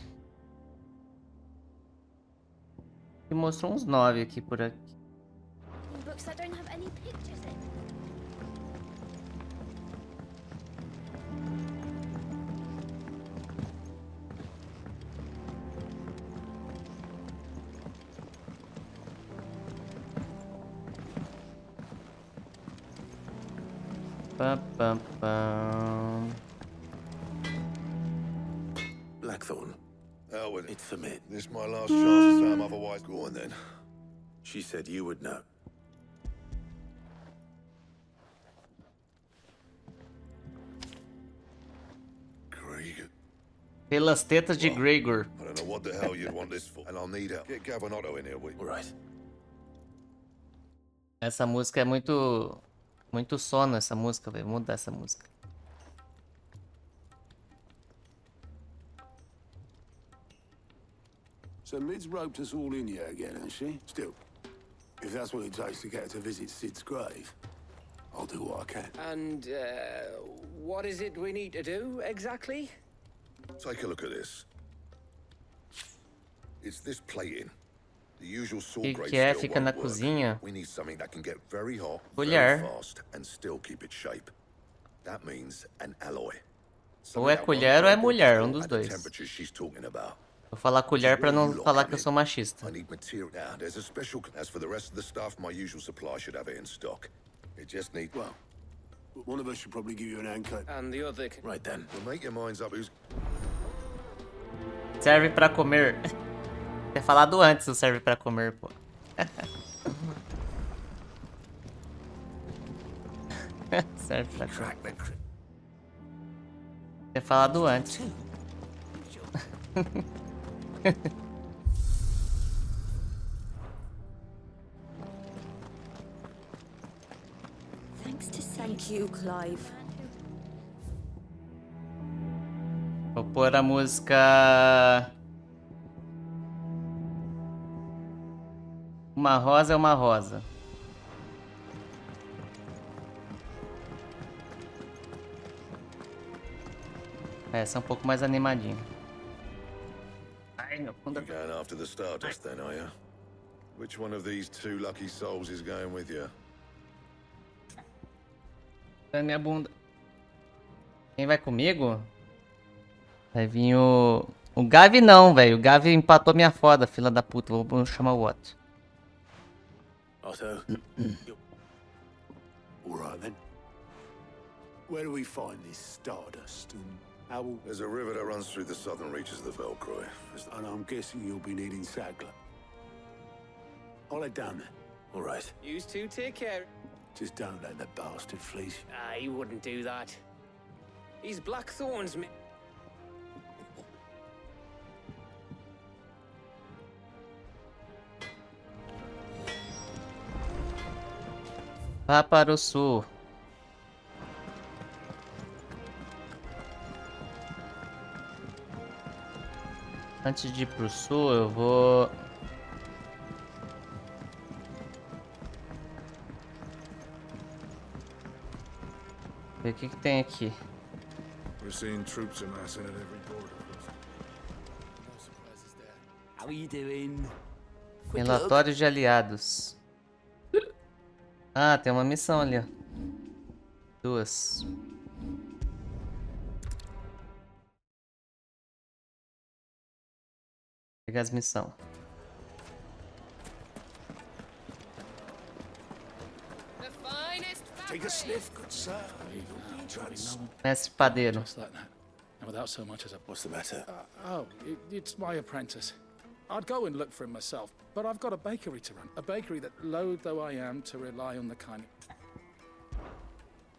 E mostrou uns 9 aqui por aqui. Books that don't have any pictures in. Pam, pam, pam. Blackthorn. Out with it. It's for Mid. This is my last chance to say I'm otherwise. Go on then. She said you would know. Krieg. Pelas tetas de Gregor. I don't know what the hell you'd want this for, and I'll need help. Get Gavin Otto in here, we. All right. Essa música é muito sono, essa música, velho. Vou mudar essa música. So Mid's roped us all in here again, hasn't she? Still, if that's what it takes to get her to visit Sid's grave, I'll do what I can. And, what is it we need to do, exactly? Take a look at this. It's this plating. The usual sword grade Que é? steel Fica na won't work. cozinha. We need something that can get very hot, Colher. very fast, and still keep its shape. That means an alloy. Ou é colher ou é mulher, um dos At the dois. temperatures she's talking about. Vou falar colher pra não falar que eu sou machista. I need material. Now, there's a special. As for the rest of the stuff, my usual supply should have it in stock. It just needs. Well, one of us should probably give you an anchor. And the other can... Right then. Well, make your minds up who's. Serve pra comer. Ter falado antes o serve pra comer, pô. Serve pra comer. Ter falado antes. Thank you, Clive. Vou pôr a música... Uma rosa é uma rosa. Essa é um pouco mais animadinha. Ai, meu fundo. You're going after the Stardust then, are you? Which one of these two lucky souls is going with you? É minha bunda. Quem vai comigo? Vai vir o... O Gavi não, velho. O Gavi empatou minha foda, fila da puta. Vou chamar o Otto. Otto. All right then. Where do we find this Stardust, and how will... There's a river that runs through the southern reaches of the Velcroy. And I'm guessing you'll be needing Sackler. I'll head down there. All right. You two take care. Just don't let the bastard fleece you. He wouldn't do that. He's Blackthorn's man. Vá para o sul. Antes de ir pro sul, eu vou... ver o que tem aqui. We're seeing troops amassing at every border. How are you doing? Relatórios de aliados. Ah, tem uma missão ali, ó. Duas. Pegar as missões. Take a sniff, good sir. Mestre padeiro. Without so much as a... What's the matter? It's my apprentice. I'd go and look for him myself, but I've got a bakery to run. A bakery that, loath though I am, to rely on the kind of...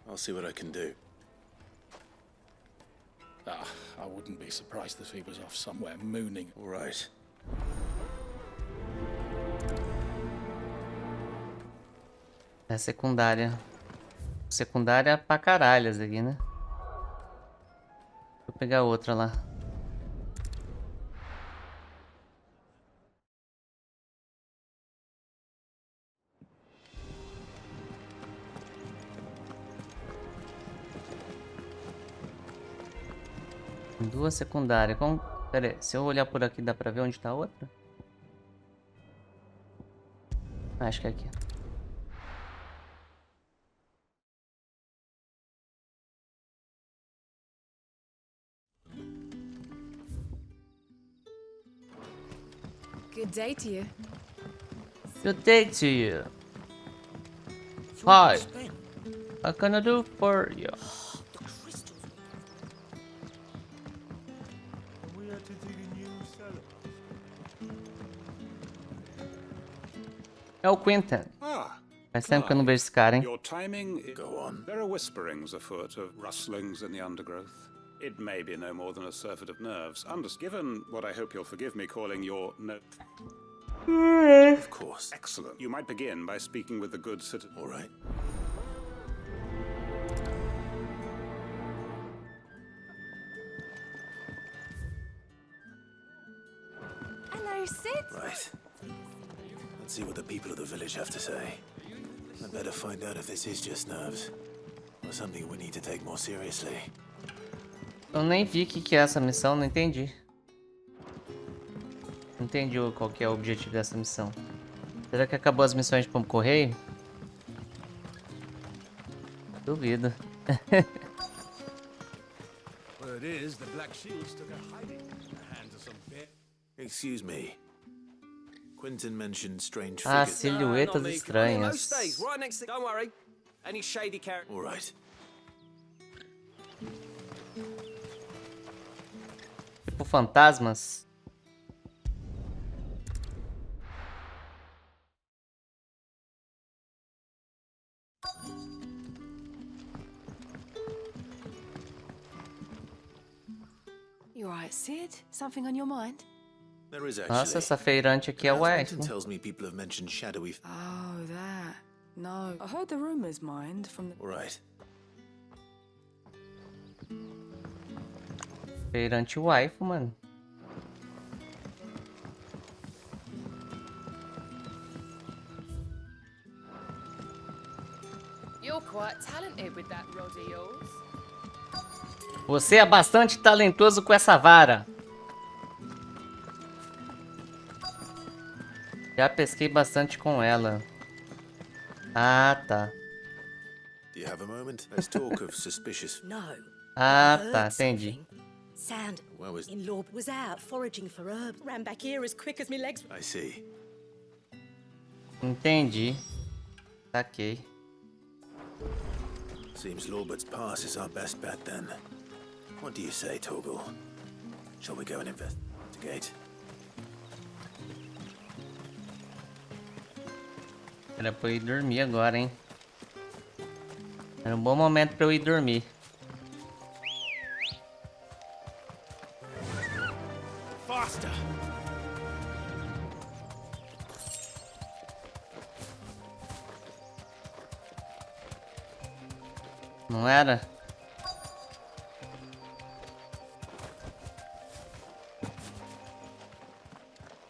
I'll see what I can do. I wouldn't be surprised if he was off somewhere mooning. All right. É secundária. Secundária pra caralho essa aqui, né? Vou pegar outra lá. Duas secundárias. Como... Pera aí, se eu olhar por aqui dá pra ver onde tá a outra? Acho que é aqui. Good day to you. Good day to you. Hi. What can I do for you? É o Quinton. Faz tempo que eu não vejo esse cara, hein? Your timing... Go on. There are whisperings afoot of rustlings in the undergrowth. It may be no more than a surfeit of nerves. Given what I hope you'll forgive me calling your Of course. Excellent. You might begin by speaking with the good citizen. All right. Hello, Sid. Right. Let's see what the people of the village have to say. I better find out if this is just nerves, or something we need to take more seriously. Eu nem vi o que é essa missão, não entendi. Não entendi qual que é o objetivo dessa missão. Será que acabou as missões de pombo correio? Duvido. Word is, the Black Shields took a hiding in the hands of some bear. Excuse me. Quinton mentioned strange Ah, figures. silhuetas estranhas. Stays right next to... Don't worry. Any shady character... All right. Tipo fantasmas. You alright, Sid? Something on your mind? There is actually. Nossa, essa feirante aqui é o F. Quinton tells me people have mentioned shadowy. Oh, that. No, I heard the rumors, mind, from the... All right. Perante o waifu, mano. You're quite talented with that rod of yours. Você é bastante talentoso com essa vara. Já pesquei bastante com ela. Ah, tá. Do you have a moment? Let's talk of suspicious... No. Ah, tá, entendi. Sound Where was... in law was out foraging for herbs. Ran back here as quick as me legs. I see. Entendi. Saquei. Seems Lorbert's Pass is our best bet then. What do you say, Torgal? Shall we go and investigate? Era pra eu ir dormir agora, hein? Era um bom momento pra eu ir dormir. Faster! Não era?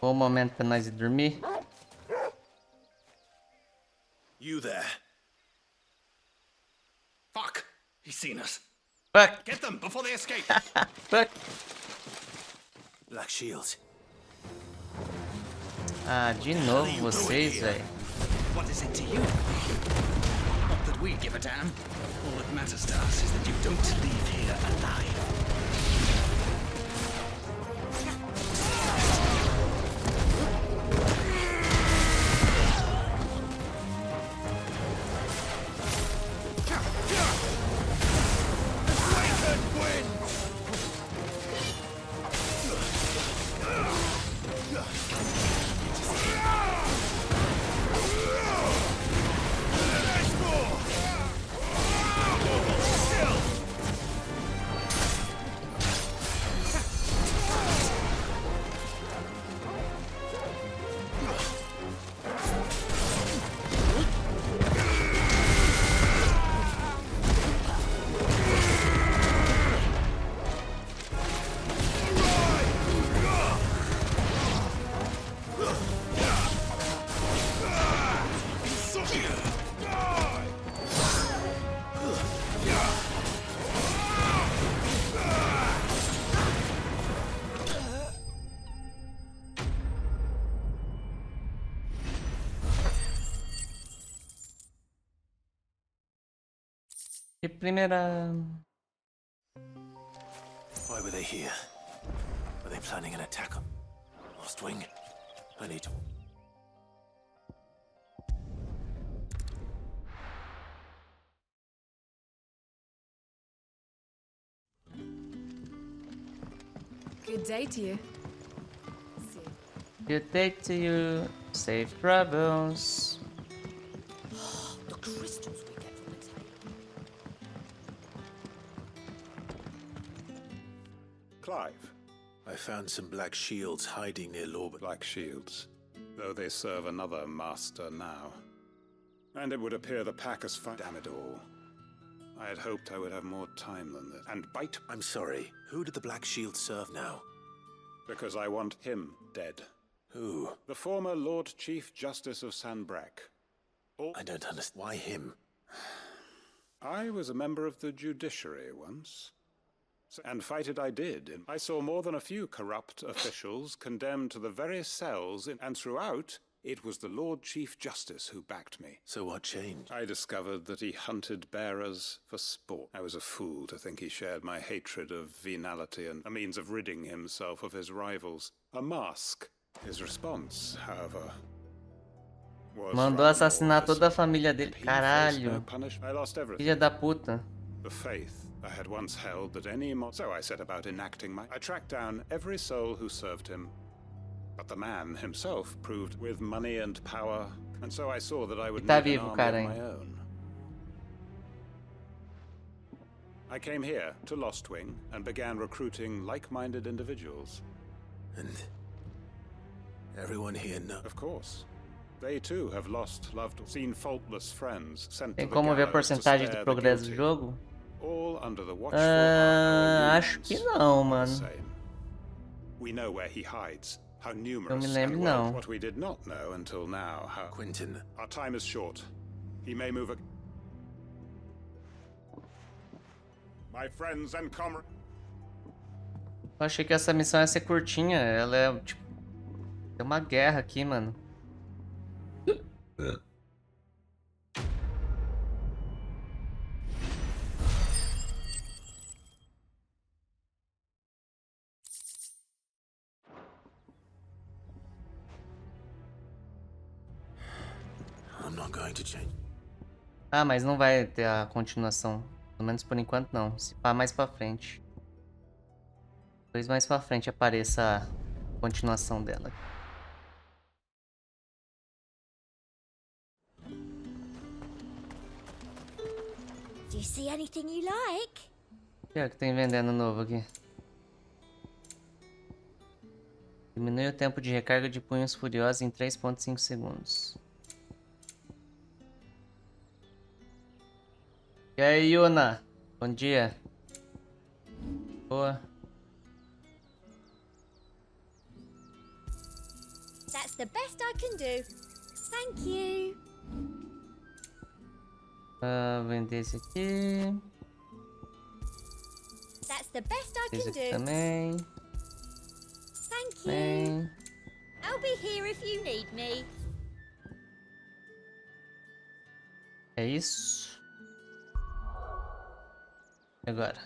Bom momento pra nós ir dormir. You there. Fuck! He's seen us. Fuck! Get them before they escape! Fuck! Black Shields. Ah, de novo vocês, velho. What is it to you? Not that we give a damn. All that matters to us is that you don't leave here alive. Que primeira... Why were they here? Were they planning an attack on Lost Wing? I need to... Good day to you. Good day to you. Safe travels. The crystals we get from the table. Clive. I found some black shields hiding near Lorbert. Black shields, though they serve another master now. And it would appear the pack has found... Damn it all. I had hoped I would have more time than this. And bite... I'm sorry. Who did the black shields serve now? Because I want him dead. Who? The former Lord Chief Justice of Sanbreque. I don't understand. Why him? I was a member of the judiciary once. And fight it I did. I saw more than a few corrupt officials condemned to the very cells, and throughout, it was the Lord Chief Justice who backed me. So what changed? I discovered that he hunted bearers for sport. I was a fool to think he shared my hatred of venality and a means of ridding himself of his rivals. A mask. His response, however, was Mandou assassinar toda a família dele. Caralho. Filha da puta. The faith I had once held that any so I set about enacting I tracked down every soul who served him. But the man himself proved with money and power, and so I saw that I would need an army of my own. I came here to Lostwing and began recruiting like-minded individuals. And everyone here knows? Of course. They too have lost loved, seen faultless friends sent Tem to the como ver a gallows to porcentagem spare de the progresso do guilty. jogo? All under the watchful eye of our Acho que unions não, are the mano. same. We know where he hides, how Eu numerous, me lembro and well, não. what we did not know until now, how... Quentin. Our time is short. He may move a... My friends and comrades... Eu achei que essa missão ia ser curtinha. Ela é, tipo... Tem uma guerra aqui, mano. I'm not going to change. Ah, mas não vai ter a continuação. Pelo menos por enquanto não. Se pá mais pra frente. Talvez mais pra frente apareça a continuação dela. Do you see anything you like? O que é que tem vendendo novo aqui? Diminui o tempo de recarga de punhos furiosos em 3.5 segundos. E aí, Yuna? Bom dia. Boa. That's the best I can do. Thank you. Vender esse aqui. That's the best I Esse can aqui do. também. Thank you. Também. I'll be here if you need me. É isso. E agora?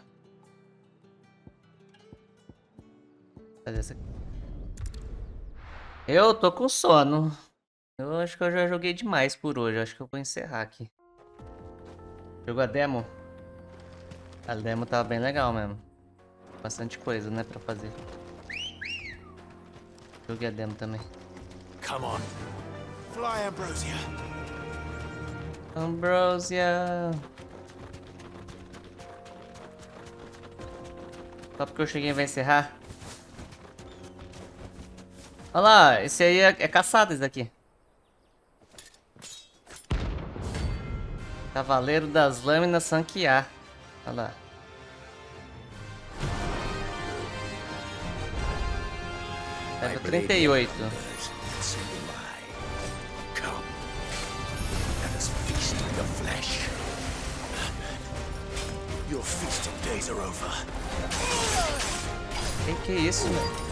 Cadê essa aqui? Eu tô com sono. Eu acho que eu já joguei demais por hoje. Eu acho que eu vou encerrar aqui. Jogou a demo? A demo tava bem legal mesmo. Bastante coisa, né, pra fazer. Joguei a demo também. Come on. Fly, Ambrosia. Ambrosia. Só porque eu cheguei vai encerrar. Olha lá, esse aí é caçado, esse daqui. Cavaleiro das Lâminas Sanquiar. Olha lá. Level 38. Come. Let us feast on your flesh. Your feasting days are over. Que é isso, velho?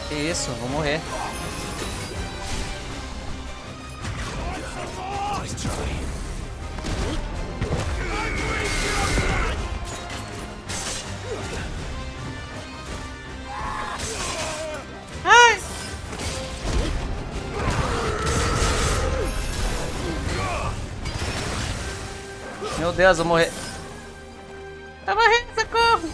Que isso? Vou morrer. Ai! Meu Deus, eu vou morrer. Tá morrendo, socorro!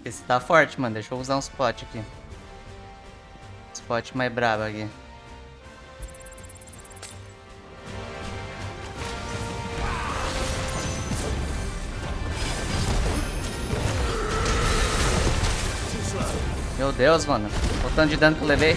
Esse tá forte, mano. Deixa eu usar um spot aqui. Spot mais brabo aqui. Meu Deus, mano. O tanto de dano que eu levei.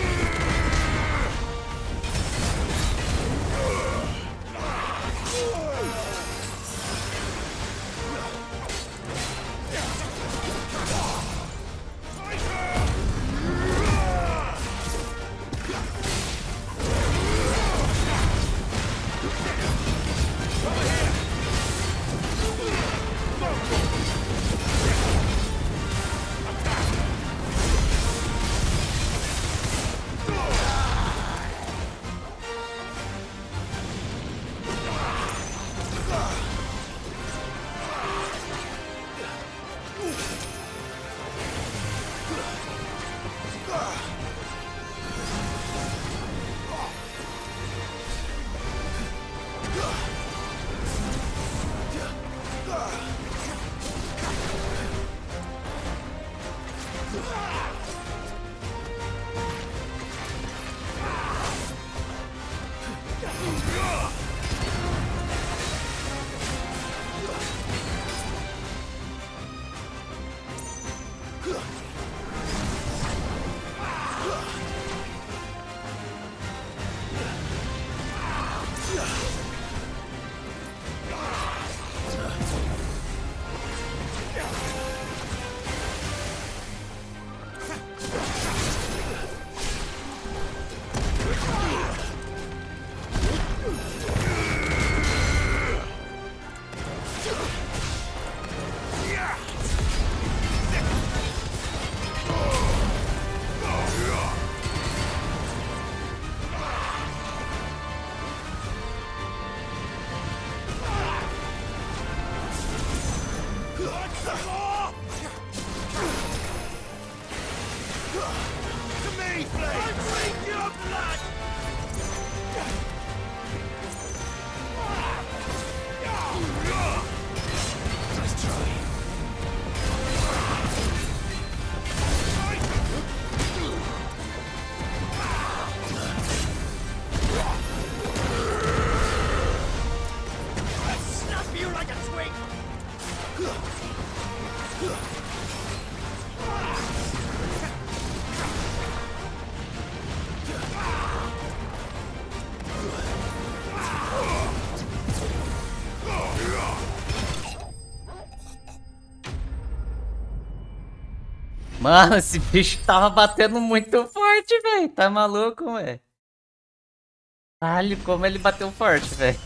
Mano, esse bicho tava batendo muito forte, velho. Tá maluco, velho? Olha como ele bateu forte, velho.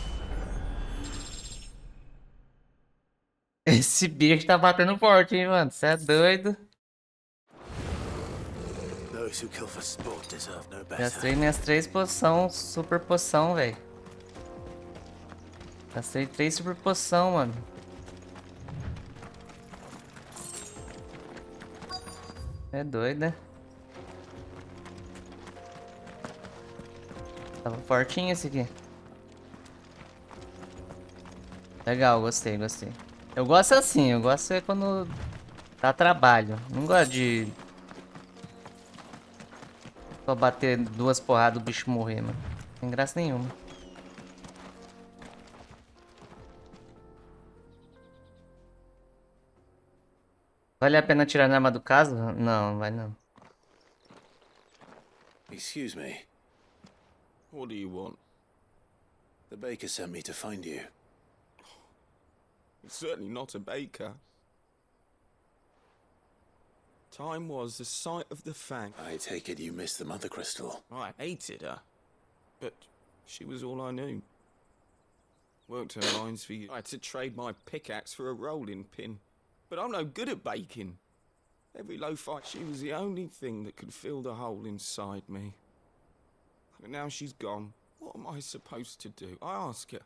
Esse bicho tá batendo forte, hein, mano. Você é doido. Those who kill for sport deserve no better. Gastei minhas 3 poção, super poção, velho. Gastei 3 super poção, mano. É doido, né? Tava fortinho esse aqui. Legal, gostei, gostei. Eu gosto assim, eu gosto é quando dá trabalho. Não gosto de só bater 2 porradas do bicho morrer, mano. Não tem graça nenhuma. Vale a pena tirar a arma do caso? Não, vai não. Excuse me. What do you want? The baker sent me to find you. It's certainly not a baker. Time was the sight of the fang. I take it you missed the mother crystal. I hated her. But she was all I knew. Worked her lines for you. I had to trade my pickaxe for a rolling pin. But I'm no good at baking. Every loaf she was the only thing that could fill the hole inside me. But now she's gone. What am I supposed to do? I ask her.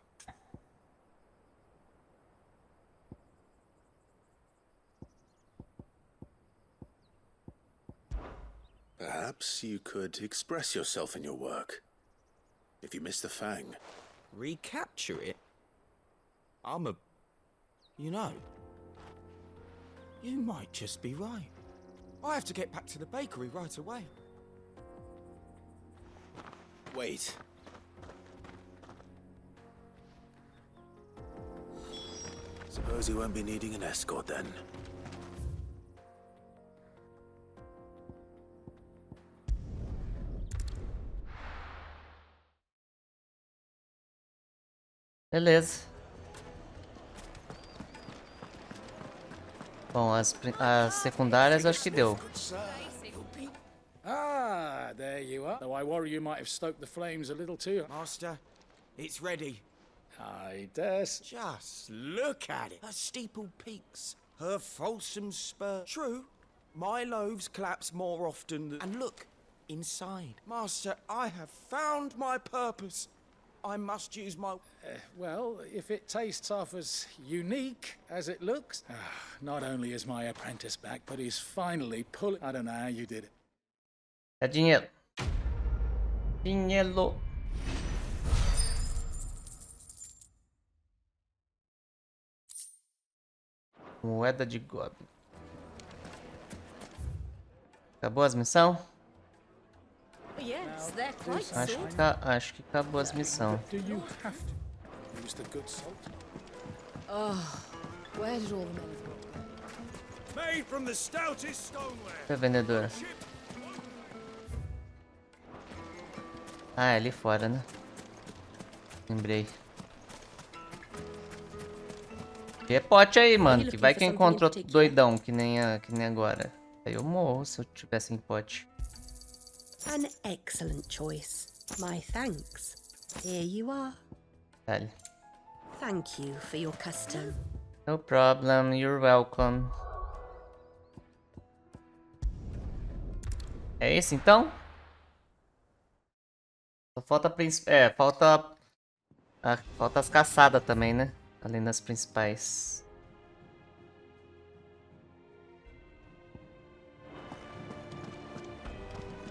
Perhaps you could express yourself in your work. If you miss the fang. Recapture it? I'm a... You know... You might just be right. I have to get back to the bakery right away. Wait. Suppose you won't be needing an escort then. Beleza. Bom, as secundárias acho que deu. Ah, there you are. Though I worry you might have stoked the flames a little too. Master, it's ready. I dare. Just look at it. Her steeple peaks, her fulsome spur. True, my loaves collapse more often than... And look, inside. Master, I have found my purpose. I must use my... Well, if it tastes half as unique as it looks... not only is my apprentice back, but he's finally pulling... I don't know how you did it. É dinheiro. Dinheiro. Moeda de goblin. Acabou as missões? Yes, they're quite Acho que acabou as missões. Do you have to use the good salt? Oh, where did all the men go? Made from the stoutest stoneware. Cadê a vendedora? Ah, é ali fora, né? Lembrei. E é pote aí, mano. Que vai que encontra outro doidão que nem agora. Aí eu morro se eu tiver sem pote. An excellent choice. My thanks. Here you are. Dale. Thank you for your custom. No problem, you're welcome. É isso então? Só falta falta as caçadas também, né? Além das principais.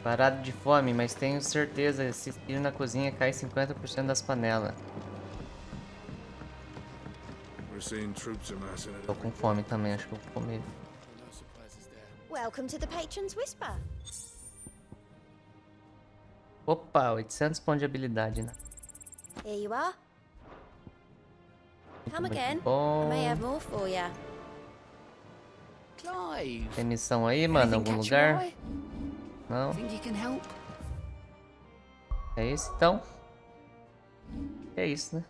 Parado de fome, mas tenho certeza, se ir na cozinha cai 50% das panelas. Tô com fome também, acho que eu vou comer. Welcome to the Patron's Whisper. Opa, 800 pontos de habilidade, né? Here you are. Come Muito again. bom. I may have more for ya. Clive. Tem missão aí, mano, em algum lugar? Não. Think you can help? É isso então? É isso, né?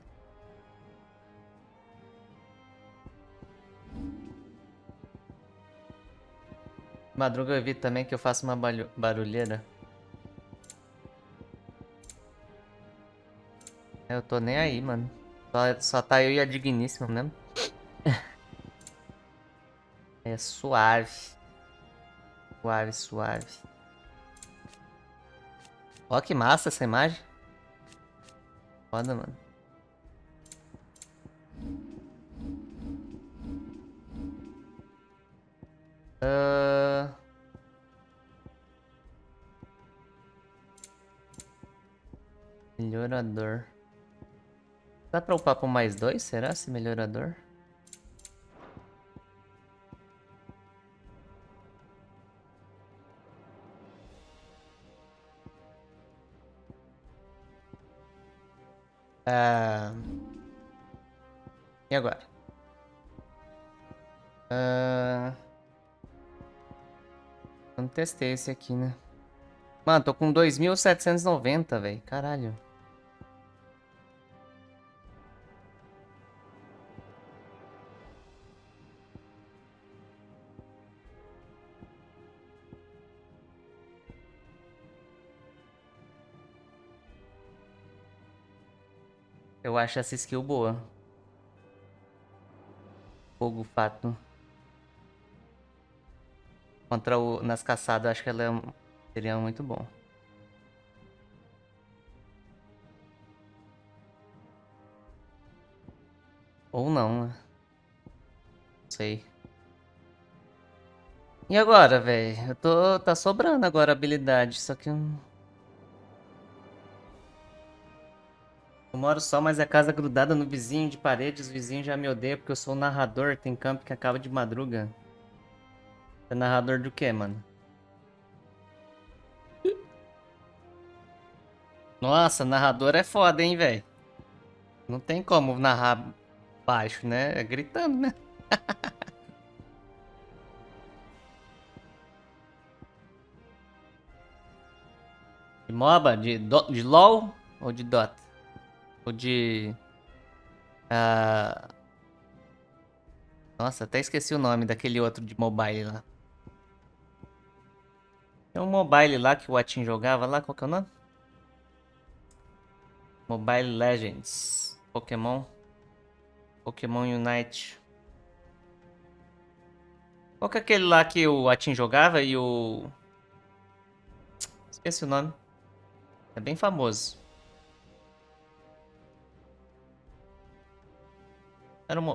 Madruga eu evito também que eu faço uma barulheira. Eu tô nem aí, mano. Só tá eu e a digníssima mesmo. É suave. Suave, suave. Ó que massa essa imagem. Foda, mano. Melhorador. Dá pra upar por mais 2? Será esse melhorador? E agora? Eu não testei esse aqui, né? Mano, tô com 2.790, velho. Caralho. Eu acho essa skill boa. Fogo fato. Contra o... Nas caçadas, eu acho que ela seria muito bom. Ou não, né? Não sei. E agora, velho? Tá sobrando agora a habilidade, só que eu moro só, mas é casa grudada no vizinho de parede. Os vizinhos já me odeiam porque eu sou o narrador. Tem campo que acaba de madruga. Você é narrador do quê, mano? Nossa, narrador é foda, hein, velho? Não tem como narrar baixo, né? É gritando, né? De MOBA? De LoL? Ou de Dota? Ou de... Nossa, até esqueci o nome daquele outro de mobile lá. Tem um mobile lá que o Atin jogava lá, qual que é o nome? Mobile Legends. Pokémon Unite. Qual que é aquele lá que o Atin jogava e o... Esqueci o nome. É bem famoso.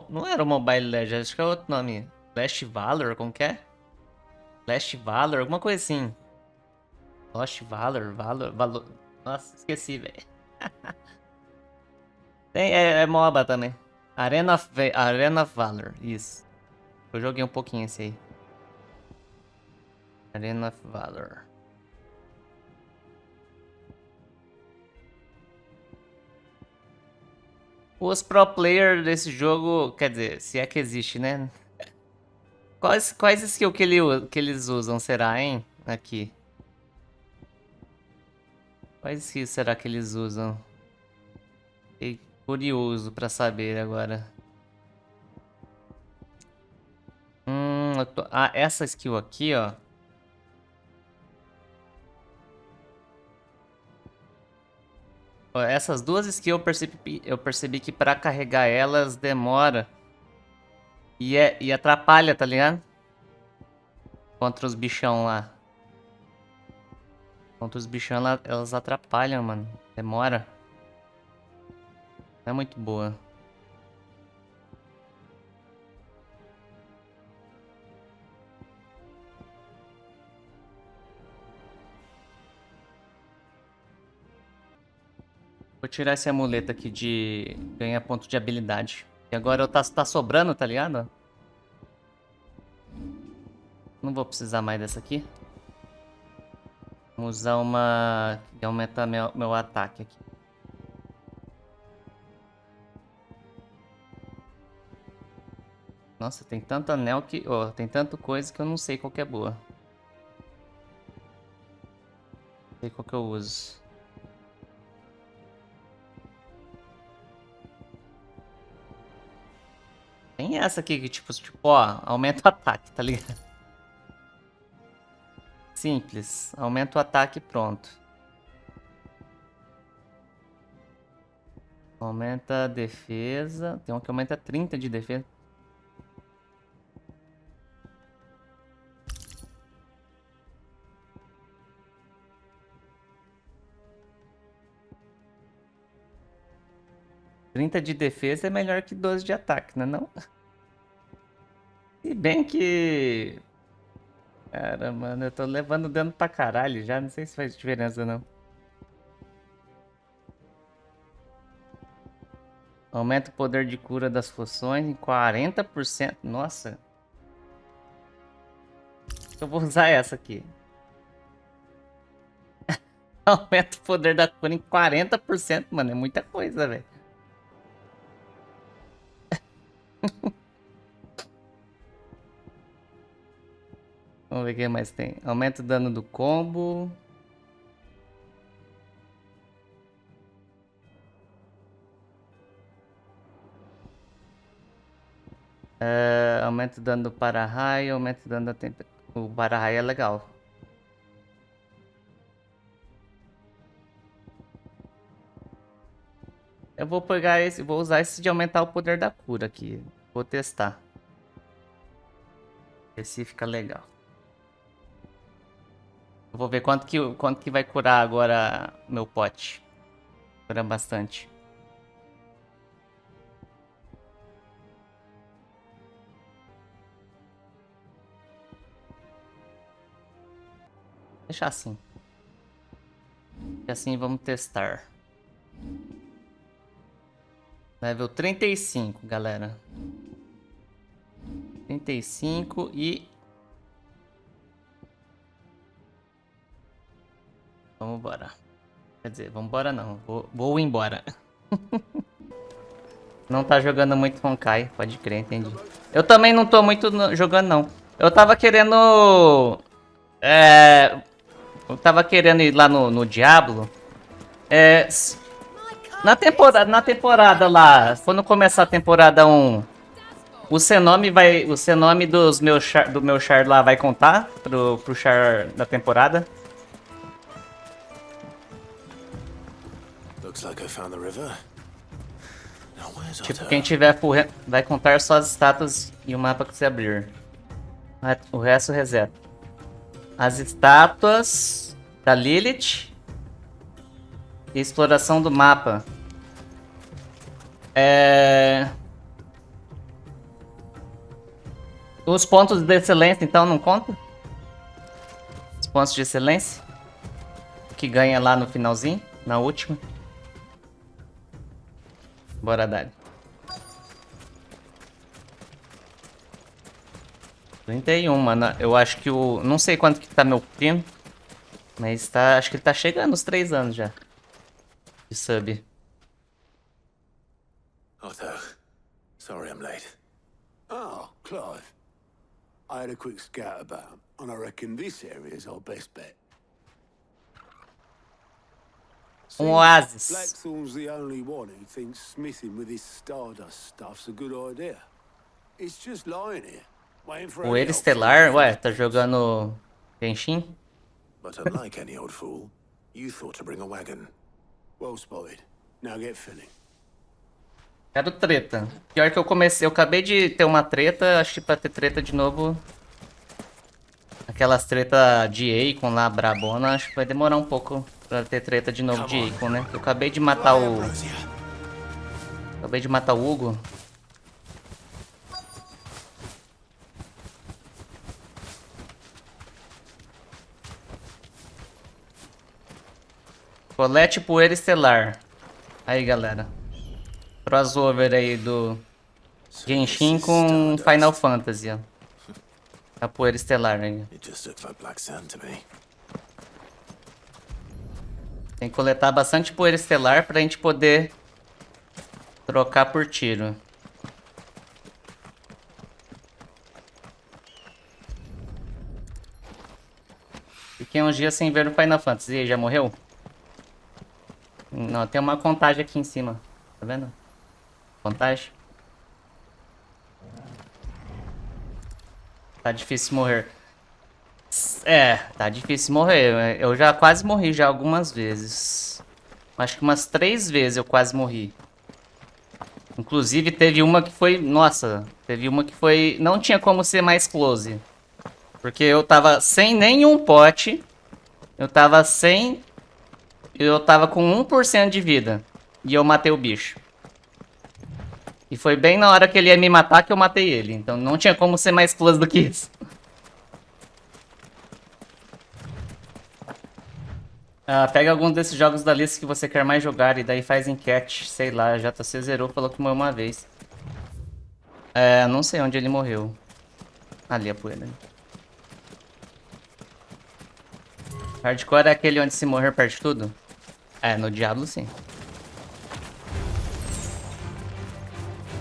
Não era o Mobile Legends, acho que é outro nome. Last Valor, como que é? Last Valor, alguma coisa assim. Lost Valor, Valor. Nossa, esqueci, velho. É MOBA também. Arena of Valor, isso. Eu joguei um pouquinho esse aí. Arena of Valor. Os pro players desse jogo, quer dizer, se é que existe, né? Quais skills que eles usam, será, hein? Aqui. Quais skills será que eles usam? Fiquei curioso pra saber agora. Essa skill aqui, ó. Ó, essas duas skills eu percebi que pra carregar elas demora. E atrapalha, tá ligado? Contra os bichão lá. Contra os bichão elas atrapalham, mano. Demora. Não é muito boa. Vou tirar esse amuleto aqui de ganhar ponto de habilidade. E agora tá sobrando, tá ligado? Não vou precisar mais dessa aqui. Vamos usar uma que aumenta meu ataque aqui. Nossa, tem tanto anel que... Oh, tem tanta coisa que eu não sei qual que é boa. Não sei qual que eu uso. Tem essa aqui que tipo, ó, aumenta o ataque, tá ligado? Simples. Aumenta o ataque, pronto. Aumenta a defesa. Tem um que aumenta 30 de defesa. Trinta de defesa é melhor que 12 de ataque, né não? Se bem que... Cara, mano, eu tô levando dano pra caralho já. Não sei se faz diferença, não. Aumenta o poder de cura das poções em 40%. Nossa. Eu vou usar essa aqui. Aumenta o poder da cura em 40%, mano. É muita coisa, velho. Vamos ver o que mais tem. Aumenta o dano do combo. Aumenta o dano do para-raio. Aumenta o dano da tempestade. O para-raio é legal. Eu vou pegar esse. Vou usar esse de aumentar o poder da cura aqui. Vou testar. Esse fica legal. Eu vou ver quanto que vai curar agora meu pote. Cura bastante. Deixa assim. E assim vamos testar. Level 35, galera. 35 e... Vamos embora. Quer dizer, vamos embora não. Vou embora. Não tá jogando muito Honkai, pode crer, entendi. Eu também não tô muito jogando, não. Eu tava querendo... Eu tava querendo ir lá no Diablo. Na temporada lá, quando começar a temporada 1, o Cenome do meu char lá vai contar pro char da temporada? Looks like I found the river. Now where's Tipo, Otto? quem tiver vai contar só as estátuas e o mapa que você abrir. O resto reseta. As estátuas da Lilith e exploração do mapa. Os pontos de excelência, então, não conta? Os pontos de excelência? Que ganha lá no finalzinho, na última. Bora dar. 31, mano. Eu acho que o... Não sei quanto que tá meu primo. Mas tá... Acho que ele tá chegando nos 3 anos já. De sub. Otto, sorry I'm late. Oh, Clive. I had a quick scout about, and I reckon this area's our best bet. Oasis. Blackthorn's the only one who thinks smithing with his stardust stuff's a good idea. It's just lying here, waiting for O Ele Estelar, ué, tá jogando Genshin? But unlike any old fool, you thought to bring a wagon. Well spotted. Now get filling. Quero treta. Pior que eu acabei de ter uma treta, acho que pra ter treta de novo... Aquelas treta de Akon lá, brabona, acho que vai demorar um pouco pra ter treta de novo de Akon, né? Eu acabei de matar o... Acabei de matar o Hugo. Colete poeira estelar. Aí, galera. Crossover aí do Genshin com Final Fantasy, ó. A poeira estelar aí. Tem que coletar bastante poeira estelar pra gente poder trocar por tiro. Fiquei uns dias sem ver no Final Fantasy. E aí, já morreu? Não, tem uma contagem aqui em cima. Tá vendo? Contagem. Tá difícil morrer. É, tá difícil morrer. Eu já quase morri já algumas vezes. Acho que umas 3 vezes eu quase morri. Inclusive teve uma que foi... Nossa, teve uma que foi... Não tinha como ser mais close. Porque eu tava sem nenhum pote. Eu tava sem... Eu tava com 1% de vida. E eu matei o bicho. E foi bem na hora que ele ia me matar que eu matei ele. Então não tinha como ser mais close do que isso. Ah, pega algum desses jogos da lista que você quer mais jogar e daí faz enquete. Sei lá, a JC zerou, falou que morreu uma vez. É, não sei onde ele morreu. Ali a poeira. Hardcore é aquele onde se morrer perde tudo? É, no Diablo sim.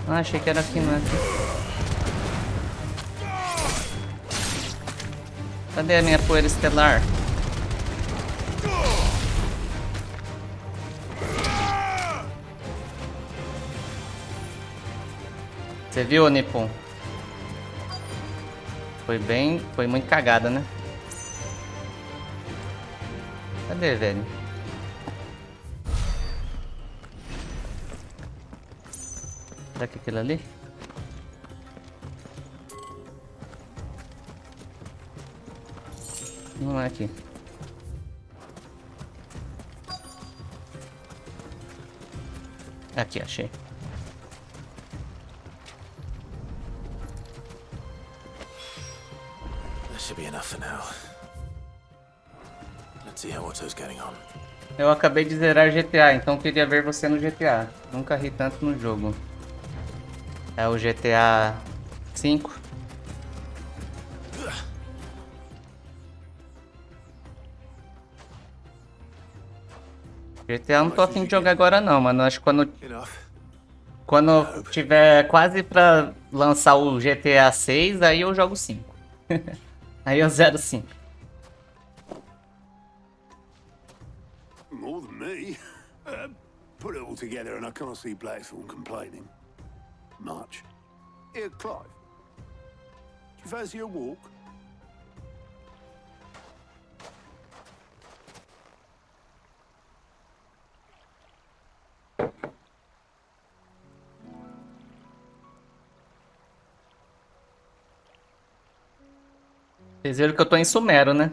Ah, achei que era aqui, não é aqui. Cadê a minha poeira estelar? Você viu, Nippon? Foi muito cagada, né? Cadê, velho? Será que é aquilo ali? Não é aqui. Aqui, achei. That should be enough for now. Let's see how Otto's getting on. Eu acabei de zerar GTA, então queria ver você no GTA. Nunca ri tanto no jogo. É o GTA 5. GTA eu não tô afim de jogar agora não, mano. Acho que quando tiver quase pra lançar o GTA 6, aí eu jogo 5. Aí eu zero 5. More than me. Put it all together and I can't see Blackthorn complaining. Much. Here, Clive. Do you fancy a walk? Vocês viram que eu tô em Sumero, né?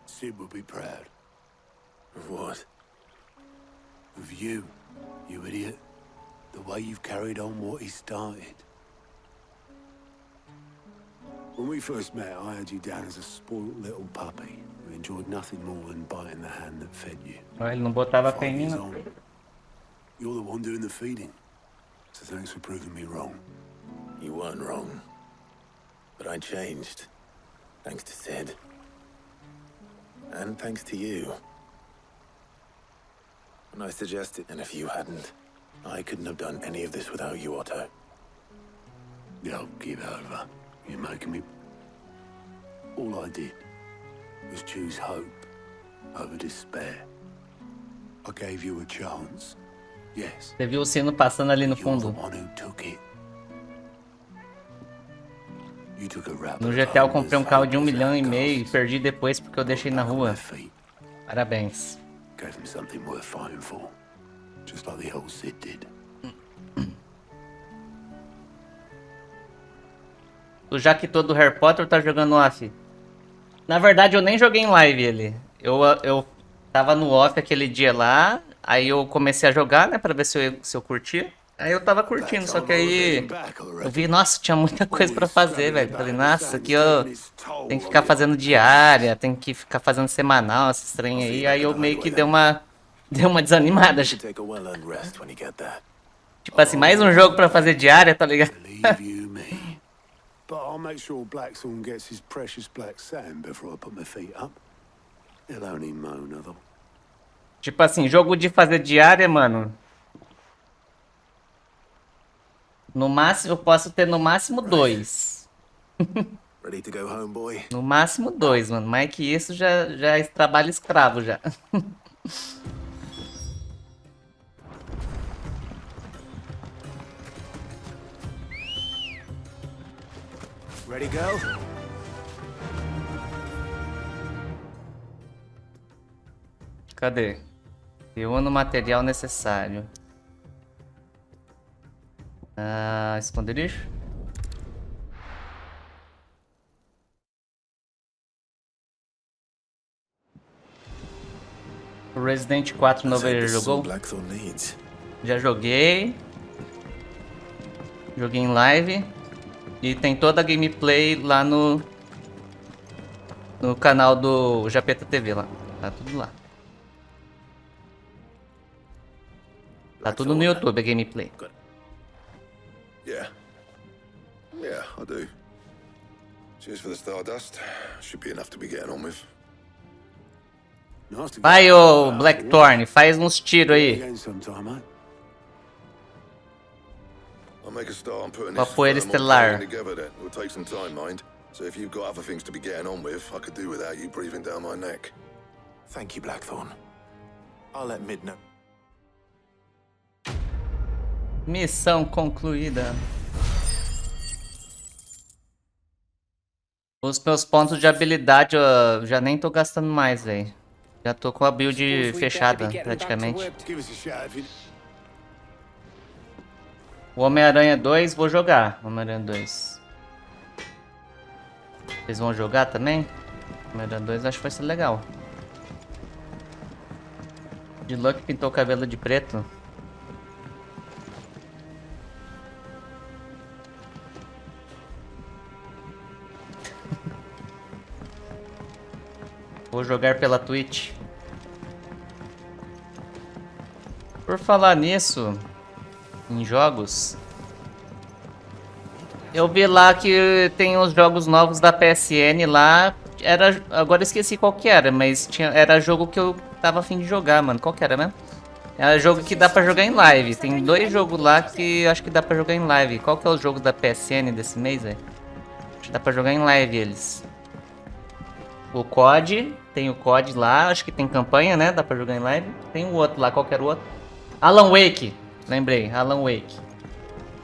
Sid will be proud. Of what? Of you, you idiot. The way you've carried on what he started. When we first met, I had you down as a spoiled little puppy who enjoyed nothing more than biting the hand that fed you. Ele não botava fé em mim, 5 years não. on, you're the one doing the feeding. So thanks for proving me wrong. You weren't wrong. But I changed. Thanks to Sid. And thanks to you. And I suggested, and if you hadn't, I couldn't have done any of this without you, Otto. Yo, give over. You're making me... All I did was choose hope over despair. I gave you a chance. Yes. Você viu o sino passando ali no fundo? No GTA eu comprei um carro de 1,5 milhão e perdi depois porque eu deixei na rua. Parabéns. Gave him something worth fighting for. Just like the old Sid did. O Jaquetô do Harry Potter tá jogando off? Na verdade eu nem joguei em live ele. Eu tava no off aquele dia lá, aí eu comecei a jogar, né, pra ver se eu curtia. Aí eu tava curtindo, só que aí eu vi, nossa, tinha muita coisa pra fazer, velho. Falei, nossa, aqui eu tenho que ficar fazendo diária, tenho que ficar fazendo semanal, esses trem aí. Aí eu meio que dei uma desanimada já. Tipo assim, mais um jogo pra fazer diária, tá ligado? But I'll make sure Blackthorn gets his precious black sand before I put my feet up. He'll only moan, though. Tipo assim, jogo de fazer diária, mano. No máximo, eu posso ter no máximo 2. Ready to go home, boy? No máximo 2, mano. Mais que isso já é trabalho escravo já. Ready, go? Cadê? Reúna o material necessário. Esconderijo? O Resident 4 novo ele já jogou? Já joguei. Joguei em live. E tem toda a gameplay lá no canal do Japeta TV lá. Tá tudo lá. Tá tudo no YouTube a gameplay. Yeah. Yeah, I do. Cheers for the Stardust. Should be enough to be getting on with. Vai, ô Blackthorn, faz uns tiros aí. I'll make a start on putting Com a this poeira thermal estelar. thing together then. It'll take some time, mind. So if you've got other things to be getting on with, I could do without you breathing down my neck. Thank you, Blackthorn. I'll let Mid know. Missão concluída. Os meus pontos de habilidade eu já nem tô gastando mais, velho. Já tô com a build fechada, praticamente. O Homem-Aranha 2, vou jogar. Homem-Aranha 2. Vocês vão jogar também? Homem-Aranha 2 acho que vai ser legal. De Luck pintou o cabelo de preto. Vou jogar pela Twitch. Por falar nisso, em jogos, eu vi lá que tem os jogos novos da PSN lá. Agora eu esqueci qual que era, mas era jogo que eu tava a fim de jogar, mano. Qual que era, né? Era jogo que dá pra jogar em live. Tem 2 jogos lá que eu acho que dá pra jogar em live. Qual que é o jogo da PSN desse mês, velho? Acho que dá pra jogar em live eles. O COD, tem o COD lá, acho que tem campanha, né? Dá pra jogar em live. Tem o outro lá, qual que era o outro? Alan Wake, lembrei, Alan Wake.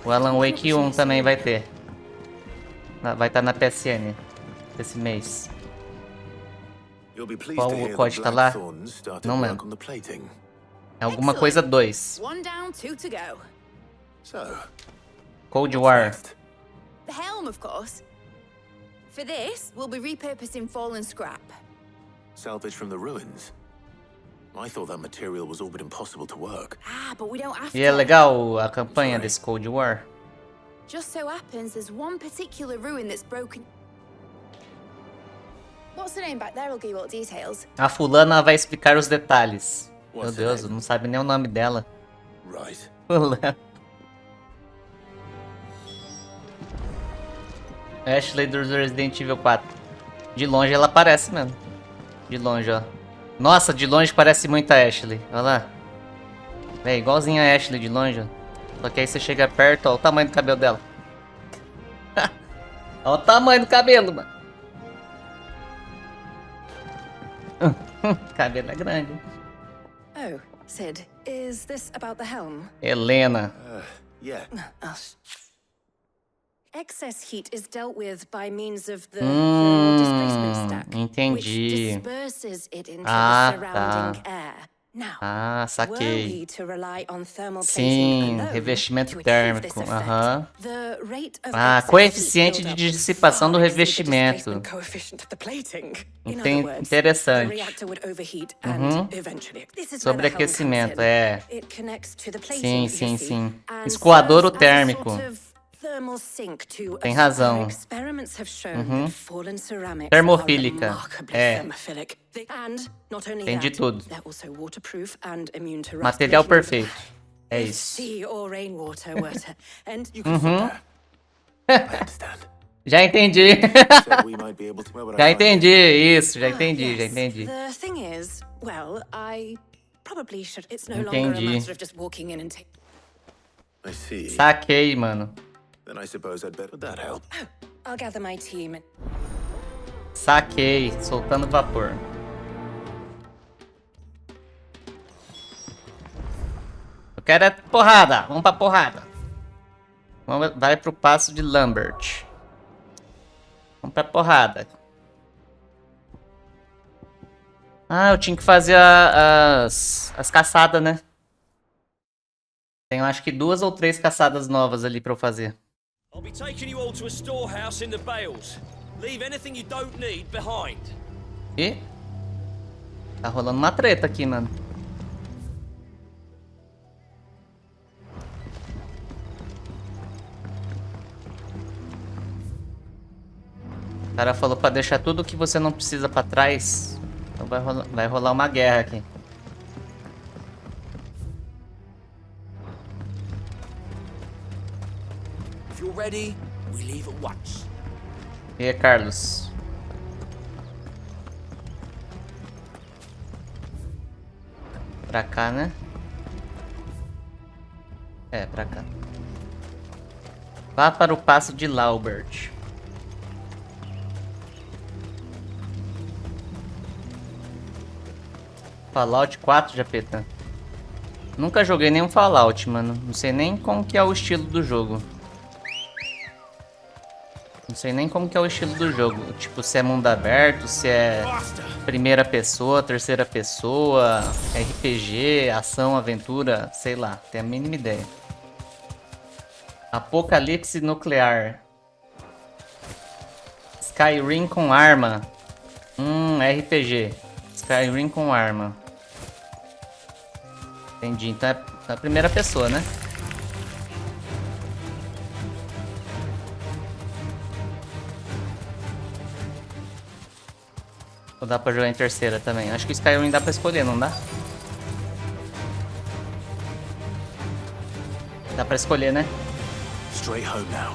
O Alan Wake 1 também vai ter. Vai estar na PSN esse mês. Qual o COD tá lá? Não lembro. É alguma coisa 2. Cold War. The helm, of course. For this, we'll be repurposing fallen scrap. Salvage from the ruins. I thought that material was all but impossible to work. But we don't have E é to. legal a campanha desse Cold War. Just so happens there's one particular ruin that's broken. What's the name back there? I'll give you all the details. A fulana vai explicar os detalhes. Meu Deus, não sabe nem o nome dela. Right. Fulana. Ashley do Resident Evil 4. De longe ela parece mesmo. De longe, ó. Nossa, de longe parece muito a Ashley. Olha lá. É igualzinho a Ashley de longe, ó. Só que aí você chega perto, ó, o tamanho do cabelo dela. Olha o tamanho do cabelo, mano. O cabelo é grande. Oh, Sid, is this about the helm? Helena. Yeah. Excess heat is dealt with by means of the thermal displacement stack, entendi. which disperses it into the surrounding tá. air. Now, saquei. were we to rely on thermal Sim, plating alone revestimento to achieve this térmico. effect, the rate of excess Coeficiente heat de buildup dissipação do would far exceed the revestimento. displacement coefficient of the plating. In other words, Interessante. the reactor would overheat and eventually. This is where the helm comes Sobreaquecimento, in. It connects to the plating, Sim, you sim, see, sim. and Escoadouro serves as a térmico. sort of thermal sink to Tem razão. experiments have shown that fallen ceramics Termofílica. are remarkably thermophilic. And not only Tem de that, tudo. they're also waterproof and immune to rust. Material making them perfeito. É isso. sea or rainwater were to and you Já entendi. Já entendi, isso, já entendi, já entendi. The thing is, well, I probably should. It's no longer a Entendi. matter of just walking in and taking. I see. Saquei, mano. Then I suppose I'd better. Would that help? I'll gather my team and Saquei, soltando vapor. Eu quero é porrada, vamos pra porrada. Vai pro passo de Lambert. Vamos pra porrada. Ah, eu tinha que fazer as caçadas, né? Tenho acho que 2 ou 3 caçadas novas ali pra eu fazer. I'll be taking you all to a storehouse in the bales. Leave anything you don't need behind. E tá rolando uma treta aqui, mano. O cara falou pra deixar tudo que você não precisa pra trás. Então vai rolar uma guerra aqui. If you're ready, we leave at once. E aí, Carlos? Pra cá, né? É, pra cá. Vá para o passo de Laubert. Fallout 4, Japeta. Nunca joguei nenhum Fallout, mano. Não sei nem como que é o estilo do jogo. Não sei nem como que é o estilo do jogo. Tipo, se é mundo aberto, se é primeira pessoa, terceira pessoa, RPG, ação, aventura, sei lá. Tenho a mínima ideia. Apocalipse nuclear. Skyrim com arma. RPG. Skyrim com arma. Entendi. Então é a primeira pessoa, né? Ou dá pra jogar em terceira também? Acho que o Skyrim dá pra escolher, não dá? Dá pra escolher, né? Straight home now.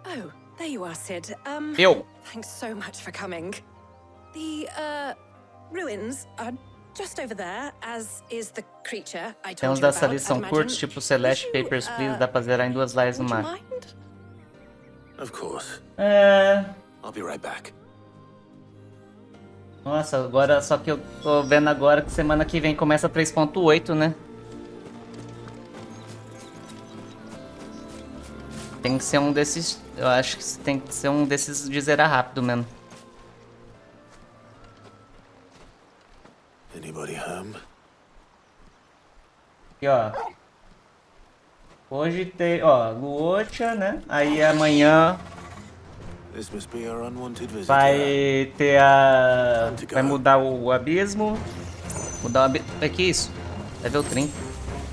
Oh, there you are, Sid. Eu. Thanks so much for coming. The, ruins are just over there, as is the creature I Tem uns told you dessa about, lista são I'd curtos, imagine. tipo Celeste, Papers, Please, dá pra zerar em 2 lives no mar. Of course. I'll be right back. Nossa, agora, só que eu tô vendo agora que semana que vem começa 3.8, né? Tem que ser um desses, eu acho que tem que ser um desses de zerar rápido mesmo. Anybody home? Aqui, ó. Hoje tem, ó, Luocha, né? Aí amanhã This must be our unwanted visitor. vai ter a... vai mudar o abismo. Mudar o abismo... É que isso? Vai ver o trem.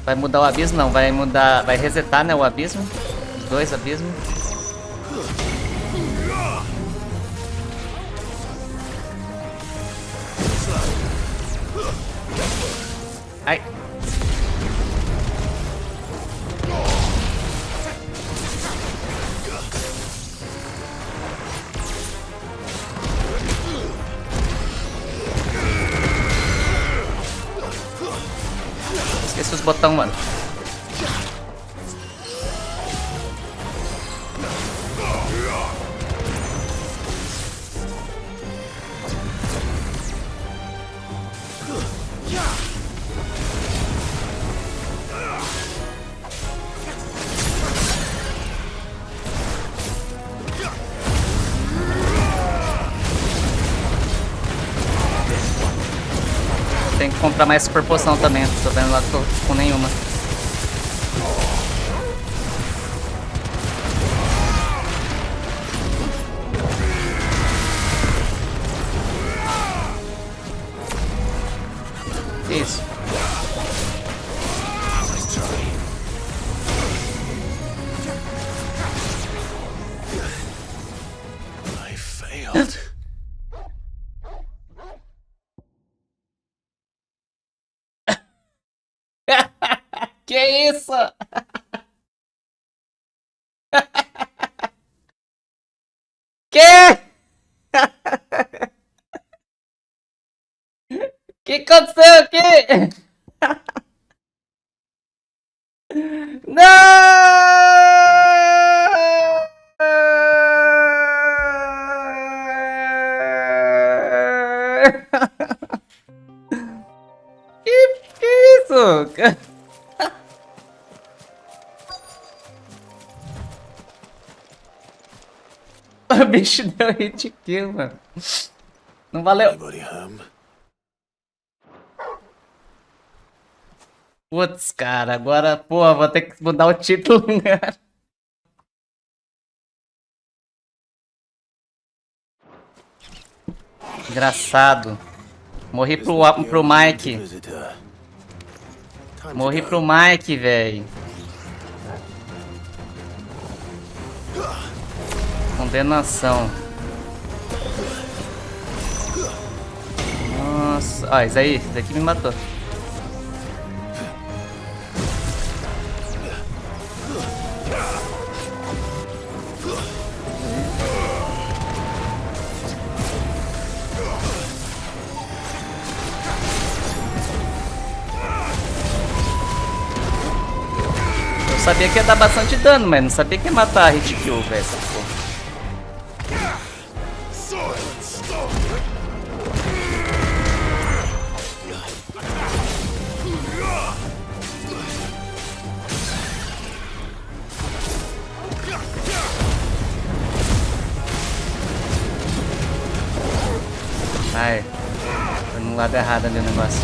Vai mudar o abismo? Não, vai mudar... vai resetar, né, o abismo. Os 2 abismos. Ai. Esqueci os botões, mano. Tem que comprar mais super poção também. Tô vendo lá que tô com nenhuma. Que isso? I failed. Que isso? Que? Que aconteceu aqui? Não! isso? O bicho deu hit kill, mano. Não valeu. Putz, cara, agora, pô, vou ter que mudar o título, cara. Engraçado. Morri pro Mike. Morri pro Mike, velho. Condenação. Nossa. Ó, esse daqui me matou. Eu sabia que ia dar bastante dano, mas não sabia que ia matar a hit kill, velho, essa porra. Ai, foi no lado errado ali o negócio.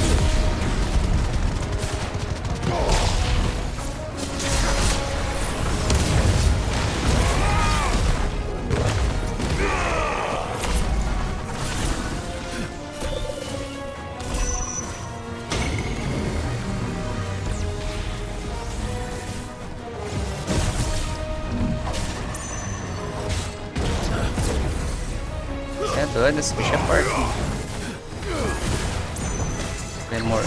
É doido, esse bicho é forte. Demor.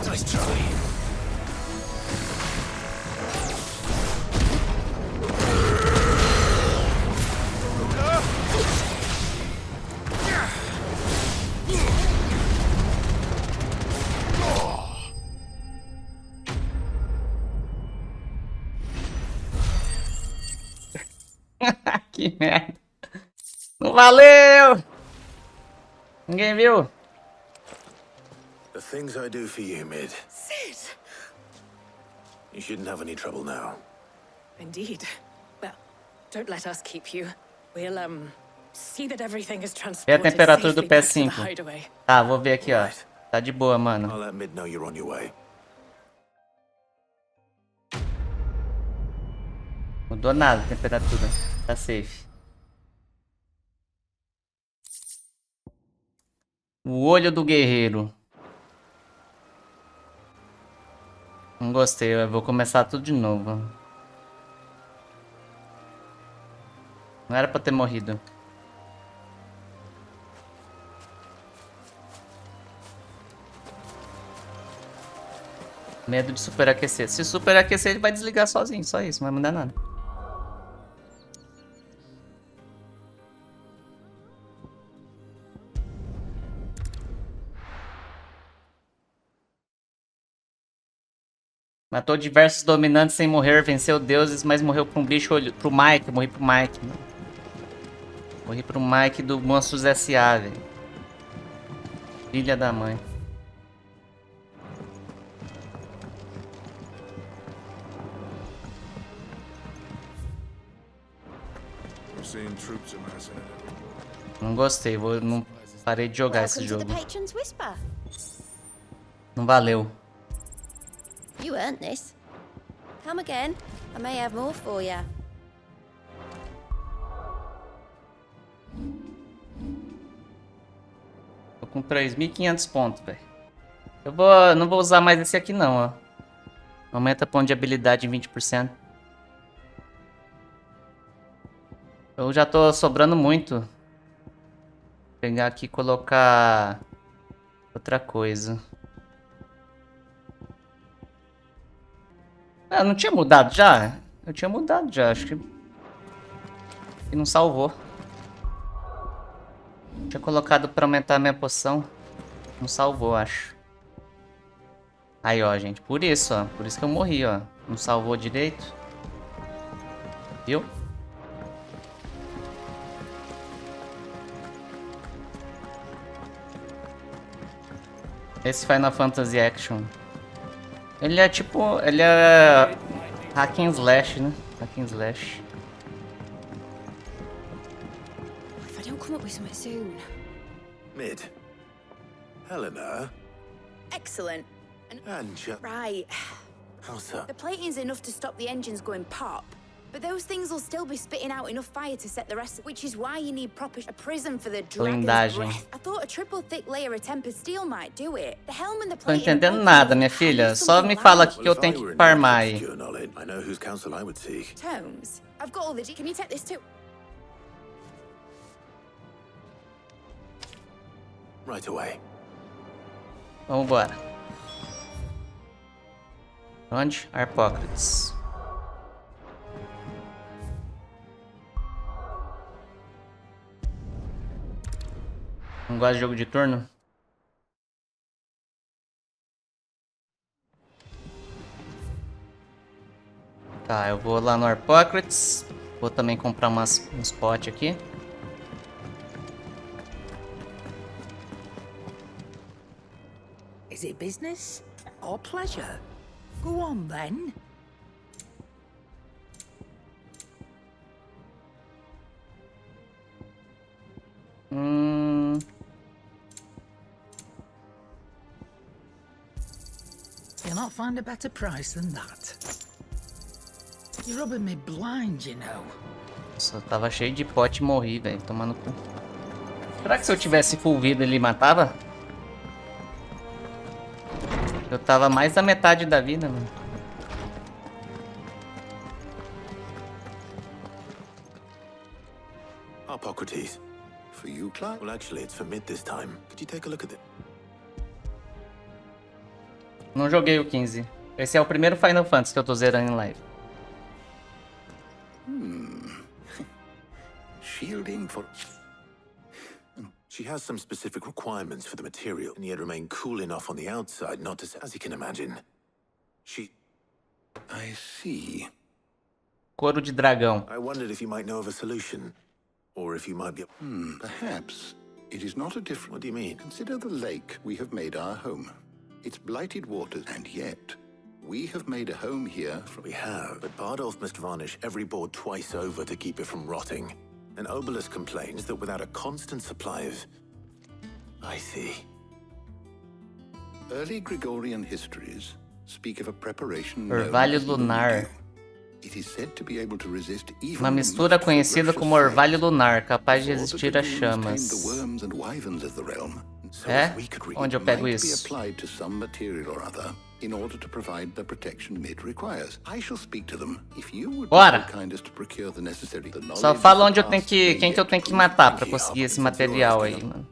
Nice try. Que merda. Não valeu! Ninguém viu? The things I do for you, Mid. Sid! You shouldn't have any trouble now. Indeed. Well, don't let us keep you. We'll, see that everything is Vê a transported temperatura do safely back to the P5. hideaway. Tá, vou ver aqui, ó. Tá de boa, mano. I'll let Mid know you're on your way. Mudou nada a temperatura. Tá safe. O olho do guerreiro. Não gostei, eu vou começar tudo de novo. Não era pra ter morrido. Medo de superaquecer. Se superaquecer, ele vai desligar sozinho. Só isso, não vai mudar nada. Matou diversos dominantes sem morrer, venceu deuses, mas morreu pra um bicho, pro Mike, morri pro Mike, mano. Morri pro Mike do Monstros S.A., velho. Filha da mãe. Não gostei, não parei de jogar esse jogo. Não valeu. You earned this. Come again. I may have more for you. Tô com 3.500 pontos, velho. Não vou usar mais esse aqui não, ó. Aumenta ponto de habilidade em 20%. Eu já tô sobrando muito. Vou pegar aqui e colocar outra coisa. Ah, não tinha mudado já? Eu tinha mudado já, acho que... E não salvou. Tinha colocado pra aumentar a minha poção. Não salvou, acho. Aí, ó, gente. Por isso, ó. Por isso que eu morri, ó. Não salvou direito. Viu? Esse Final Fantasy Action. Ele é tipo... Ele é... Hack and Slash, né? Hack and Slash. If I don't come up with something soon. Mid. Helena. Excellent. And Right. How's that? The plating's enough to stop the engines going pop, but those things will still be spitting out enough fire to set the rest, which is why you need a prism for the dragon's Blindagem. breath. I thought a triple thick layer of tempered steel might do it. The helm and the Tô plating... entendendo nada, minha filha. Só me fala aqui que eu tenho que farmar aí. I know whose counsel I would seek. Tomes, I've got all the... Can you take this too? Right away. Vambora. Onde? Harpócrates. Não gosta de jogo de turno? Tá, eu vou lá no Harpócrates. Vou também comprar uns potes aqui. Is it business or pleasure? Go on then. You'll not find a better price than that. You're rubbing me blind, you know. Nossa, eu tava cheio de pote e morri, velho. Tomando cu. Será que se eu tivesse full vida ele matava? Eu tava mais da metade da vida, mano. Hippocrates. For you, Clive? Well, actually, it's for mid this time. Could you take a look at it? Não joguei o 15. Esse é o primeiro Final Fantasy que eu tô zerando em live. Shielding for... She has some specific requirements for the material, and yet remain cool enough on the outside not to... As you can imagine. I see. Couro de dragão. I wondered if you might know of a solution. Or if you might be... Perhaps. It is not a different... What do you mean? Consider the lake we have made our home. It's blighted waters, and yet... We have made a home here from... We have, but Bardolph must varnish every board twice over to keep it from rotting. And Obelisk complains that without a constant supply of... I see. Early Gregorian histories speak of a preparation Orvalho lunar. It is said to be able to resist even Uma mistura conhecida como orvalho lunar, capaz de resistir a the chamas. worms and wyverns of the realm. É? Onde eu pego Might be isso? applied to some material or other in order to provide the protection Mid requires. I shall speak to them. If you would be Bora! so kind as to procure the necessary knowledge. Só fala onde eu tenho que... Quem que eu tenho que matar pra conseguir esse material aí, mano.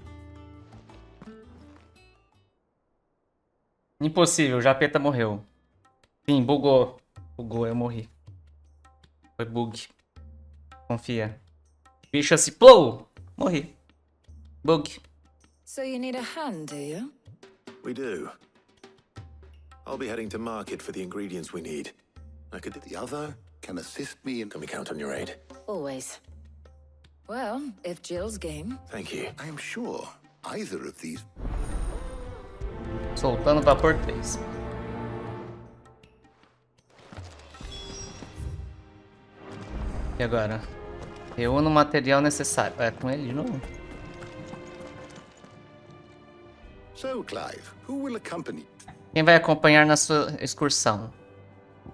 Impossível, o Japeta morreu. Sim, bugou. Bugou, eu morri. Foi bug. Confia. Bicho assim, plou! Morri. Bug. So you need a hand, do you? We do. I'll be heading to market for the ingredients we need. I could... The other can assist me in... Can we count on your aid? Always. Well, if Jill's game. Thank you. I am sure either of these... Soltando vapor 3. E agora? Reúna o material necessário. É com ele de novo? So, Clive, who will accompany? Quem vai acompanhar na sua excursão?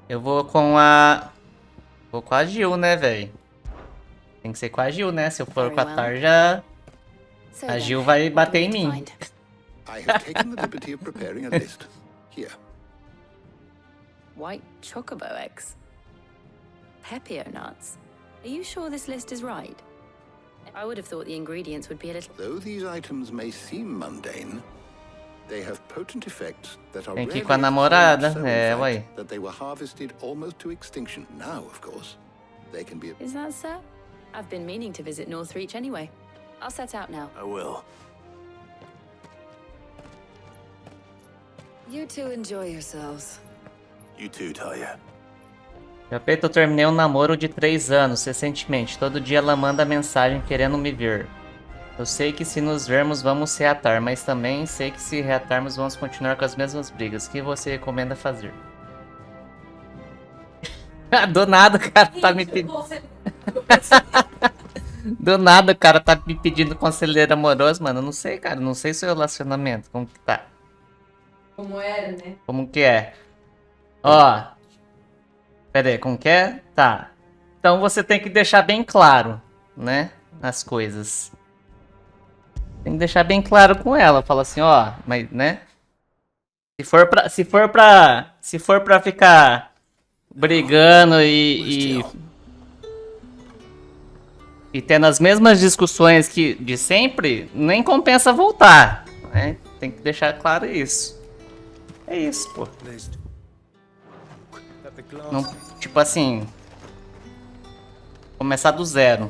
Eu vou com a... Vou com a Jill, né, velho? Tem que ser com a Jill, né? Se eu for com a Tarja... A Jill vai bater em mim. I have taken the liberty of preparing a list. Here. White chocobo eggs. Pepio nuts. Are you sure this list is right? I would have thought the ingredients would be a little... Though these items may seem mundane, they have potent effects that are Tem que ir rarely com a namorada. so in É, fact ué. that they were harvested almost to extinction. Now, of course, they can be... Is that so? I've been meaning to visit Northreach anyway. I'll set out now. I will. You two enjoy yourselves. You too, Taya. Japeta, eu terminei um namoro de 3 anos recentemente. Todo dia ela manda mensagem querendo me ver. Eu sei que se nos vermos vamos se reatar, mas também sei que se reatarmos vamos continuar com as mesmas brigas. O que você recomenda fazer? Do nada o cara tá me pedindo. Do nada o cara tá me pedindo conselheiro amoroso, mano. Eu não sei, cara. Não sei seu relacionamento. Como que tá? Como era, né? Como que é? Ó. Pera aí, como que é? Tá. Então você tem que deixar bem claro, né? As coisas. Tem que deixar bem claro com ela. Fala assim, ó. Mas, né? Se for pra ficar brigando e tendo as mesmas discussões que de sempre, nem compensa voltar, né? Tem que deixar claro isso. É isso, pô. Não, tipo assim, começar do zero,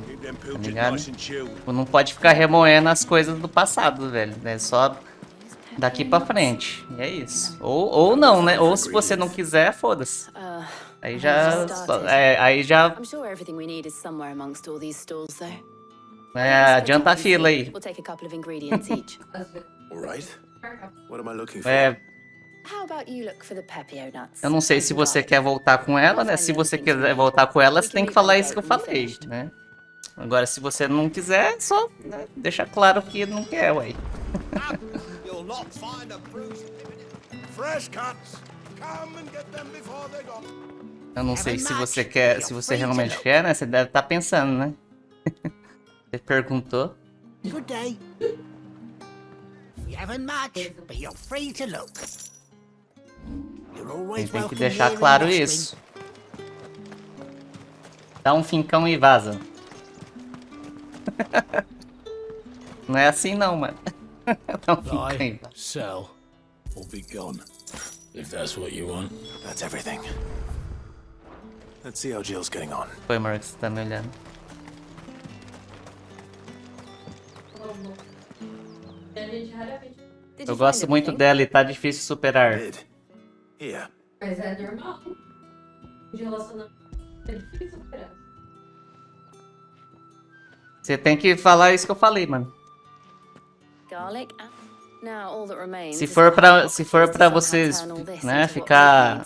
tá ligado? Tipo, não pode ficar remoendo as coisas do passado, velho. É só daqui pra frente. E é isso. Ou não, né? Ou se você não quiser, foda-se. Aí já... aí já... I'm sure everything we need is somewhere amongst all these stalls, though. adianta a fila aí. We'll take a couple of ingredients each. All right. What am I looking for? How about you look for the pepio nuts? Eu não sei se você quer voltar com ela, né? Se você quiser voltar com ela, você tem que falar isso que eu falei, né? Agora, se você não quiser, só né, deixa claro que não quer, ué. You'll not find a bruise. Fresh cuts. Come and get them before they go. Eu não sei se você quer, se você realmente quer, né? Você deve estar pensando, né? Você perguntou. Good day. You haven't much, but you're free to look. You're always Tem que welcome deixar here claro in isso. Dá um fincão e vaza. Não é assim não, mano. Dá um fincão e vaza. Sell, or be gone. If that's what you want. That's everything. Let's see how Jill's getting on. Foi, Mark, você tá me olhando. Eu gosto muito dela e tá difícil superar. Here. Mas é normal. De relacionamento é difícil superar. Você tem que falar isso que eu falei, mano. Garlic. Now all that remains Se for pra vocês, né, ficar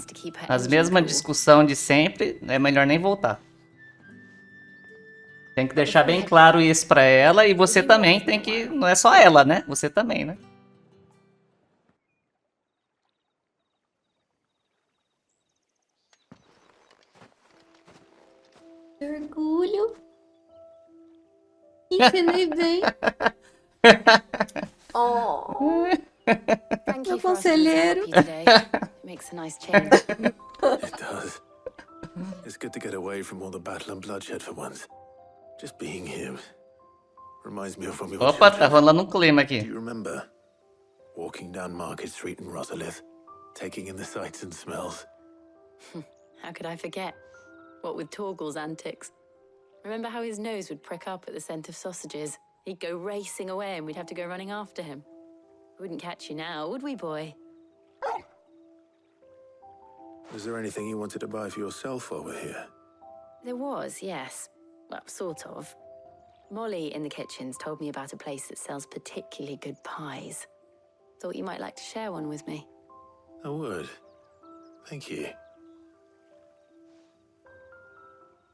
nas mesmas discussão de sempre, é melhor nem voltar. Tem que deixar bem claro isso pra ela e você também tem que, não é só ela, né? Você também, né? Orgulho. Ensinei bem. Oh. Thank Meu you for conselheiro. today. It makes a nice change. It does. It's good to get away from all the battle and bloodshed for once. Just being here reminds me of when we were Opa, tá children. rolando um clima aqui. Do you remember walking down Market Street in Rosalith, taking in the sights and smells? How could I forget? What with Torgal's antics. Remember how his nose would prick up at the scent of sausages? He'd go racing away and we'd have to go running after him. We wouldn't catch you now, would we, boy? Was there anything you wanted to buy for yourself while we're here? There was, yes. Well, sort of. Molly in the kitchens told me about a place that sells particularly good pies. Thought you might like to share one with me. I would. Thank you.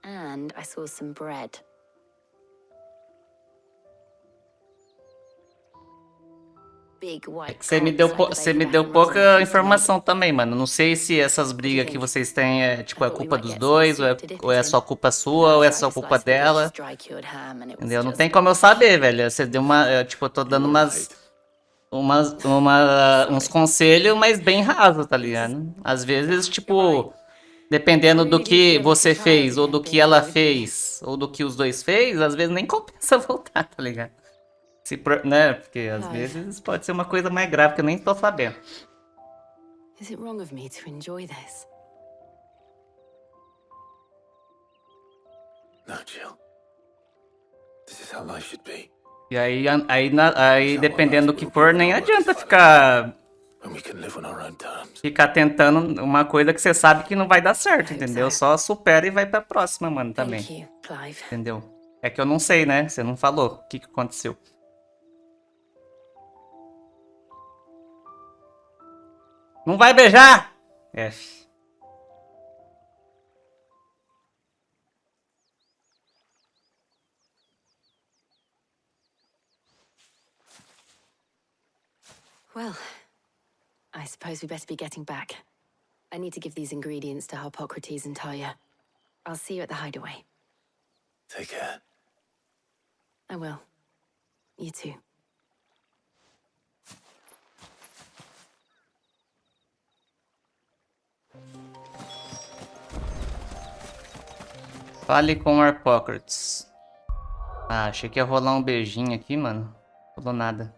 And I saw some bread. Big white. Você me deu pouca informação também, mano. Não sei se essas brigas que vocês têm é tipo é culpa dos dois, ou é só culpa sua, ou é só culpa dela. Entendeu? Não tem como eu saber, velho. Você deu uma, tipo, eu tô dando uns conselhos, mas bem raso, tá ligado? Às vezes, tipo, dependendo do que você fez, ou do que ela fez, ou do que os dois fez, às vezes nem compensa voltar, tá ligado? Né? Porque às vezes pode ser uma coisa mais grave que eu nem tô sabendo. Is it wrong of me to enjoy this? No, Jill. This is how life should be. E aí dependendo do que for, nem adianta ficar and we can live on our own terms. Ficar tentando uma coisa que você sabe que não vai dar certo, entendeu? Só supera e vai pra próxima, mano, também. Thank you, Clive. Entendeu? É que eu não sei, né? Você não falou o que aconteceu. Não vai beijar? É. Well, I suppose we better be getting back. I need to give these ingredients to Harpocrates and Talia. I'll see you at the hideaway. Take care. I will. You too. Fale com Harpocrates. Ah, achei que ia rolar um beijinho aqui, mano. Não rolou nada.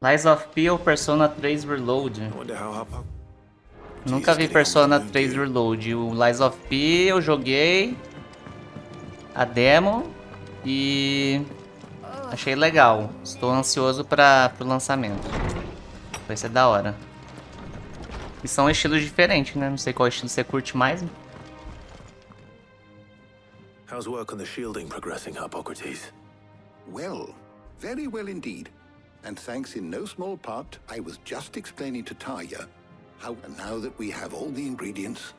Lies of P ou Persona 3 Reload? Nunca vi Persona 3 Reload. O Lies of P eu joguei a demo e achei legal. Estou ansioso para o lançamento. Vai ser da hora. E são estilos diferentes, né? Não sei qual estilo você curte mais. How's work on the shielding progressing, Harpocrates? Well, very well indeed. And thanks in no small part, I was just explaining to Talia how, now that we have all the ingredients.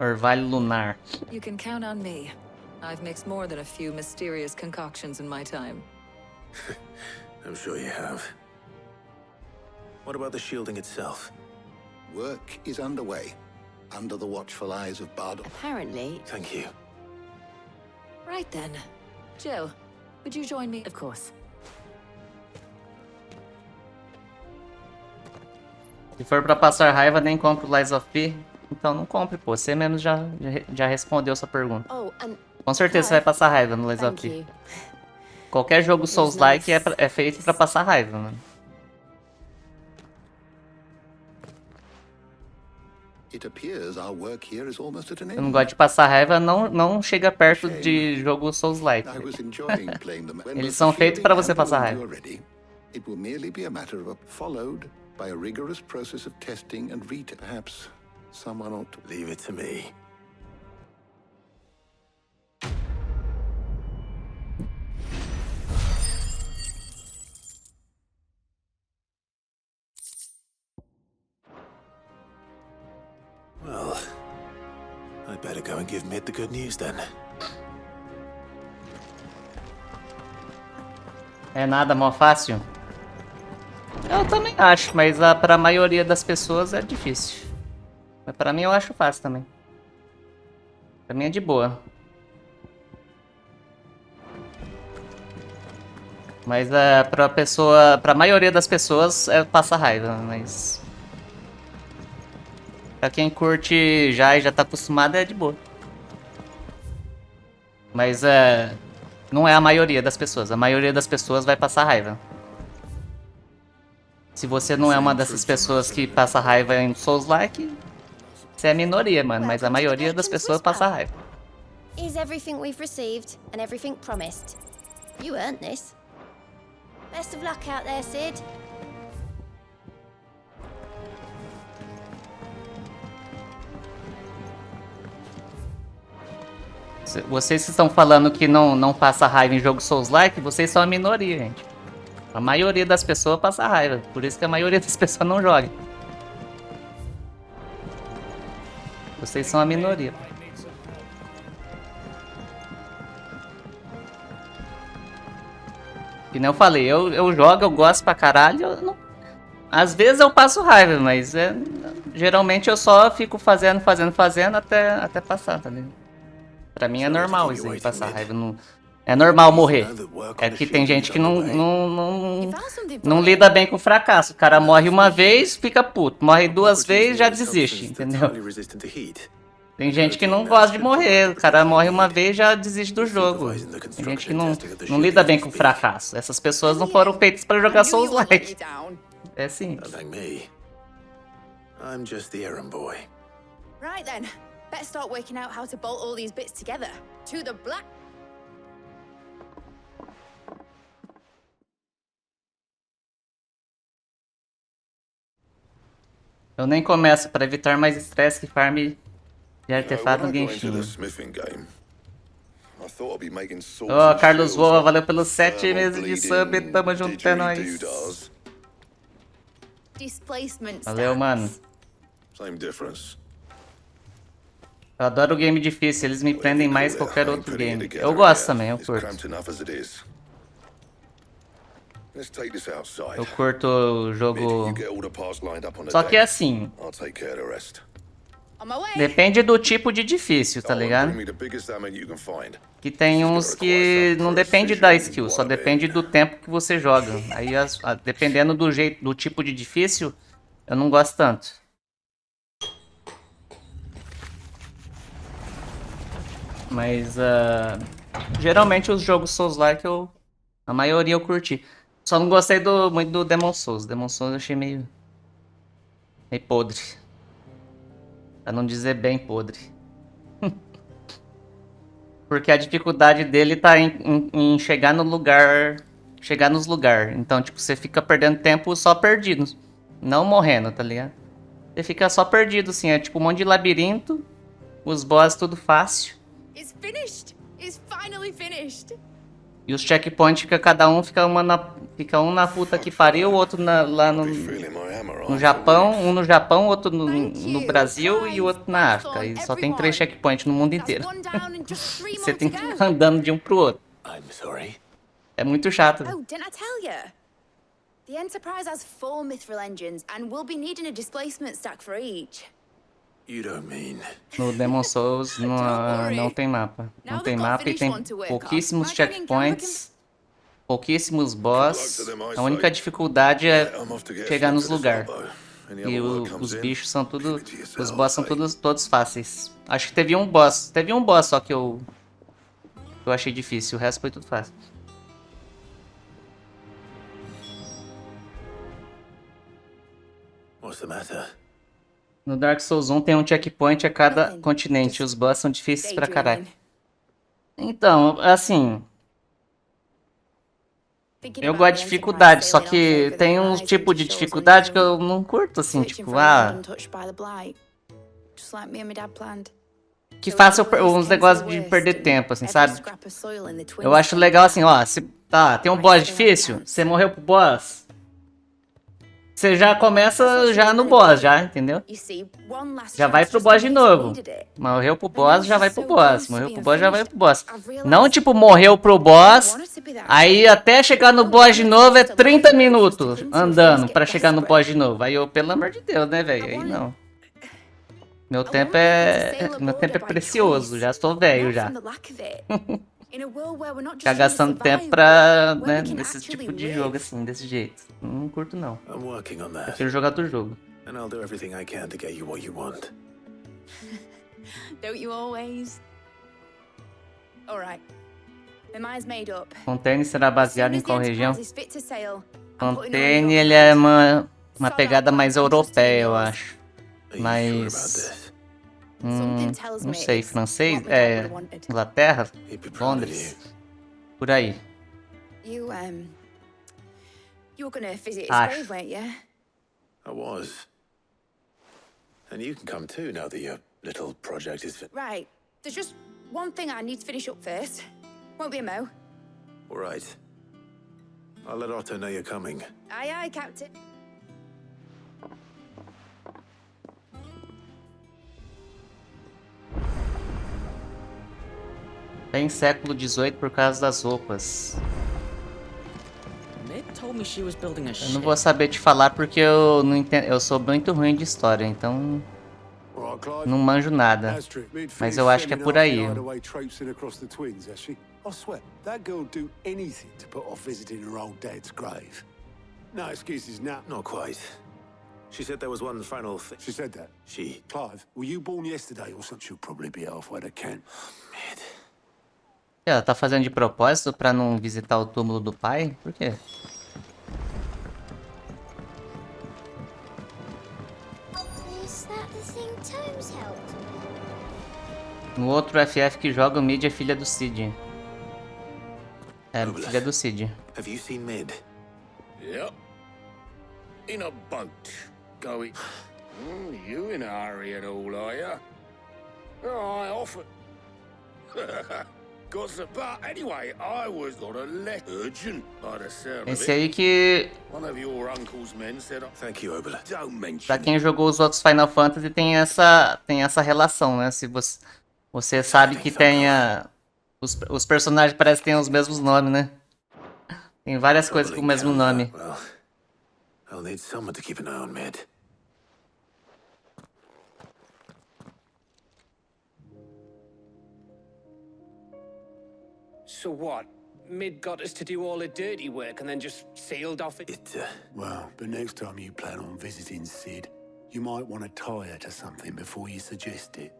Orvalho Lunar. You can count on me. I've mixed more than a few mysterious concoctions in my time. I'm sure you have. What about the shielding itself? Work is underway, under the watchful eyes of Bardal. Apparently. Thank you. Right then. Jill, would you join me? Of course. Se for pra passar raiva, nem compre o Lies of P. Então não compre, pô. Você mesmo já respondeu sua pergunta. Oh, and Com certeza você vai passar raiva no Lies of P. Qualquer jogo Souls-like é feito pra passar raiva, mano. It appears our work here is almost at an Se não end. gosta de passar raiva, não chega perto de jogo Souls-like. I was enjoying playing them. When Eles the são feitos shielding pra você and the passar wound raiva. are ready, it will merely be a matter of followed by a rigorous process of testing and perhaps someone ought to leave it to me. Well, I'd better go and give Mid the good news then. É nada, mó fácil? Eu também acho, mas pra maioria das pessoas é difícil. Mas pra mim eu acho fácil também. Pra mim é de boa. Mas pra maioria das pessoas é passar raiva, mas... Pra quem curte já tá acostumado é de boa. Mas não é a maioria das pessoas. A maioria das pessoas vai passar raiva. Se você não é uma dessas pessoas que passa raiva em Souls-like, você é a minoria, mano. Mas a maioria das pessoas passa raiva. Is everything we've received and everything promised. You earned this. Best of luck out there, Sid. Vocês que estão falando que não passa raiva em jogo Souls-like, vocês são a minoria, gente. A maioria das pessoas passa raiva. Por isso que a maioria das pessoas não joga. Vocês são a minoria. Que nem eu falei, eu jogo, eu gosto pra caralho. Às vezes eu passo raiva, mas geralmente eu só fico fazendo até passar, tá ligado? Pra mim é normal isso aí, passar raiva. É normal morrer. É que tem gente que não lida bem com o fracasso. O cara morre uma vez, fica puto. Morre duas vezes, já desiste, entendeu? Tem gente que não gosta de morrer. O cara morre uma vez, já desiste do jogo. Tem gente que não lida bem com o fracasso. Essas pessoas não foram feitas pra jogar Souls-like. É assim. I'm just the errand boy. Right then. Better start working out how to bolt all these bits together. To the black. Eu nem começo para evitar mais estresse que farm de artefato no When I got into the Genshin. smithing game, I thought I'd be making swords Ó, and Carlos shields Voa, like valeu pelos 7 thermal meses de sub. bleeding Tamo junto, é nóis. didgeridoo-dahs. Displacement Valeu, mano. Same difference. Eu adoro game difícil, eles me prendem mais que qualquer outro game. Eu gosto também, eu It's curto. cramped enough as it is. Let's take this outside. Eu curto o jogo. You get all the parts lined up on the Só que é deck. assim. I'll take care of the rest. Depende do tipo de difícil, tá ligado? Bring me the biggest hammer you can find. Que tem uns que não depende da skill, só depende do tempo que você joga. Aí, dependendo do jeito, do tipo de difícil, eu não gosto tanto. Mas, geralmente os jogos Souls-like, a maioria eu curti. Só não gostei muito do Demon Souls. Demon Souls eu achei meio podre. Pra não dizer bem podre. Porque a dificuldade dele tá em chegar no lugar. Chegar nos lugares. Então, tipo, você fica perdendo tempo só perdido. Não morrendo, tá ligado? Você fica só perdido, assim. É tipo um monte de labirinto. Os boss tudo fácil. It's finished. It's finally finished. E os checkpoints fica um na puta que pariu, o outro lá no Japão, um no Japão, outro no Brasil e o outro na África. E só tem 3 checkpoints no mundo inteiro. Você tem que ficar andando de um pro outro. É muito chato. Oh, didn't I tell you? The Enterprise has 4 mithril engines and we'll be needing a displacement stack for each. You don't mean... No Demon Souls não tem mapa. Não tem mapa e tem pouquíssimos checkpoints, pouquíssimos boss. A única dificuldade é chegar nos lugares. E os bichos são tudo... Os boss são todos fáceis. Acho que teve um boss só que eu achei difícil. O resto foi tudo fácil. What's the matter? No Dark Souls 1 tem um checkpoint a cada continente. Os boss são difíceis pra caralho. Então, assim... Eu gosto de dificuldade, só que tem um tipo de dificuldade que eu não curto, assim, tipo, que faça uns negócios de perder tempo, assim, sabe? Eu acho legal assim, ó, tem um boss difícil, você morreu pro boss... Você já começa já no boss, já, entendeu? Já vai pro boss de novo. Morreu pro boss, já vai pro boss. Morreu pro boss, já vai pro boss. Não, tipo, morreu pro boss, aí até chegar no boss de novo é 30 minutos andando pra chegar no boss de novo. Aí eu, pelo amor de Deus, né, velho? Aí não. Meu tempo é precioso, já estou velho já. Ficar gastando tempo pra, né, nesse tipo de jogo assim, desse jeito. Não curto não. Prefiro jogar outro jogo. Don't you always? Alright. My mind's made up. Fontaine será baseado em qual região? Fontaine, ele é uma pegada mais europeia, eu acho. Mas... não sei, francês? É, Inglaterra? Londres? Por aí. You were gonna visit his grave, weren't you? I was. And you can come too now that your little project is Right. There's just one thing I need to finish up first. Won't be a mo. All right. I'll let Otto know you're coming. Aye, aye, Captain. Tem século XVIII por causa das roupas. Eu não vou saber te falar porque eu não entendo, eu sou muito ruim de história, então não manjo nada. Mas eu acho que é por aí. I swear, that girl would do anything to put off visiting her old dad's grave. No excuses now. Not quite. She said there was one final thing. She said that? She. Clive, were you born yesterday or something? She'll probably be halfway to Kent. Man. Ela tá fazendo de propósito pra não visitar o túmulo do pai? Por quê? Is that the thing Tomes helped with? No outro FF que joga, o Mid é filha do Cid. É, filha do Cid. Have you seen Mid? Yep. In a boat. Going. You in a hurry at all, are you? Oh, I offered. Got some. But anyway, I was got a letter urgent by the sound of Esse it. aí que, One of your uncle's men said, "Thank you, Obola. Don't mention pra quem jogou os outros Final Fantasy, tem essa relação, né? Se você sabe que os personagens parecem que têm os mesmos nomes, né? Tem várias coisas com o mesmo nome. Well, I'll need someone to keep an eye on Mid. So what? Mid got us to do all the dirty work and then just sailed off it? Well, but next time you plan on visiting Sid, you might want to tie her to something before you suggest it.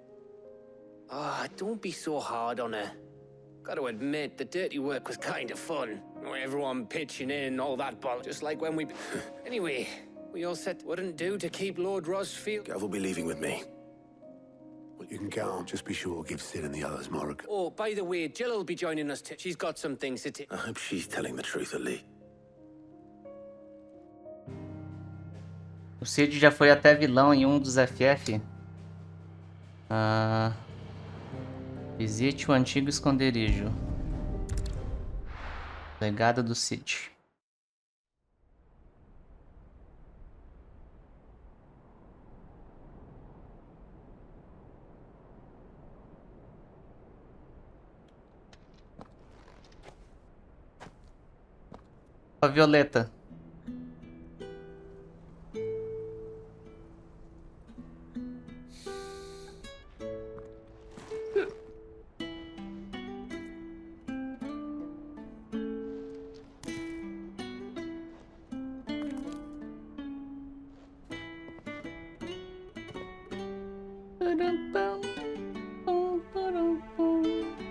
Ah, don't be so hard on her. Gotta admit, the dirty work was kind of fun. Everyone pitching in, all that ball, just like when we... Anyway, we all said wouldn't do to keep Lord Rosfield... Gav will be leaving with me. Well, you can count on. Just be sure to give Sid and the others more. Oh, by the way, Jill will be joining us too. She's got some things to... I hope she's telling the truth, Ali. O Cid já foi até vilão em um dos FF. Visite o antigo esconderijo. Legado do Cid. A Violeta.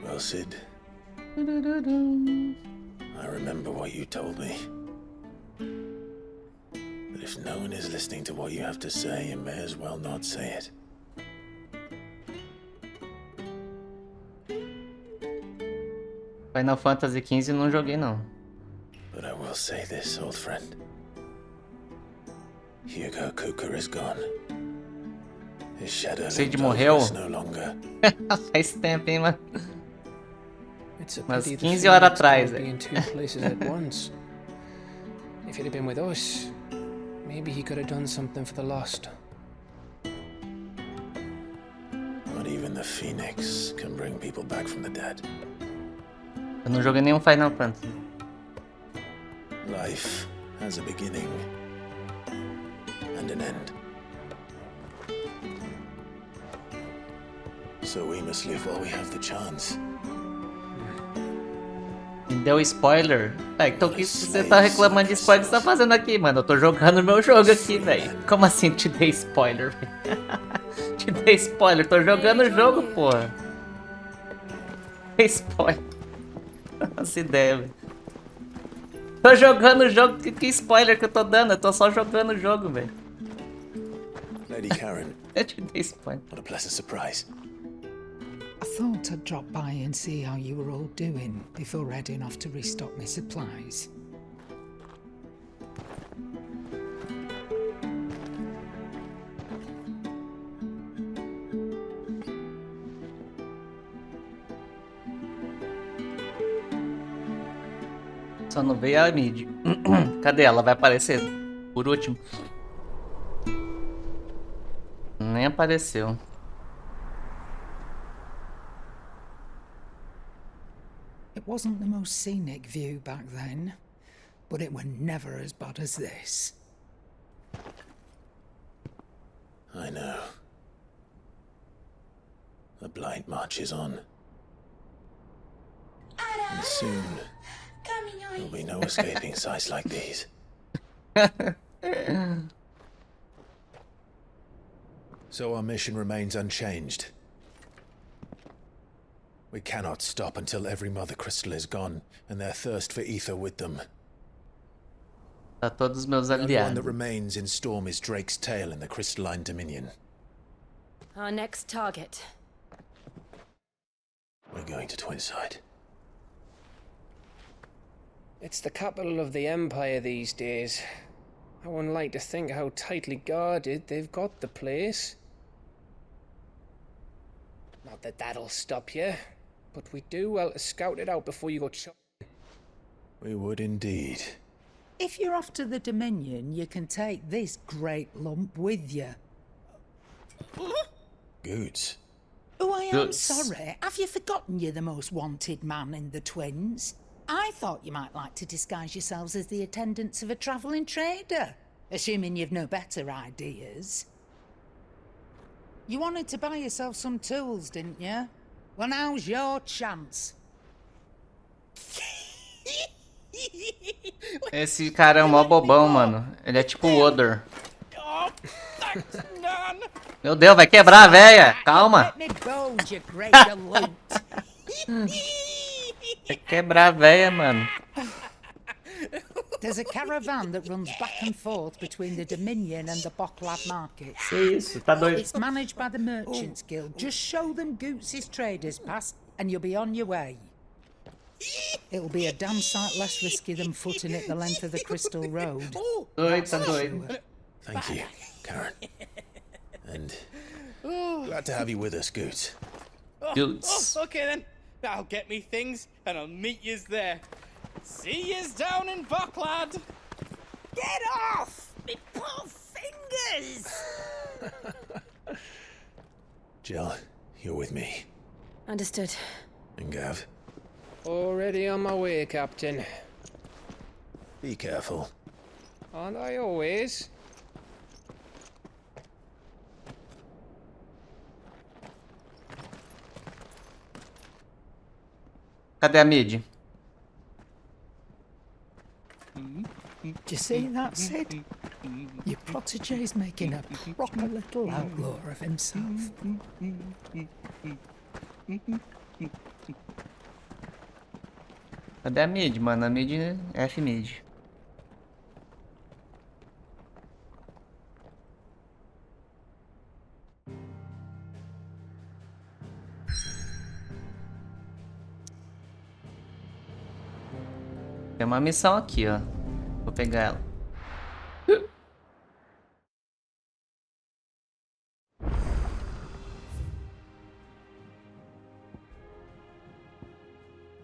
Well, Sid, I remember what you told me. But if no one is listening to what you have to say, you may as well not say it. Final Fantasy XV não joguei não. But I will say this, old friend. Hugo Cooker is gone. His shadow Cid morreu? no longer. Faz tempo, hein, mano. It's a Mas pity the 15 horas Phoenix atrás, can't be in two places at once. If he'd have been with us, maybe he could have done something for the lost. Not even the Phoenix can bring people back from the dead. Eu não joguei nenhum Final Fantasy. Life has a beginning and an end. So we must live while we have the chance. Me deu spoiler. Então o que você tá reclamando de spoiler que você tá fazendo aqui, mano? Eu tô jogando meu jogo aqui, velho. Como assim te dei spoiler, velho? Te dei spoiler, tô jogando o jogo, porra. Dei spoiler. Nossa ideia, velho. Tô jogando o jogo, que spoiler que eu tô dando? Eu tô só jogando o jogo, velho. Lady Karen. Eu te dei spoiler. What a pleasant surprise. I thought I'd drop by and see how you were all doing before heading off to restock my supplies. Só não veio a Mid. Cadê ela? Vai aparecer por último. Nem apareceu. It wasn't the most scenic view back then, but it were never as bad as this. I know. The blight marches on. And soon, there'll be no escaping sights like these. So our mission remains unchanged. We cannot stop until every Mother Crystal is gone, and their thirst for ether with them. Tá todos meus The only one that aliados. remains in Storm is Drake's tail in the Crystalline Dominion. Our next target. We're going to Twinside. It's the capital of the Empire these days. I wouldn't like to think how tightly guarded they've got the place. Not that that'll stop you, but we do well to scout it out before you go We would indeed. If you're off to the Dominion, you can take this great lump with you. Goods. Oh, I am Goods. sorry. Have you forgotten you're the most wanted man in the Twins? I thought you might like to disguise yourselves as the attendants of a travelling trader, assuming you've no better ideas. You wanted to buy yourself some tools, didn't you? Well, now's your chance. Esse cara é um mó bobão, mano. Ele é tipo o Odor. Meu Deus, vai quebrar a véia. Calma. Vai quebrar a véia, mano. There's a caravan that runs back and forth between the Dominion and the Bocklad markets. Que isso, tá doido. It's managed by the Merchants Guild. Just show them Goots' traders pass and you'll be on your way. It'll be a damn sight less risky than footing it the length of the Crystal Road. Doido, tá doido. Thank you, Karen. And glad to have you with us, Goots. Goots. Okay then. I'll get me things and I'll meet yous there. See yous down in Bocklad. Get off! Me poor fingers! Jill, you're with me. Understood. And Gav, Already on my way, Captain. be careful. Aren't I always? Cadê a mid? Do you see that, Sid? Your protege's making a proper little outlaw of himself. Cadê a mid, mano? A mid é F mid. Tem uma missão aqui, ó. Vou pegar ela.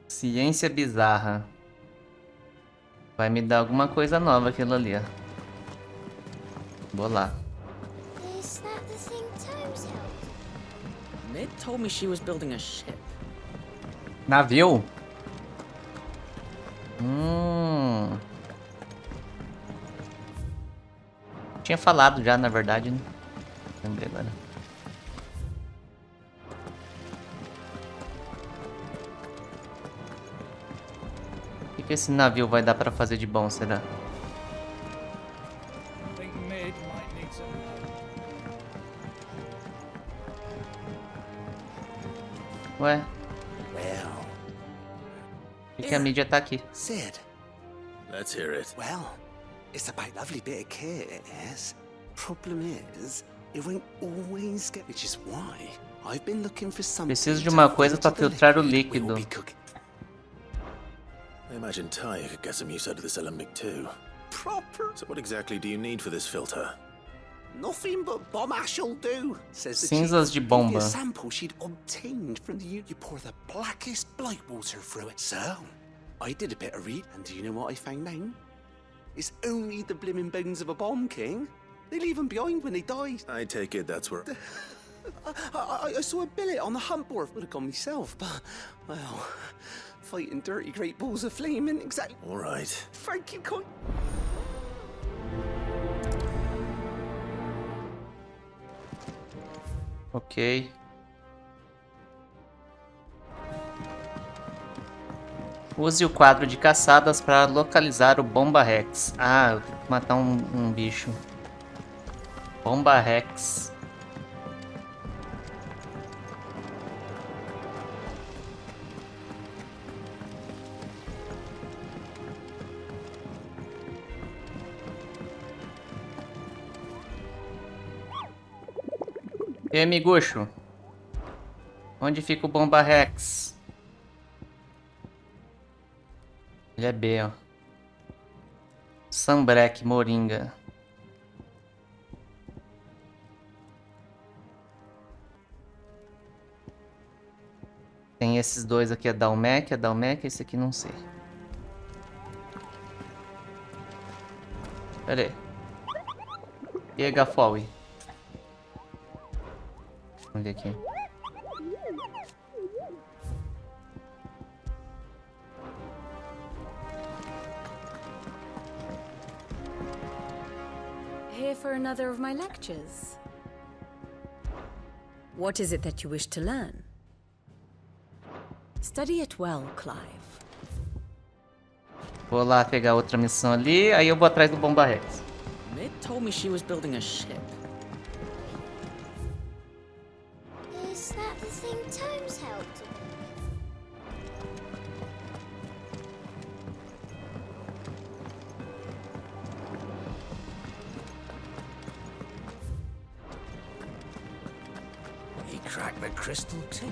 Ciência bizarra. Vai me dar alguma coisa nova aquilo ali, ó. Vou lá. Is that the thing Tomes held? Ned told me she was building a ship. Navio? Tinha falado já, na verdade, né? Lembrei agora. O que esse navio vai dar pra fazer de bom, será? Think Mid might need some help. Ué, Well, por que a mídia tá aqui? Sid. Let's hear it. Well, it's a big lovely bit of kit, it is. Problem is, it won't always get, which is why I've been looking for something. Preciso de uma coisa pra filtrar o líquido. I imagine Ty could get some use out of this alembic too. Proper. So what exactly do you need for this filter? Nothing but bomb ash'll do, says the Cinzas de chief. bomba. The sample she'd obtained from the you pour the blackest blight water through it. So, I did a bit of read, and do you know what I found out? It's only the blimmin' bones of a bomb king. They leave them behind when they die. I take it that's where... I saw a billet on the hunt board. Would have gone myself, but, well, fighting dirty great balls of flame isn't exactly... All right. Frankie Con... Ok. Use o quadro de caçadas para localizar o Bomba Rex. Ah, eu tenho que matar um bicho. Bomba Rex. E aí, miguxo? Onde fica o Bomba Rex? Ele é B, ó. Sambrek, moringa. Tem esses dois aqui, a Dalmec, esse aqui não sei. Pera aí. E aí, Gafowi? Vamos ver aqui. Here for another of my lectures. What is it that you wish to learn? Study it well, Clive. Vou lá pegar outra missão ali, aí eu vou atrás do Bomba Rex. Mid told me she was building a ship. Is that the thing Tomes helped? He cracked the crystal too.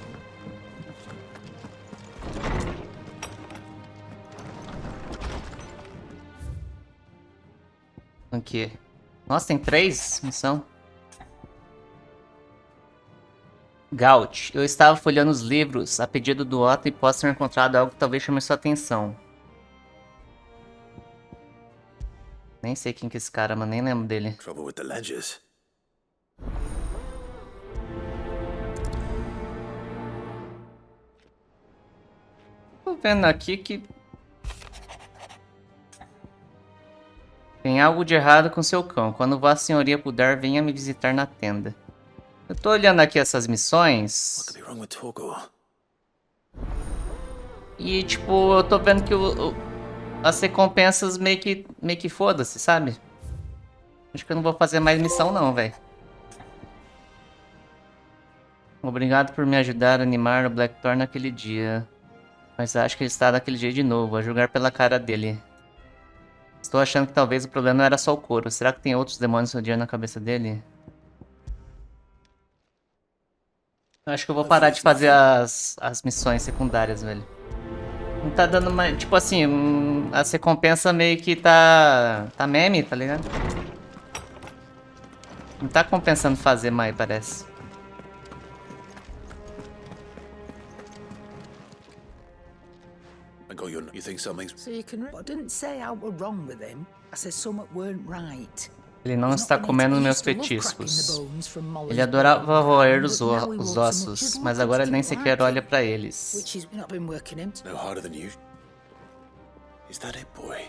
Aqui. Nossa, tem 3 missão. Gaut, eu estava folheando os livros a pedido do Otto e posso ter encontrado algo que talvez chame sua atenção. Nem sei quem que é esse cara, mas nem lembro dele. Trouble with the ledgers. Tô vendo aqui que tem algo de errado com seu cão. Quando Vossa Senhoria puder, venha me visitar na tenda. Eu tô olhando aqui essas missões. E tipo, eu tô vendo que as recompensas meio que foda-se, sabe? Acho que eu não vou fazer mais missão não, velho. Obrigado por me ajudar a animar o Blackthorn naquele dia. Mas acho que ele está daquele jeito de novo, a julgar pela cara dele. Estou achando que talvez o problema não era só o couro. Será que tem outros demônios rodeando na cabeça dele? Acho que eu vou parar de fazer as missões secundárias, velho. Não tá dando mais... Tipo assim, a recompensa meio que tá meme, tá ligado? Não tá compensando fazer mais, parece. I got you think something's... So you can... I didn't say I were wrong with him. I said something weren't right. Ele não está comendo meus petiscos. Ele adorava roer os ossos, mas agora ele nem sequer olha pra eles. No harder than you. Is that it, boy?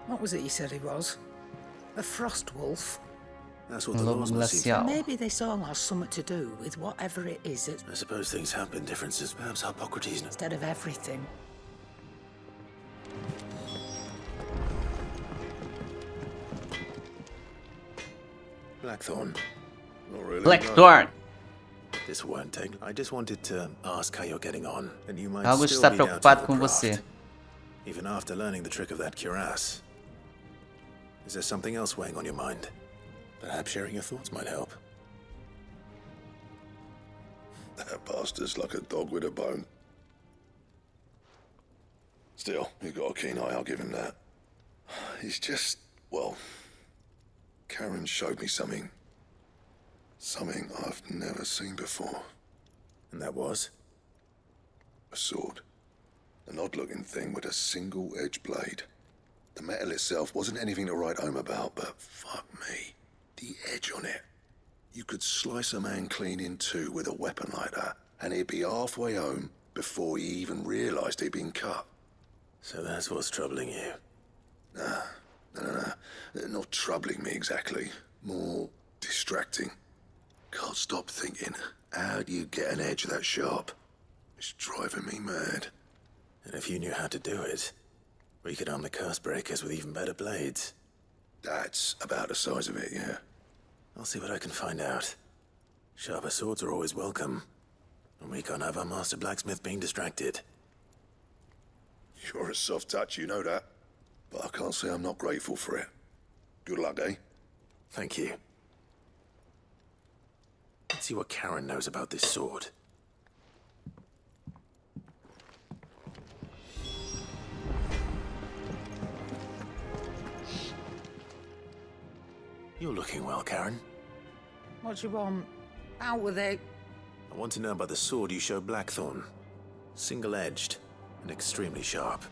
What was it you said he was? A frost wolf? That's what the laws must seem to... Maybe this all has something to do with whatever it is that... I suppose things have been differences. Perhaps Hippocrates... Instead of everything. Blackthorn. Not really. Blackthorn! This won't take... I just wanted to ask how you're getting on. And you might Algo still está be down to preocupado the com craft, você. even after learning the trick of that cuirass. Is there something else weighing on your mind? Perhaps sharing your thoughts might help. That bastard's like a dog with a bone. Still, you've got a keen eye, I'll give him that. He's just, well... Karen showed me something. Something I've never seen before. And that was? A sword. An odd-looking thing with a single-edged blade. The metal itself wasn't anything to write home about, but fuck me. The edge on it. You could slice a man clean in two with a weapon like that, and he'd be halfway home before he even realised he'd been cut. So that's what's troubling you? Nah. No. Not troubling me exactly. More distracting. Can't stop thinking, how do you get an edge that sharp? It's driving me mad. And if you knew how to do it, we could arm the curse breakers with even better blades. That's about the size of it, yeah. I'll see what I can find out. Sharper swords are always welcome. And we can't have our master blacksmith being distracted. You're a soft touch, you know that. But I can't say I'm not grateful for it. Good luck, eh? Thank you. Let's see what Karen knows about this sword. You're looking well, Karen. What do you want? Out with it. I want to know about the sword you showed Blackthorn. Single-edged and extremely sharp.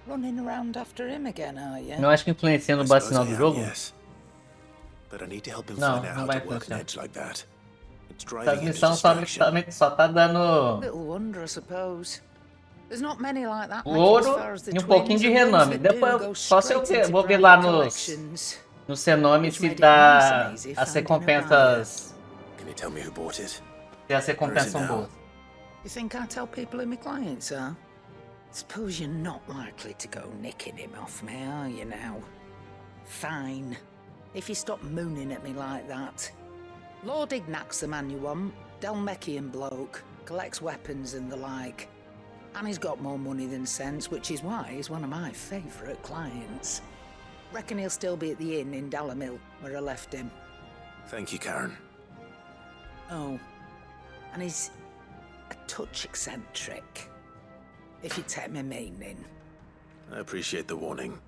Running around after him again, are you? Eu acho que influencia no I base suppose final I do am, jogo. yes. But I need to help him Não, find out não how vai to work an influenciar. edge like that. It's Essa driving him into missão distraction. só tá dando Little wonder, I suppose. There's not many like that. o making as ouro far as the e um pouquinho twins, de and those renome. that do Depois, go só se eu straight into vou ver lá private nos collections. Cenomes Which se made it dá nice and easy as finding a recompensas. Can you tell me who bought it? Se as recompensas são Where is it now? boas. You think I tell people who my clients are? Suppose you're not likely to go nicking him off me, are you now? Fine. If you stop mooning at me like that. Lord Ignac's the man you want. Dalmekian bloke. Collects weapons and the like. And he's got more money than sense, which is why he's one of my favourite clients. Reckon he'll still be at the inn in Dalamil, where I left him. Thank you, Karen. Oh. And he's a touch eccentric. If you take my meaning. I appreciate the warning.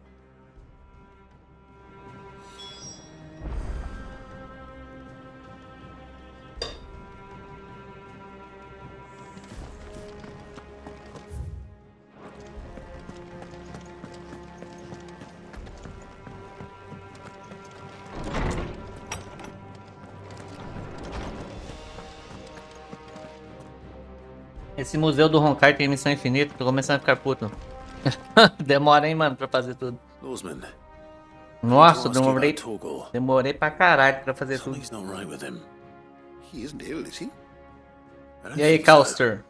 Esse museu do Honkai tem missão infinita, tô começando a ficar puto. Demora, hein, mano, pra fazer tudo. Lawsman, Nossa, to ask you demorei about Torgal. pra caralho pra fazer tudo. Something's not right with him. He isn't ill, is he? I don't E aí, think so. Calster?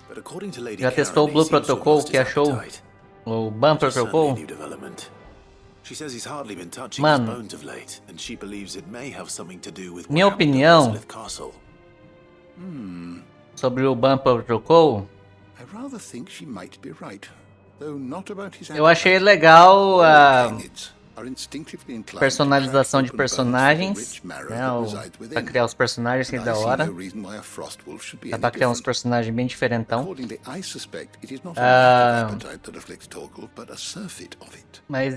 But according to Lady Já testou o Karen, Blue he seems to have Protocol? lost Que his achou? appetite. O Ban It's certainly a Protocol? new development. She says he's hardly been touching Mano. his bones of late, and she believes it may have something to do with what Minha happened at opinião Westcliff Castle. sobre o Ban Protocol, I rather think she might be right, though not about his eu achei legal a are instinctively inclined personalização de to crack open bones for the personagens, rich marrow né? that O, resides pra within. criar os personagens que é And da I see hora. no reason why a Frostwolf should be Dá any pra criar uns different. personagens bem diferentão. Accordingly, I suspect it is not Ah. a lack of appetite that afflicts Torgal, but a surfeit of it. Mas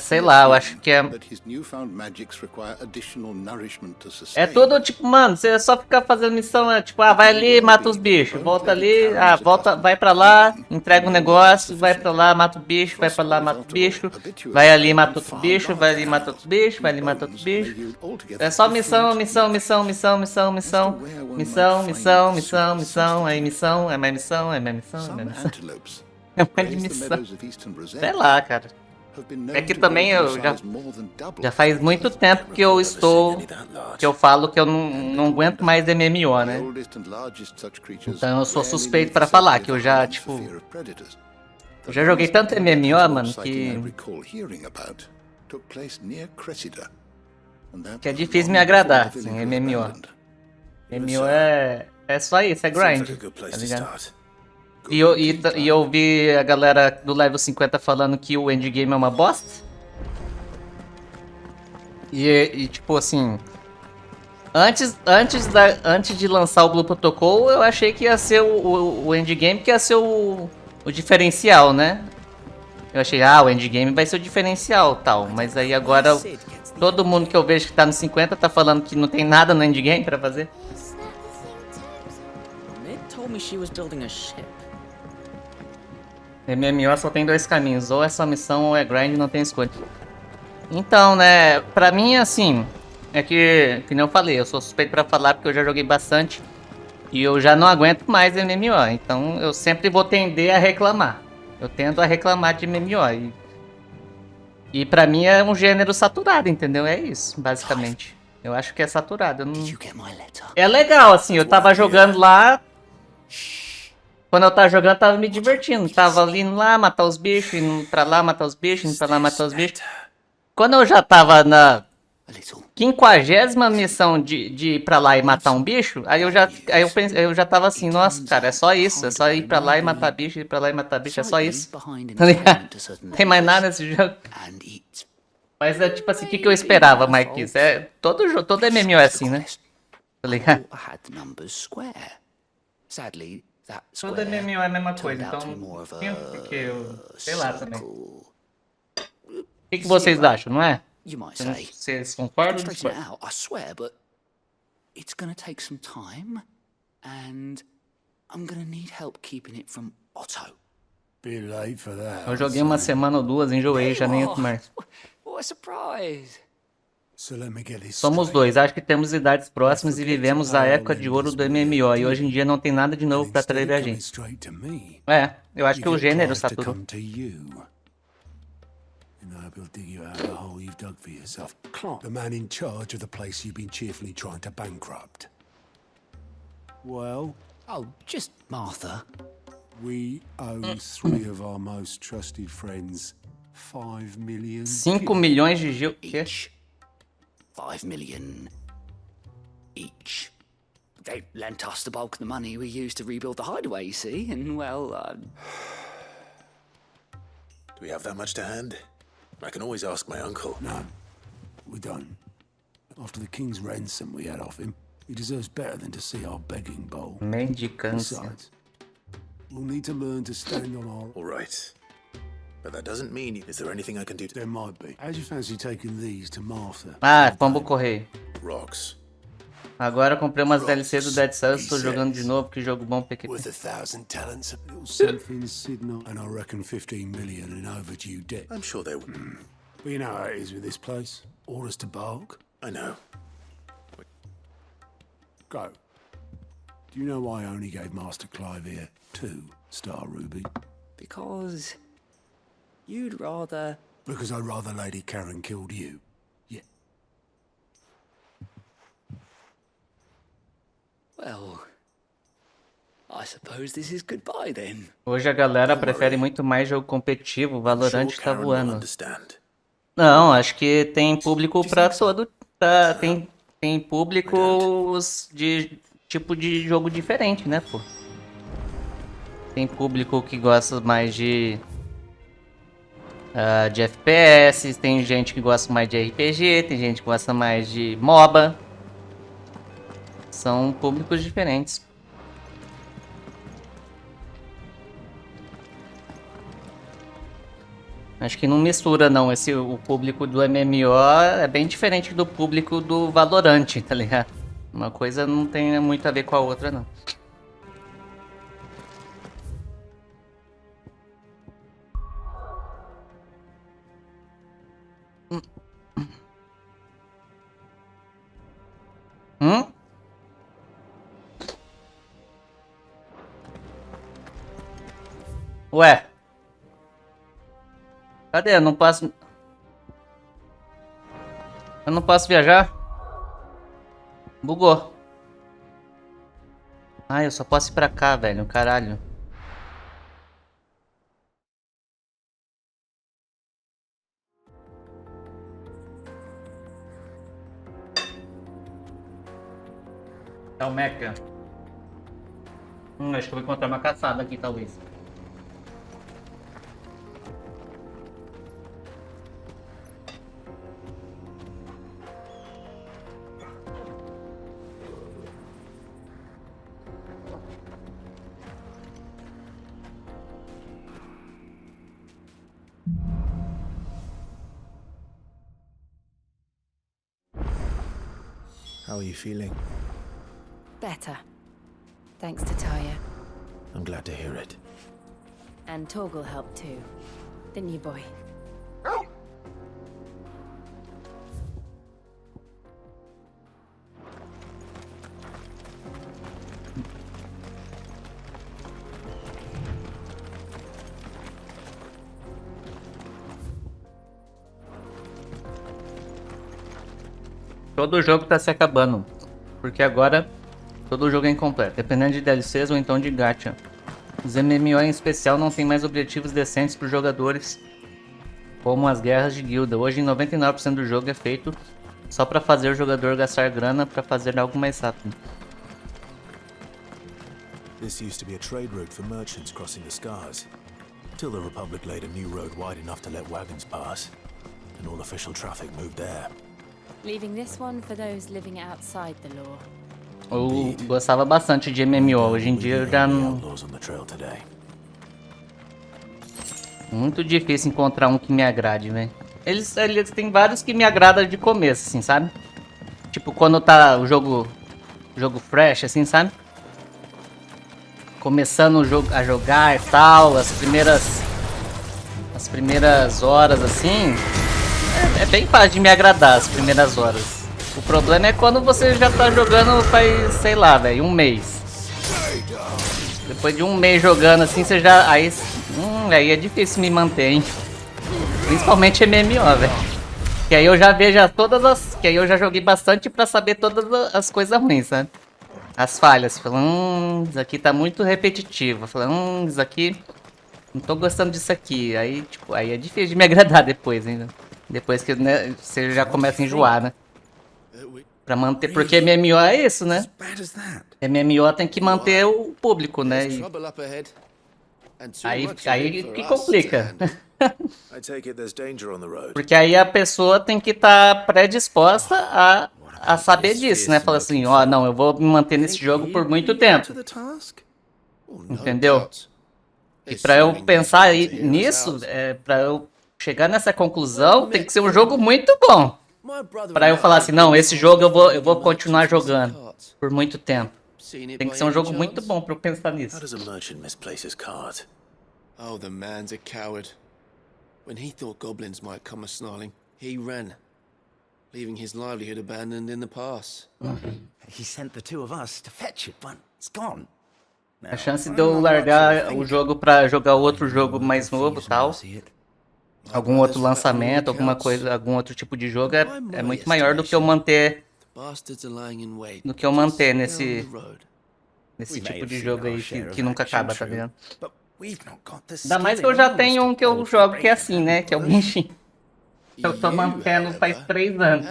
sei lá, eu acho que é. That his newfound magics require additional nourishment to É sustain. tudo tipo, mano, você só fica fazendo missão, né? Tipo, vai ali, mata os bichos, volta ali, volta, vai pra lá, entrega um negócio, vai pra lá, mata o bicho, vai pra lá, mata o bicho, vai ali, mata outro bicho, vai ali, mata outro bicho, vai ali, mata outro bicho. É só missão, missão, missão, missão, missão, missão, missão, missão, missão, missão, aí missão, é mais missão, é mais missão, é mais missão. É mais de missão. Sei lá, cara. É que também eu já faz muito tempo que eu falo que eu não aguento mais MMO, né? Então eu sou suspeito pra falar que eu já, tipo, eu já joguei tanto MMO, mano, que é difícil me agradar, assim, MMO. MMO é só isso, é grind, tá ligado? E eu vi a galera do level 50 falando que o endgame é uma bosta. E tipo assim, antes de lançar o Blue Protocol, eu achei que ia ser o endgame, que ia ser o diferencial, né? Eu achei, o endgame vai ser o diferencial, tal. Mas aí agora todo mundo que eu vejo que tá no 50 tá falando que não tem nada no endgame pra fazer. Ned told me she was building a ship. MMO só tem dois caminhos, ou é só missão ou é grind, não tem escolha. Então, né, pra mim, assim, é que nem eu falei, eu sou suspeito pra falar porque eu já joguei bastante e eu já não aguento mais MMO, então eu sempre vou tender a reclamar. Eu tendo a reclamar de MMO e pra mim é um gênero saturado, entendeu? É isso, basicamente. Eu acho que é saturado. Não... É legal, assim, eu tava jogando lá... Quando eu tava jogando, eu tava me divertindo. Tava ali indo lá, matar os bichos, indo pra lá, matar os bichos, indo pra lá, matar os bichos. Quando eu já tava na 50ª missão de ir pra lá e matar um bicho, aí eu já tava assim, nossa, cara, é só isso. É só ir pra lá e matar bicho, ir pra lá e matar bicho, é só isso. Tá ligado? Não tem mais nada nesse jogo. Mas é tipo assim, o que eu esperava, Mike? Todo MMO é assim, né? Tá ligado? Todo MMO é a mesma coisa, então porque eu sei lá também. O que vocês acham, não é? you might say. Vocês concordam? Straighten it out, I swear, but it's gonna take some time, and I'm gonna need help keeping it from Otto. Be late for that. Eu joguei uma semana ou duas, enjoei, já nem entro Oh, mais. what a surprise! So let me get this Somos straight. dois, acho que temos idades próximas e vivemos a época de ouro do MMO, e hoje em dia não tem nada de novo pra atrair a gente. É, eu acho que o gênero saturou. We'll dig you out of the hole you've dug for yourself. The man in charge of the place you've been cheerfully trying to bankrupt. Well? Oh, just Martha. We owe 3 of our most trusted friends 5 million. 5 milhões de gil... Each. 5 million each. They lent us the bulk of the money we used to rebuild the hideaway, you see, and well, Do we have that much to hand? I can always ask my uncle. No, we don't. After the king's ransom we had off him, he deserves better than to see our begging bowl. Mendicância. Besides, we'll need to learn to stand on our... All right. But that doesn't mean... Is there anything I can do to... There might be. How do you fancy taking these to Martha? Ah, pombo correio. Rocks. Agora eu comprei umas DLC do Dead Cells, tô jogando de novo, que jogo bom PQP. Worth 1,000 talents, a little something, Sidney, and I reckon 15 million in overdue debt. I'm sure they would. But you know how it is with this place. Orders to bark. I know. Go. Do you know why I only gave Master Clive here 2-star ruby? because you'd rather... Because I'd rather Lady Karen killed you. Yeah. Well, I suppose this is goodbye then. Hoje a galera prefere muito mais jogo competitivo, o Valorant tá voando. Não, acho que tem público pra todo. Tem públicos de tipo de jogo diferente, né, pô? Tem público que gosta mais de FPS, tem gente que gosta mais de RPG, tem gente que gosta mais de MOBA. São públicos diferentes. Acho que não mistura não, o público do MMO é bem diferente do público do Valorant, tá ligado? Uma coisa não tem muito a ver com a outra não. Ué. Cadê? Eu não posso viajar? Bugou. Ah, eu só posso ir pra cá, velho. Caralho. É o Mecha. Acho que eu vou encontrar uma caçada aqui, talvez. How are you feeling? Better. Thanks to Taya. I'm glad to hear it. And Torgal helped too. Didn't you, boy? Todo o jogo tá se acabando, porque agora todo o jogo é incompleto, dependendo de DLCs ou então de gacha. Os MMO em especial não tem mais objetivos decentes para os jogadores, como as guerras de guilda. Hoje 99% do jogo é feito só para fazer o jogador gastar grana para fazer algo mais rápido. This used to be a trade route for merchants crossing the Scars, till the Republic laid a new road wide enough to let wagons pass, and all official traffic moved there. Leaving this one for those living outside the law. Eu gostava bastante de MMO, hoje em dia eu já não... Muito difícil encontrar um que me agrade, velho. Eles têm vários que me agradam de começo, assim, sabe? Tipo, quando tá o jogo fresh, assim, sabe? Começando o jogo a jogar e tal, as primeiras horas, assim, é bem fácil de me agradar as primeiras horas. O problema é quando você já tá jogando faz, sei lá, velho, um mês. Depois de um mês jogando assim, você já... Aí é difícil me manter, hein? Principalmente MMO, velho. Que aí eu já vejo todas as... Que aí eu já joguei bastante pra saber todas as coisas ruins, sabe? As falhas. Falando, isso aqui tá muito repetitivo. Falando, isso aqui... Não tô gostando disso aqui. Aí, tipo, aí é difícil de me agradar depois, ainda. Depois que, né, você já começa a enjoar, né? Pra manter... Porque MMO é isso, né? MMO tem que manter o público, né? E... Aí que complica. Porque aí a pessoa tem que estar predisposta a saber disso, né? Falar assim, ó, não, eu vou me manter nesse jogo por muito tempo. Entendeu? E pra eu pensar nisso, pra eu chegar nessa conclusão, tem que ser um jogo muito bom. Pra eu falar assim, não, esse jogo eu vou continuar jogando por muito tempo. Tem que ser um jogo muito bom pra eu pensar nisso. Oh, the man's a coward. When he thought goblins might come a-snarling, he ran, leaving his livelihood abandoned in the pass. He sent the two of us to fetch it, but it's gone. A chance de eu largar o jogo pra jogar outro jogo mais novo e tal, algum outro lançamento, alguma coisa, algum outro tipo de jogo é muito maior do que eu manter nesse tipo de jogo aí que nunca acaba, tá vendo? Ainda mais que eu já tenho um que eu jogo que é assim, né? Que é o Genshin. Eu tô mantendo faz 3 anos.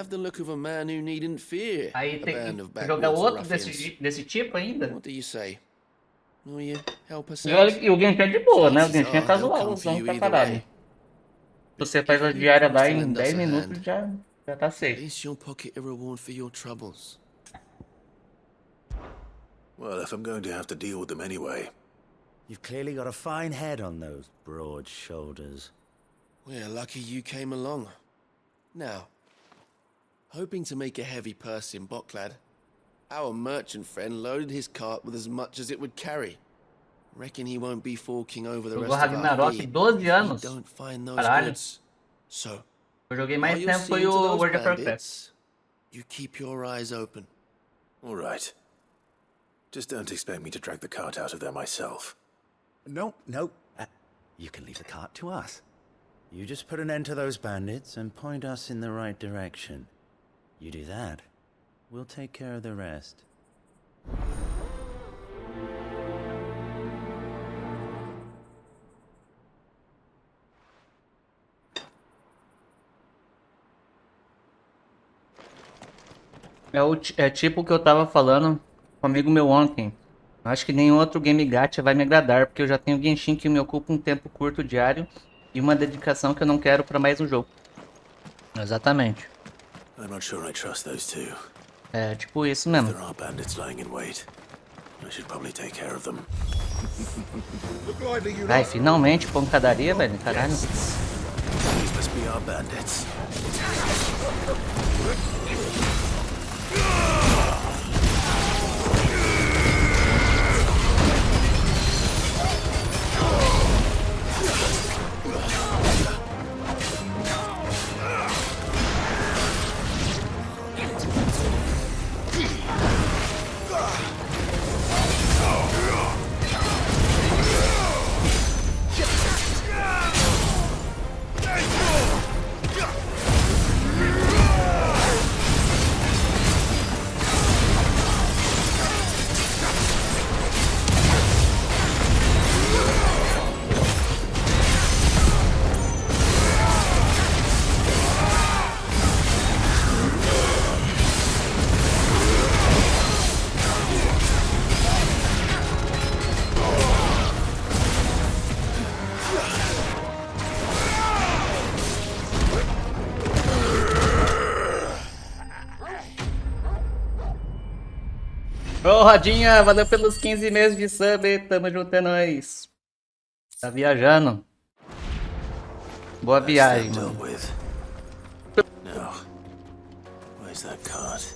Aí tem que jogar outro desse tipo ainda. E o Genshin é de boa, né? O Genshin é casualzão pra caralho. Você faz a diária lá em 10 minutos já tá safe. Well, if I'm going to have to deal with them anyway. You've clearly got a fine head on those broad shoulders. We're lucky you came along. Now, hoping to make a heavy purse in Boklad, our merchant friend loaded his cart with as much as it would carry. Reckon he won't be forking over the rest of our fee 12 anos. if we don't find those Caralho. goods. So, Eu joguei while mais you're tempo foi seeing to o those World of Warcraft. bandits, you keep your eyes open. All right. Just don't expect me to drag the cart out of there myself. No. You can leave the cart to us. You just put an end to those bandits and point us in the right direction. You do that, we'll take care of the rest. É tipo o que eu tava falando com um amigo meu ontem. Acho que nenhum outro game gacha vai me agradar, porque eu já tenho Genshin que me ocupa um tempo curto diário e uma dedicação que eu não quero pra mais um jogo. Exatamente. I'm not sure I trust those two. É tipo isso mesmo. There are bandits lying in wait. I should probably take care of them. Ai, finalmente pancadaria, velho. Caralho. These must be our bandits. Ô, Rodinha, valeu pelos 15 meses de sub, tamo junto, é nóis. Tá viajando. Boa viagem, mano. Now, where's that cart?